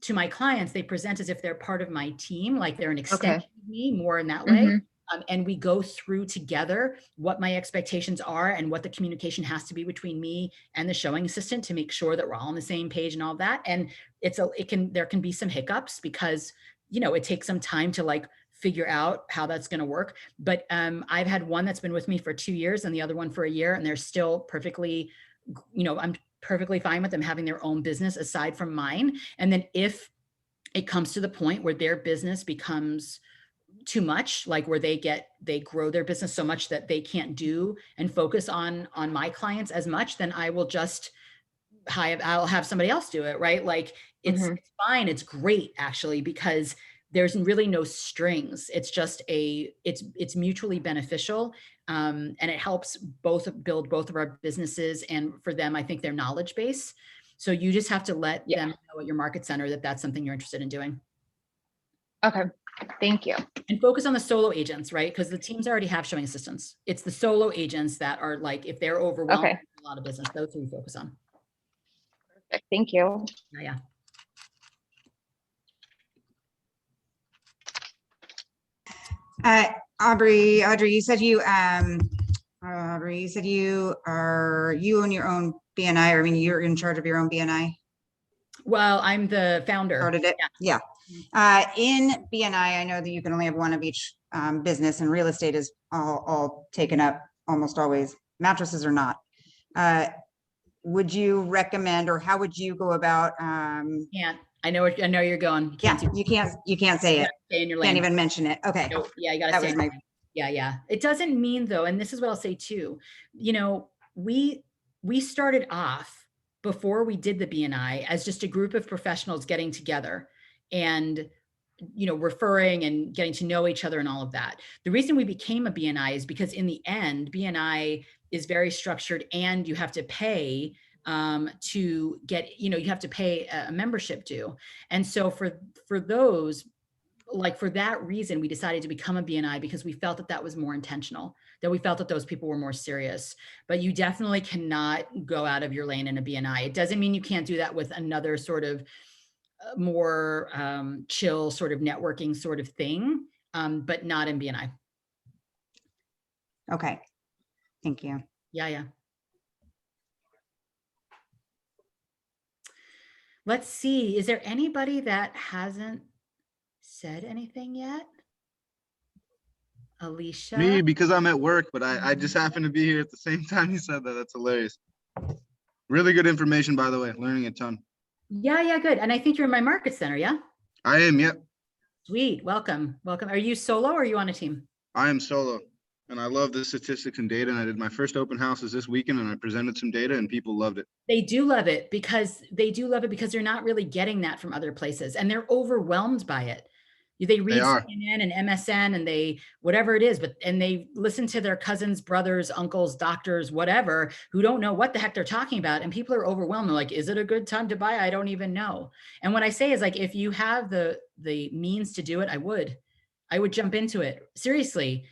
to my clients, they present as if they're part of my team, like they're an extension of me, more in that way. And we go through together what my expectations are and what the communication has to be between me and the showing assistant to make sure that we're all on the same page and all that. And there can be some hiccups because, it takes some time to like figure out how that's going to work. But I've had one that's been with me for 2 years and the other one for a year, and they're still perfectly, I'm perfectly fine with them having their own business aside from mine. And then if it comes to the point where their business becomes too much, like where they grow their business so much that they can't do and focus on my clients as much, then I will just I'll have somebody else do it, right? Like It's, Mhm. it's fine. It's great actually, because there's really no strings. It's just it's mutually beneficial. And it helps both build both of our businesses. And for them, I think their knowledge base. So you just have to let Yeah. them know at your market center that that's something you're interested in doing. Okay. Thank you. And focus on the solo agents, right? Because the teams already have showing assistants. It's the solo agents that are like, if they're overwhelmed, Okay. with a lot of business, those who we focus on. Perfect. Thank you. Yeah. Audrey, you said you, Aubrey, you said you own your own BNI, or I mean, you're in charge of your own BNI? Well, I'm the founder. Started it? Yeah. In BNI, I know that you can only have one of each business, and real estate is all taken up almost always. Mattresses are not. Would you recommend, or how would you go about? Can't. I know you're going. You can't Yeah, do- you can't say it. Stay in your Can't lane. even mention it. Okay. Nope. Yeah, you gotta That stay was in my your lane. Yeah. It doesn't mean though, and this is what I'll say too, you know, we started off before we did the BNI as just a group of professionals getting together and, you know, referring and getting to know each other and all of that. The reason we became a BNI is because in the end, BNI is very structured, and you have to pay to get, you know, you have to pay a membership due. And so for those, like for that reason, we decided to become a BNI, because we felt that that was more intentional, that we felt that those people were more serious. But you definitely cannot go out of your lane in a BNI. It doesn't mean you can't do that with another sort of more chill sort of networking sort of thing, but not in BNI. Okay. Thank you. Yeah. Let's see. Is there anybody that hasn't said anything yet? Alicia? Me, because I'm at work, but I just happened to be here at the same time you said that. That's hilarious. Really good information, by the way. Learning a ton. Yeah, good. And I think you're in my market center, yeah? I am, yep. Sweet. Welcome. Are you solo or are you on a team? I am solo, and I love the statistics and data. And I did my first open houses this weekend, and I presented some data, and people loved it. They do love it because they're not really getting that from other places, and they're overwhelmed by it. They read CNN and MSN and they, whatever it is, and they listen to their cousins, brothers, uncles, doctors, whatever, who don't know what the heck they're talking about. And people are overwhelmed. They're like, is it a good time to buy? I don't even know. And what I say is like, if you have the means to do it, I would jump into it seriously,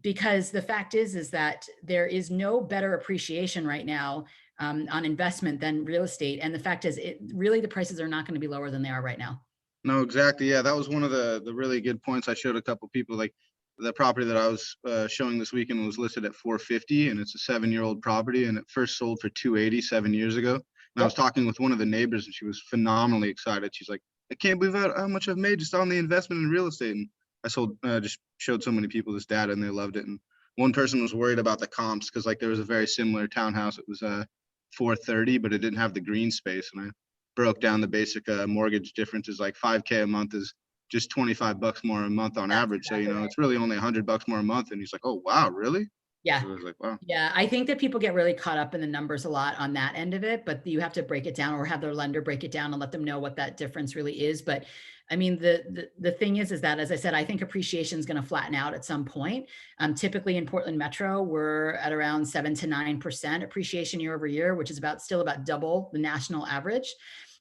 because the fact is that there is no better appreciation right now on investment than real estate. And the fact is the prices are not going to be lower than they are right now. No, exactly. Yeah, that was one of the really good points. I showed a couple people, like the property that I was showing this weekend was listed at 450, and it's a 7-year-old property, and it first sold for 280 7 years ago. And I was talking with one of the neighbors, and she was phenomenally excited. She's like, I can't believe how much I've made just on the investment in real estate. And I just showed so many people this data, and they loved it. And one person was worried about the comps because like there was a very similar townhouse. It was 430, but it didn't have the green space. And I broke down the basic mortgage difference is like $5K a month is just $25 more a month on average. So, you know, it's really only $100 more a month. And he's like, oh, wow, really? Yeah. So I was like, wow. Yeah. I think that people get really caught up in the numbers a lot on that end of it, but you have to break it down or have their lender break it down and let them know what that difference really is. But I mean, the thing is that, as I said, I think appreciation is going to flatten out at some point. Typically in Portland Metro, we're at around 7 to 9% appreciation year over year, which is still about double the national average.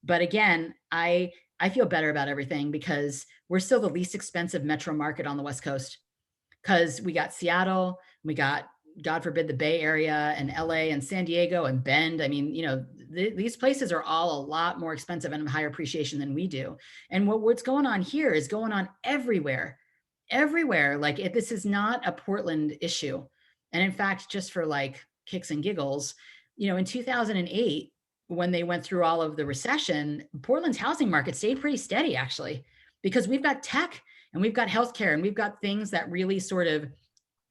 But again, I feel better about everything because we're still the least expensive metro market on the West Coast, because we got Seattle, we got, God forbid, the Bay Area and LA and San Diego and Bend. I mean, you know, these places are all a lot more expensive and higher appreciation than we do. And what's going on here is going on everywhere. Like this is not a Portland issue. And in fact, just for like kicks and giggles, you know, in 2008, when they went through all of the recession, Portland's housing market stayed pretty steady actually, because we've got tech and we've got healthcare and we've got things that really sort of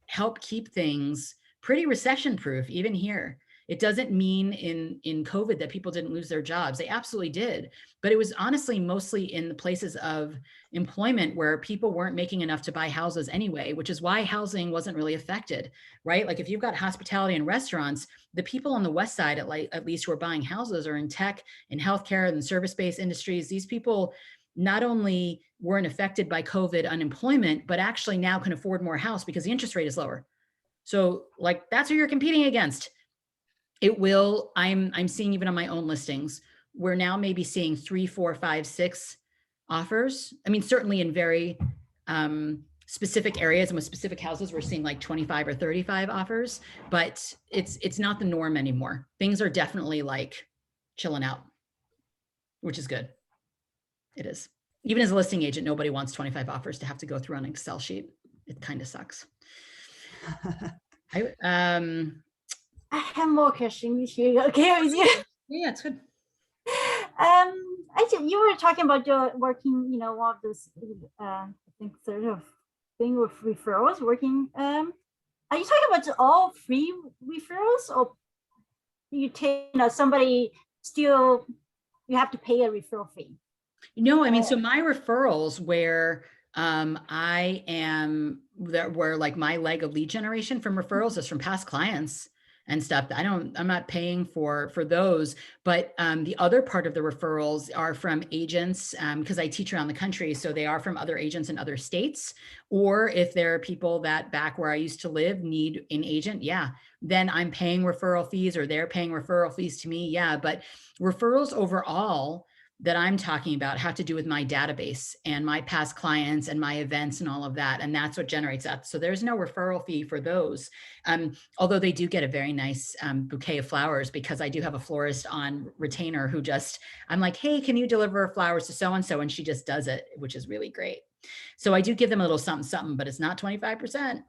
help keep things pretty recession proof even here. It doesn't mean in COVID that people didn't lose their jobs. They absolutely did. But it was honestly mostly in the places of employment where people weren't making enough to buy houses anyway, which is why housing wasn't really affected, right? Like if you've got hospitality and restaurants, the people on the West Side, at least who are buying houses, are in tech and healthcare and service-based industries. These people not only weren't affected by COVID unemployment, but actually now can afford more house because the interest rate is lower. So like that's who you're competing against. It will, I'm seeing even on my own listings, we're now maybe seeing 3, 4, 5, 6 offers. I mean, certainly in very specific areas and with specific houses, we're seeing like 25 or 35 offers, but it's not the norm anymore. Things are definitely like chilling out, which is good. It is. Even as a listing agent, nobody wants 25 offers to have to go through on an Excel sheet. It kind of sucks. I have more questions here. Okay, with you. Yeah, it's good. Actually, you were talking about your working, you know, one of those, I think sort of thing with referrals working. Are you talking about all free referrals, or you take, you know, somebody still, you have to pay a referral fee? No, I mean, so my referrals where I am there, where like my leg of lead generation from referrals is from past clients and stuff. I'm not paying for those, but the other part of the referrals are from agents because I teach around the country. So they are from other agents in other states, or if there are people that back where I used to live need an agent, yeah, then I'm paying referral fees or they're paying referral fees to me. Yeah, but referrals overall that I'm talking about have to do with my database and my past clients and my events and all of that. And that's what generates that. So there's no referral fee for those. Although they do get a very nice bouquet of flowers because I do have a florist on retainer who just, I'm like, hey, can you deliver flowers to so-and-so? And she just does it, which is really great. So I do give them a little something, something, but it's not 25%.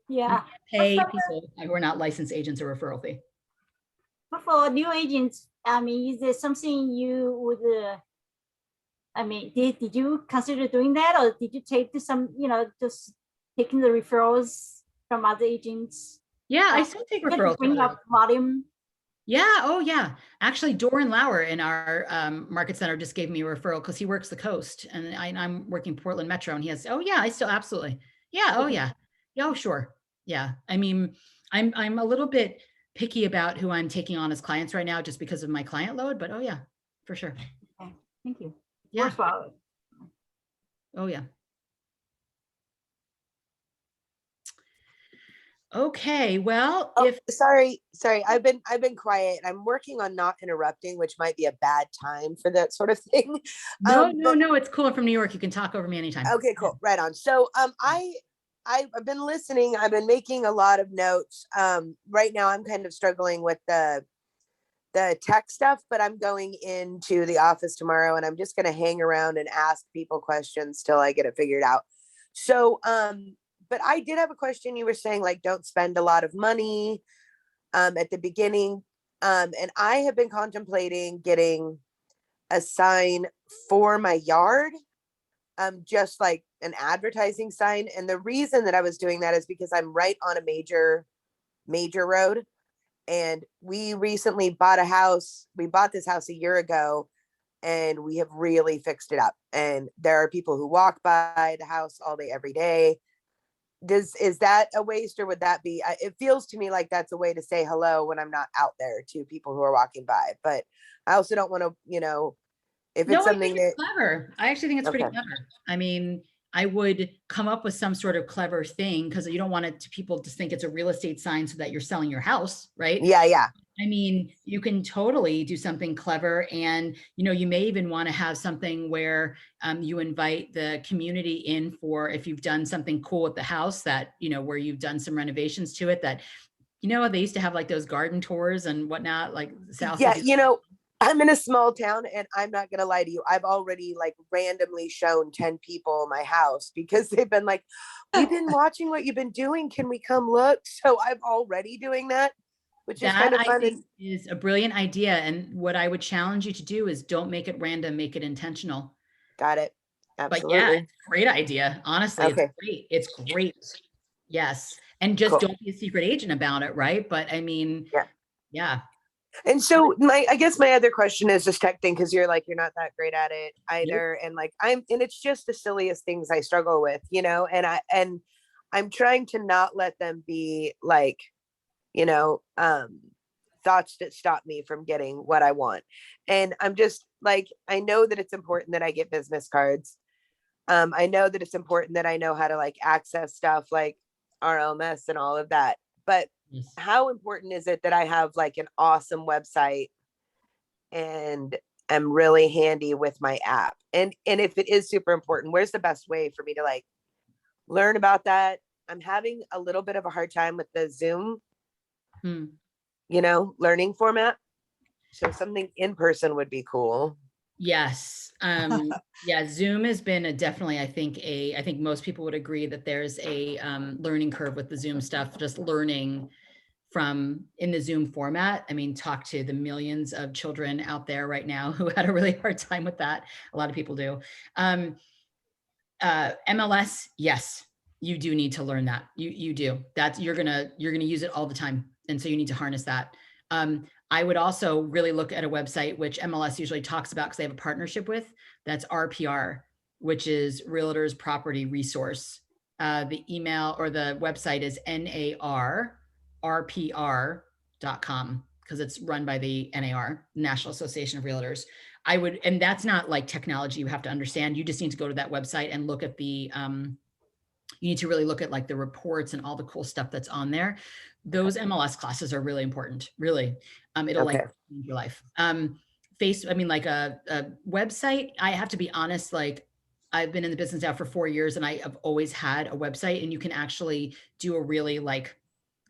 Yeah. Pay people who are not licensed agents a referral fee. But for new agents, I mean, is there something you would, I mean, did you consider doing that, or did you take some, you know, just taking the referrals from other agents? Yeah, I still take referrals. Bring up volume. Yeah. Oh, yeah. Actually, Doran Lauer in our market center just gave me a referral because he works the coast, and I'm working Portland Metro, and he has. Oh, yeah. I still absolutely. Yeah. Oh, yeah. Yeah. Oh, sure. Yeah. I mean, I'm a little bit picky about who I'm taking on as clients right now, just because of my client load. But oh, yeah, for sure. Okay. Thank you. Yeah. Worthwhile. Oh, yeah. Okay, well, if sorry, I've been quiet. I'm working on not interrupting, which might be a bad time for that sort of thing. No, it's cool. I'm from New York. You can talk over me anytime. Okay, cool. Right on. So I've been listening. I've been making a lot of notes. Right now I'm kind of struggling with the tech stuff, but I'm going into the office tomorrow and I'm just going to hang around and ask people questions till I get it figured out. So, but I did have a question. You were saying like, don't spend a lot of money at the beginning. And I have been contemplating getting a sign for my yard, just like an advertising sign. And the reason that I was doing that is because I'm right on a major road. And we recently bought a house. We bought this house a year ago and we have really fixed it up. And there are people who walk by the house all day, every day. Is that a waste, or would that be, it feels to me like that's a way to say hello when I'm not out there to people who are walking by, but I also don't want to, you know, if it's something I think it's clever. I actually think it's pretty clever. I mean, I would come up with some sort of clever thing because you don't want it to people to think it's a real estate sign so that you're selling your house, right? Yeah. I mean, you can totally do something clever, and you know, you may even want to have something where you invite the community in for if you've done something cool with the house that, you know, where you've done some renovations to it that, you know, they used to have like those garden tours and whatnot, like South. Yeah, you know, I'm in a small town and I'm not going to lie to you. I've already like randomly shown 10 people my house because they've been like, we've been watching what you've been doing. Can we come look? So I'm already doing that, which is kind of fun. I think is a brilliant idea. And what I would challenge you to do is don't make it random, make it intentional. Got it. Absolutely. But yeah, it's a great idea. Honestly, okay. It's great. It's great. Yes. And just don't be a secret agent about it. Right. But I mean, Yeah. And so I guess my other question is this tech thing, because you're like, you're not that great at it either. And like, and it's just the silliest things I struggle with, and I'm trying to not let them be like, thoughts that stop me from getting what I want. And I'm just like, I know that it's important that I get business cards. I know that it's important that I know how to like access stuff like RLMS and all of that. But how important is it that I have like an awesome website and am really handy with my app? And if it is super important, where's the best way for me to like learn about that? I'm having a little bit of a hard time with the Zoom, learning format. So something in person would be cool. Yes. Yeah, Zoom has been definitely, I think most people would agree that there's a learning curve with the Zoom stuff, just learning from in the Zoom format. I mean, talk to the millions of children out there right now who had a really hard time with that. A lot of people do. MLS, yes, you do need to learn that. You do. That's you're gonna use it all the time. And so you need to harness that. I would also really look at a website, which MLS usually talks about because they have a partnership with, that's RPR, which is Realtors Property Resource. The email or the website is NARPR.com because it's run by the NAR, National Association of Realtors. And that's not like technology you have to understand. You just need to go to that website and look at the, you need to really look at like the reports and all the cool stuff that's on there. Those MLS classes are really important, really. It'll like change your life. I mean, like a website, I have to be honest, like I've been in the business now for 4 years and I have always had a website, and you can actually do a really like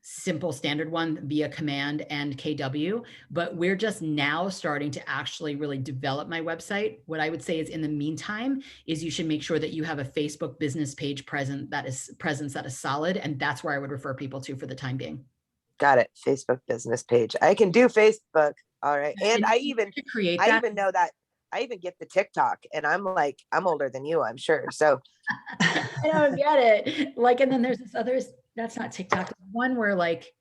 simple standard one via Command and KW, but we're just now starting to actually really develop my website. What I would say is in the meantime is you should make sure that you have a Facebook business page presence that is solid. And that's where I would refer people to for the time being. Got it. Facebook business page. I can do Facebook. All right. And I even know that I even get the TikTok, and I'm like, I'm older than you, I'm sure. So I don't get it. Like, and then there's this other, that's not TikTok. One where like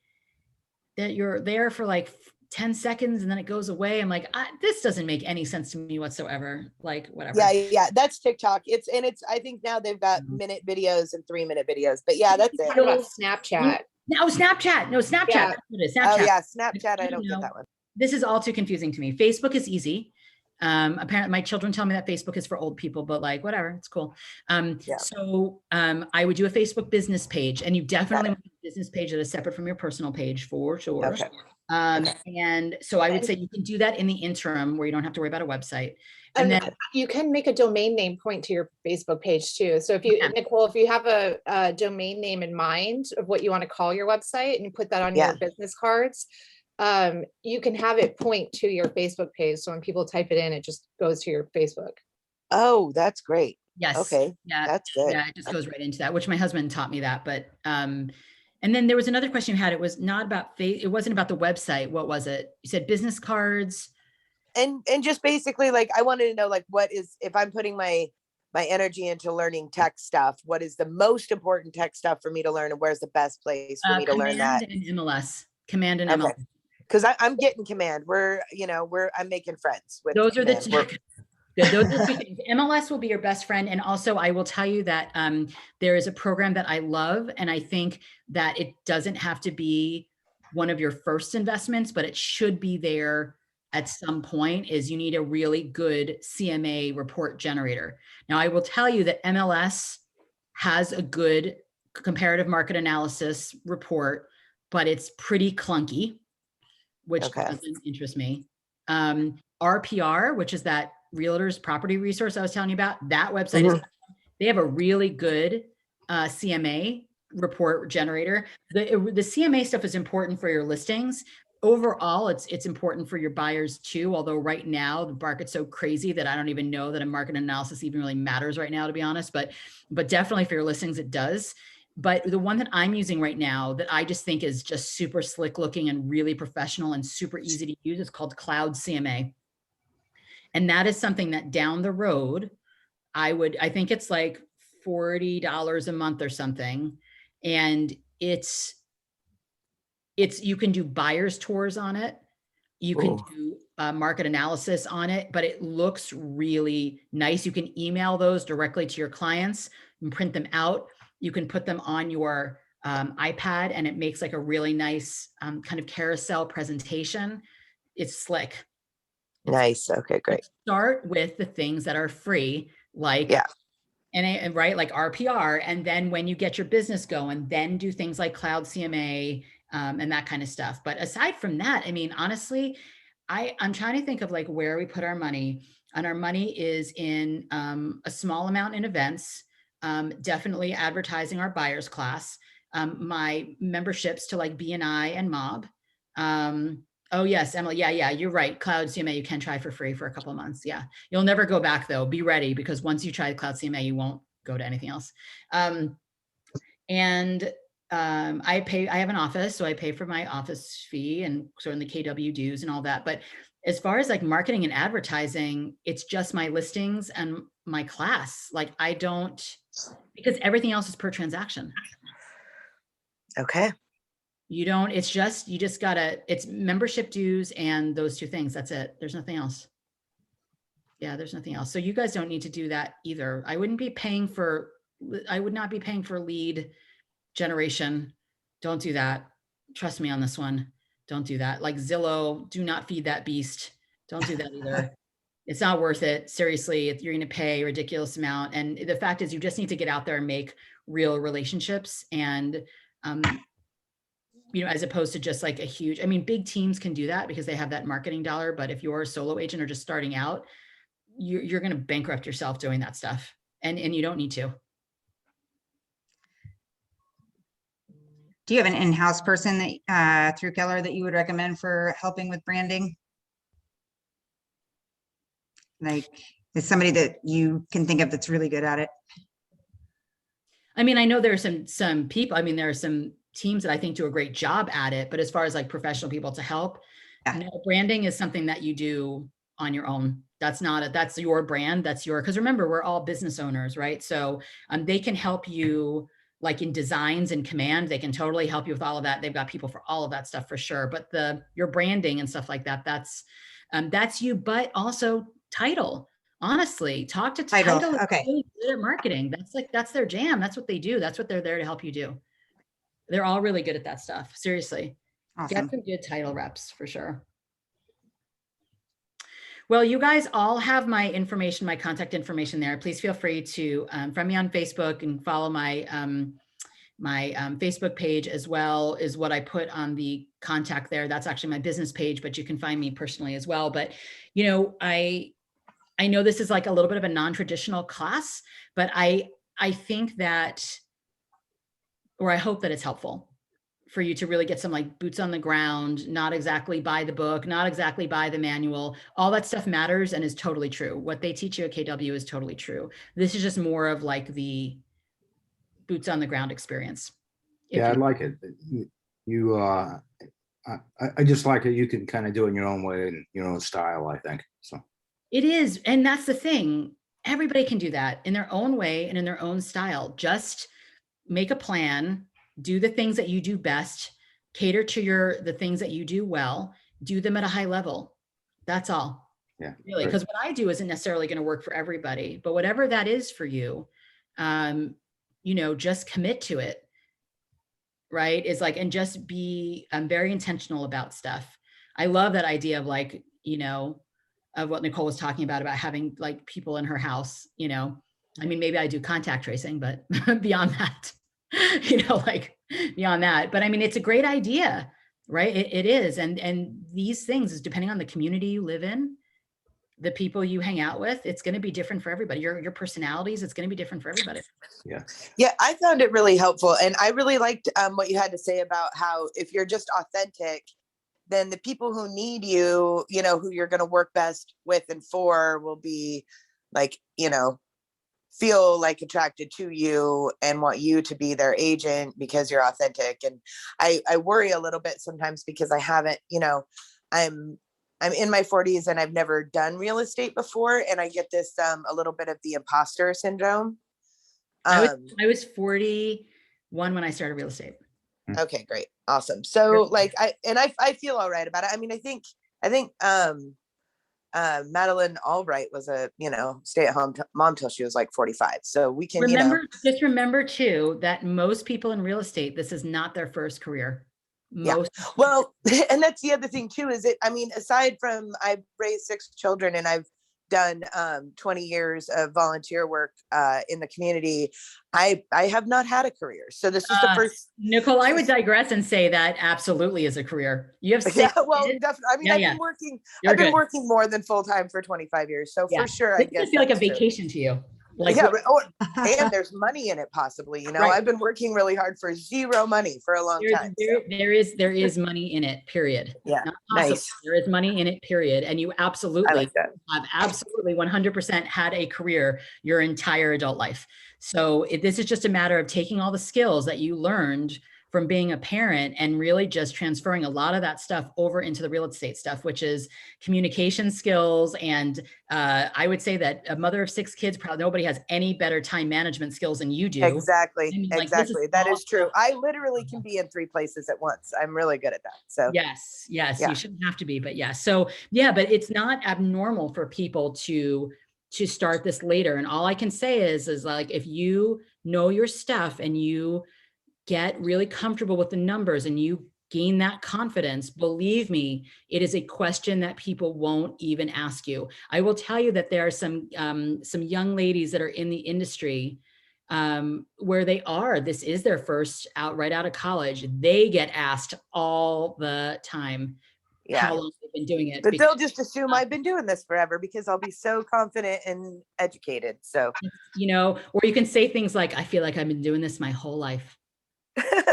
that you're there for like 10 seconds and then it goes away. I'm like, this doesn't make any sense to me whatsoever. Like whatever. Yeah. That's TikTok. I think now they've got minute videos and 3-minute videos, but yeah, that's it. What about Snapchat? No, Snapchat. No, Snapchat. Yeah. That's what it is. Oh Snapchat. yeah, Snapchat. I don't get that one. This is all too confusing to me. Facebook is easy. Apparently my children tell me that Facebook is for old people, but like, whatever, it's cool. So I would do a Facebook business page, and you definitely want a business page that is separate from your personal page for sure. Okay. And so I would say you can do that in the interim where you don't have to worry about a website. And then you can make a domain name point to your Facebook page too. So if you, Nicole, if you have a domain name in mind of what you want to call your website and you put that on your business cards, you can have it point to your Facebook page. So when people type it in, it just goes to your Facebook. Oh, that's great. Yes. Okay. Yeah. That's good. Yeah. It just goes right into that, which my husband taught me that. But, and then there was another question you had. It was not about it wasn't about the website. What was it? You said business cards. And just basically like, I wanted to know like, if I'm putting my energy into learning tech stuff, what is the most important tech stuff for me to learn, and where's the best place for me to learn that? Command and MLS. Because I'm getting Command. I'm making friends with those are Command. Those are the two things. MLS will be your best friend. And also I will tell you that there is a program that I love, and I think that it doesn't have to be one of your first investments, but it should be there at some point, is you need a really good CMA report generator. Now I will tell you that MLS has a good comparative market analysis report, but it's pretty clunky, which doesn't interest me. RPR, which is that Realtors Property Resource I was telling you about, that website they have a really good CMA report generator. The CMA stuff is important for your listings. Overall, it's important for your buyers too, although right now the market's so crazy that I don't even know that a market analysis even really matters right now, to be honest, but definitely for your listings, it does. But the one that I'm using right now that I just think is just super slick looking and really professional and super easy to use is called Cloud CMA. And that is something that down the road, I think it's like $40 a month or something. And it's you can do buyer's tours on it. You can Oh. do market analysis on it, but it looks really nice. You can email those directly to your clients and print them out. You can put them on your iPad, and it makes like a really nice kind of carousel presentation. It's slick. Nice. Okay, great. Start with the things that are free, like Yeah. and right, like RPR. And then when you get your business going, then do things like Cloud CMA and that kind of stuff. But aside from that, I mean, honestly, I'm trying to think of like where we put our money. And our money is in a small amount in events, definitely advertising our buyers class, my memberships to like BNI and Mob. Oh yes, Emily. Yeah, you're right. Cloud CMA, you can try for free for a couple of months. Yeah. You'll never go back though. Be ready, because once you try Cloud CMA, you won't go to anything else. I have an office, so I pay for my office fee and certainly KW dues and all that. But as far as like marketing and advertising, it's just my listings and my class. Like I don't, because everything else is per transaction. Okay. You don't, it's just, you just gotta, it's membership dues and those two things. That's it. There's nothing else. Yeah, there's nothing else. So you guys don't need to do that either. I would not be paying for lead generation. Don't do that. Trust me on this one. Don't do that. Like Zillow, do not feed that beast. Don't do that either. It's not worth it. Seriously, if you're going to pay a ridiculous amount. And the fact is you just need to get out there and make real relationships. And, as opposed to just like a huge, I mean, big teams can do that because they have that marketing dollar. But if you're a solo agent or just starting out, you're going to bankrupt yourself doing that stuff. And you don't need to. Do you have an in-house person that through Keller that you would recommend for helping with branding? Like, is somebody that you can think of that's really good at it? I mean, I know there are some people, I mean, there are some teams that I think do a great job at it, but as far as like professional people to help, no, branding is something that you do on your own. That's your brand. That's because remember, we're all business owners, right? So they can help you like in designs and command, they can totally help you with all of that. They've got people for all of that stuff for sure. But your branding and stuff like that, that's you, but also title. Honestly, talk to title. Okay. Really good at marketing. That's their jam. That's what they do. That's what they're there to help you do. They're all really good at that stuff. Seriously. Awesome. Get some good title reps for sure. Well, you guys all have my information, my contact information there. Please feel free to friend me on Facebook and follow my Facebook page as well is what I put on the contact there. That's actually my business page, but you can find me personally as well. But, I know this is like a little bit of a non-traditional class, but I think that, or I hope that it's helpful for you to really get some like boots on the ground, not exactly buy the book, not exactly buy the manual. All that stuff matters and is totally true. What they teach you at KW is totally true. This is just more of like the boots on the ground experience. Yeah, I like it. I just like it. You can kind of do it in your own way and your own style, I think. So it is. And that's the thing. Everybody can do that in their own way and in their own style. Just make a plan, do the things that you do best, cater to the things that you do well, do them at a high level. That's all. Yeah. Really. Because what I do isn't necessarily going to work for everybody, but whatever that is for you, just commit to it. Right. Is like, and just be very intentional about stuff. I love that idea of like, of what Nicole was talking about having like people in her house, I mean, maybe I do contact tracing, but beyond that, beyond that, but I mean, it's a great idea, right? It is. And these things is depending on the community you live in, the people you hang out with, it's going to be different for everybody. Your personalities, it's going to be different for everybody. Yeah. Yeah, I found it really helpful. And I really liked what you had to say about how if you're just authentic, then the people who need you, who you're going to work best with and for will be like, feel like attracted to you and want you to be their agent because you're authentic. And I worry a little bit sometimes because I haven't, I'm in my 40s and I've never done real estate before. And I get this a little bit of the imposter syndrome. I was 41 when I started real estate. Okay, great. Awesome. So like I feel all right about it. I mean, I think Madeline Albright was a, stay-at-home mom till she was like 45. So we can, Just remember too, that most people in real estate, this is not their first career. Most. Yeah. Well, and that's the other thing too, is aside from I've raised 6 children and I've done 20 years of volunteer work in the community, I have not had a career. So this is the first. Nicole, I would digress and say that absolutely is a career. You have 6 well, kids? definitely. I mean, Yeah, I've yeah. been working. You're I've been good. working more than full time for 25 years. So Yeah. for sure, I This guess must feel like a that's true. vacation to you. Like, Yeah, and there's money in it possibly. Right. I've been working really hard for zero money for a long time. there is money in it, period. Yeah, Not possible. nice. There is money in it, period. And you absolutely I like that. have absolutely 100% had a career your entire adult life. So this is just a matter of taking all the skills that you learned from being a parent and really just transferring a lot of that stuff over into the real estate stuff, which is communication skills. And I would say that a mother of 6 kids, probably nobody has any better time management skills than you do. Exactly. I mean, like, this is Exactly. That all- is true. I literally can be in 3 places at once. I'm really good at that. So Yes, Yeah. you shouldn't have to be, but yeah. So yeah, but it's not abnormal for people to start this later. And all I can say is like, if you know your stuff and you get really comfortable with the numbers and you gain that confidence, believe me, it is a question that people won't even ask you. I will tell you that there are some young ladies that are in the industry where this is their first right out of college. They get asked all the time how long they've been doing it. But they'll just assume I've been doing this forever because I'll be so confident and educated. So, or you can say things like, I feel like I've been doing this my whole life.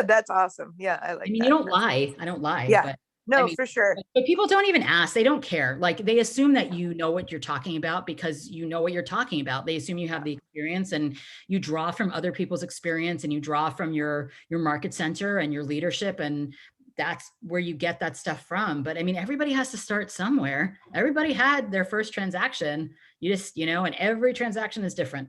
that's awesome. Yeah, I like that. You don't lie. I don't lie. Yeah. But, No, for sure. But people don't even ask. They don't care. Like, they assume that you know what you're talking about because you know what you're talking about. They assume you have the experience, and you draw from other people's experience, and you draw from your market center and your leadership, and that's where you get that stuff from. But I mean, everybody has to start somewhere. Everybody had their first transaction. You just, and every transaction is different.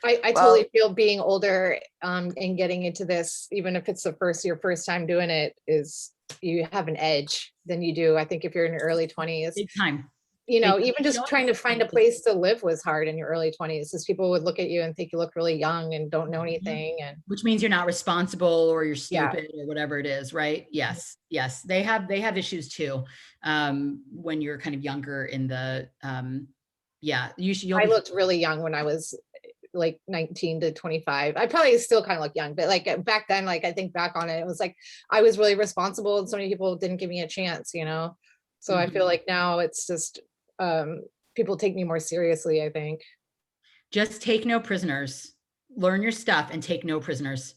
I totally feel being older and getting into this, even if it's your first time doing it, is you have an edge than you do. I think if you're in your early 20s. Big time. Even just trying to find a place to live was hard in your early 20s, because people would look at you and think you look really young and don't know anything. And which means you're not responsible or you're stupid or whatever it is, right? Yes. They have issues too. When you're kind of younger in the, I looked really young when I was like 19 to 25. I probably still kind of look young, but like back then, like I think back on it, it was like I was really responsible and so many people didn't give me a chance, So I feel like now it's just people take me more seriously, I think. Just take no prisoners. Learn your stuff and take no prisoners.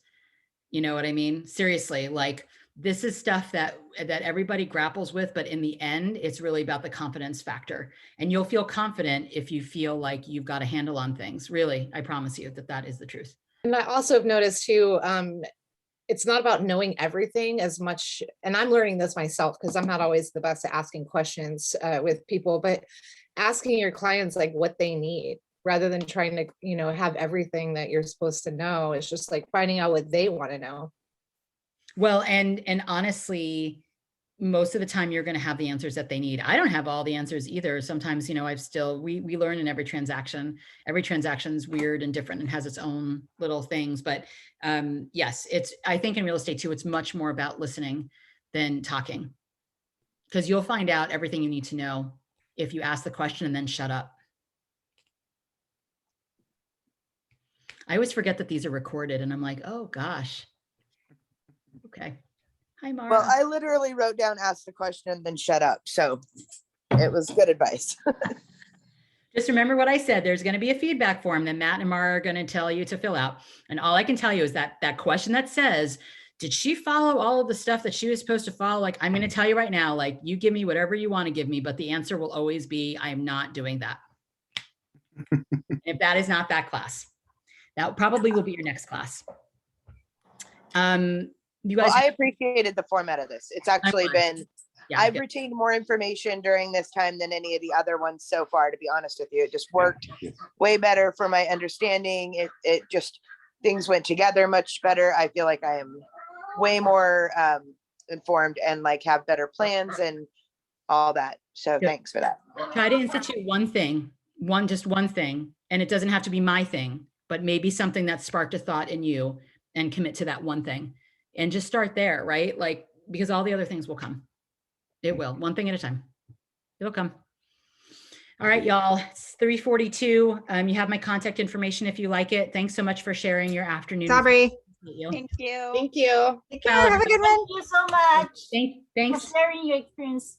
You know what I mean? Seriously, like, this is stuff that everybody grapples with, but in the end, it's really about the confidence factor. And you'll feel confident if you feel like you've got a handle on things. Really, I promise you that is the truth. And I also have noticed too, it's not about knowing everything as much. And I'm learning this myself because I'm not always the best at asking questions with people, but asking your clients like what they need rather than trying to, have everything that you're supposed to know. It's just like finding out what they want to know. Well, and honestly, most of the time you're going to have the answers that they need. I don't have all the answers either. Sometimes, we learn in every transaction. Every transaction is weird and different and has its own little things. But yes, I think in real estate too, it's much more about listening than talking, because you'll find out everything you need to know if you ask the question and then shut up. I always forget that these are recorded and I'm like, oh gosh. Okay. Hi, Mara. Well, I literally wrote down, ask the question, and then shut up. So it was good advice. Just remember what I said. There's going to be a feedback form that Matt and Mara are going to tell you to fill out. And all I can tell you is that question that says, did she follow all of the stuff that she was supposed to follow? Like, I'm going to tell you right now, like, you give me whatever you want to give me, but the answer will always be, I am not doing that. If that is not that class, that probably will be your next class. You guys, I appreciated the format of this. It's actually been, I've retained more information during this time than any of the other ones so far, to be honest with you. It just worked way better for my understanding. It just, things went together much better. I feel like I am way more informed and like have better plans and all that. So Good. thanks for that. Try to institute one thing, just one thing, and it doesn't have to be my thing, but maybe something that sparked a thought in you, and commit to that one thing. And just start there, right? Like, because all the other things will come. It will, one thing at a time. It'll come. All right, y'all, it's 3:42. You have my contact information if you like it. Thanks so much for sharing your afternoon. with Sabri. me. Meet you. Thank you. Thank you. Take care. Have a good one. Thank you so much Thanks. for sharing your experience.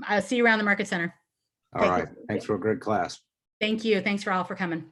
I'll see you around the Market Center. All right. Thanks for a great class. Thank you. Thanks for all for coming.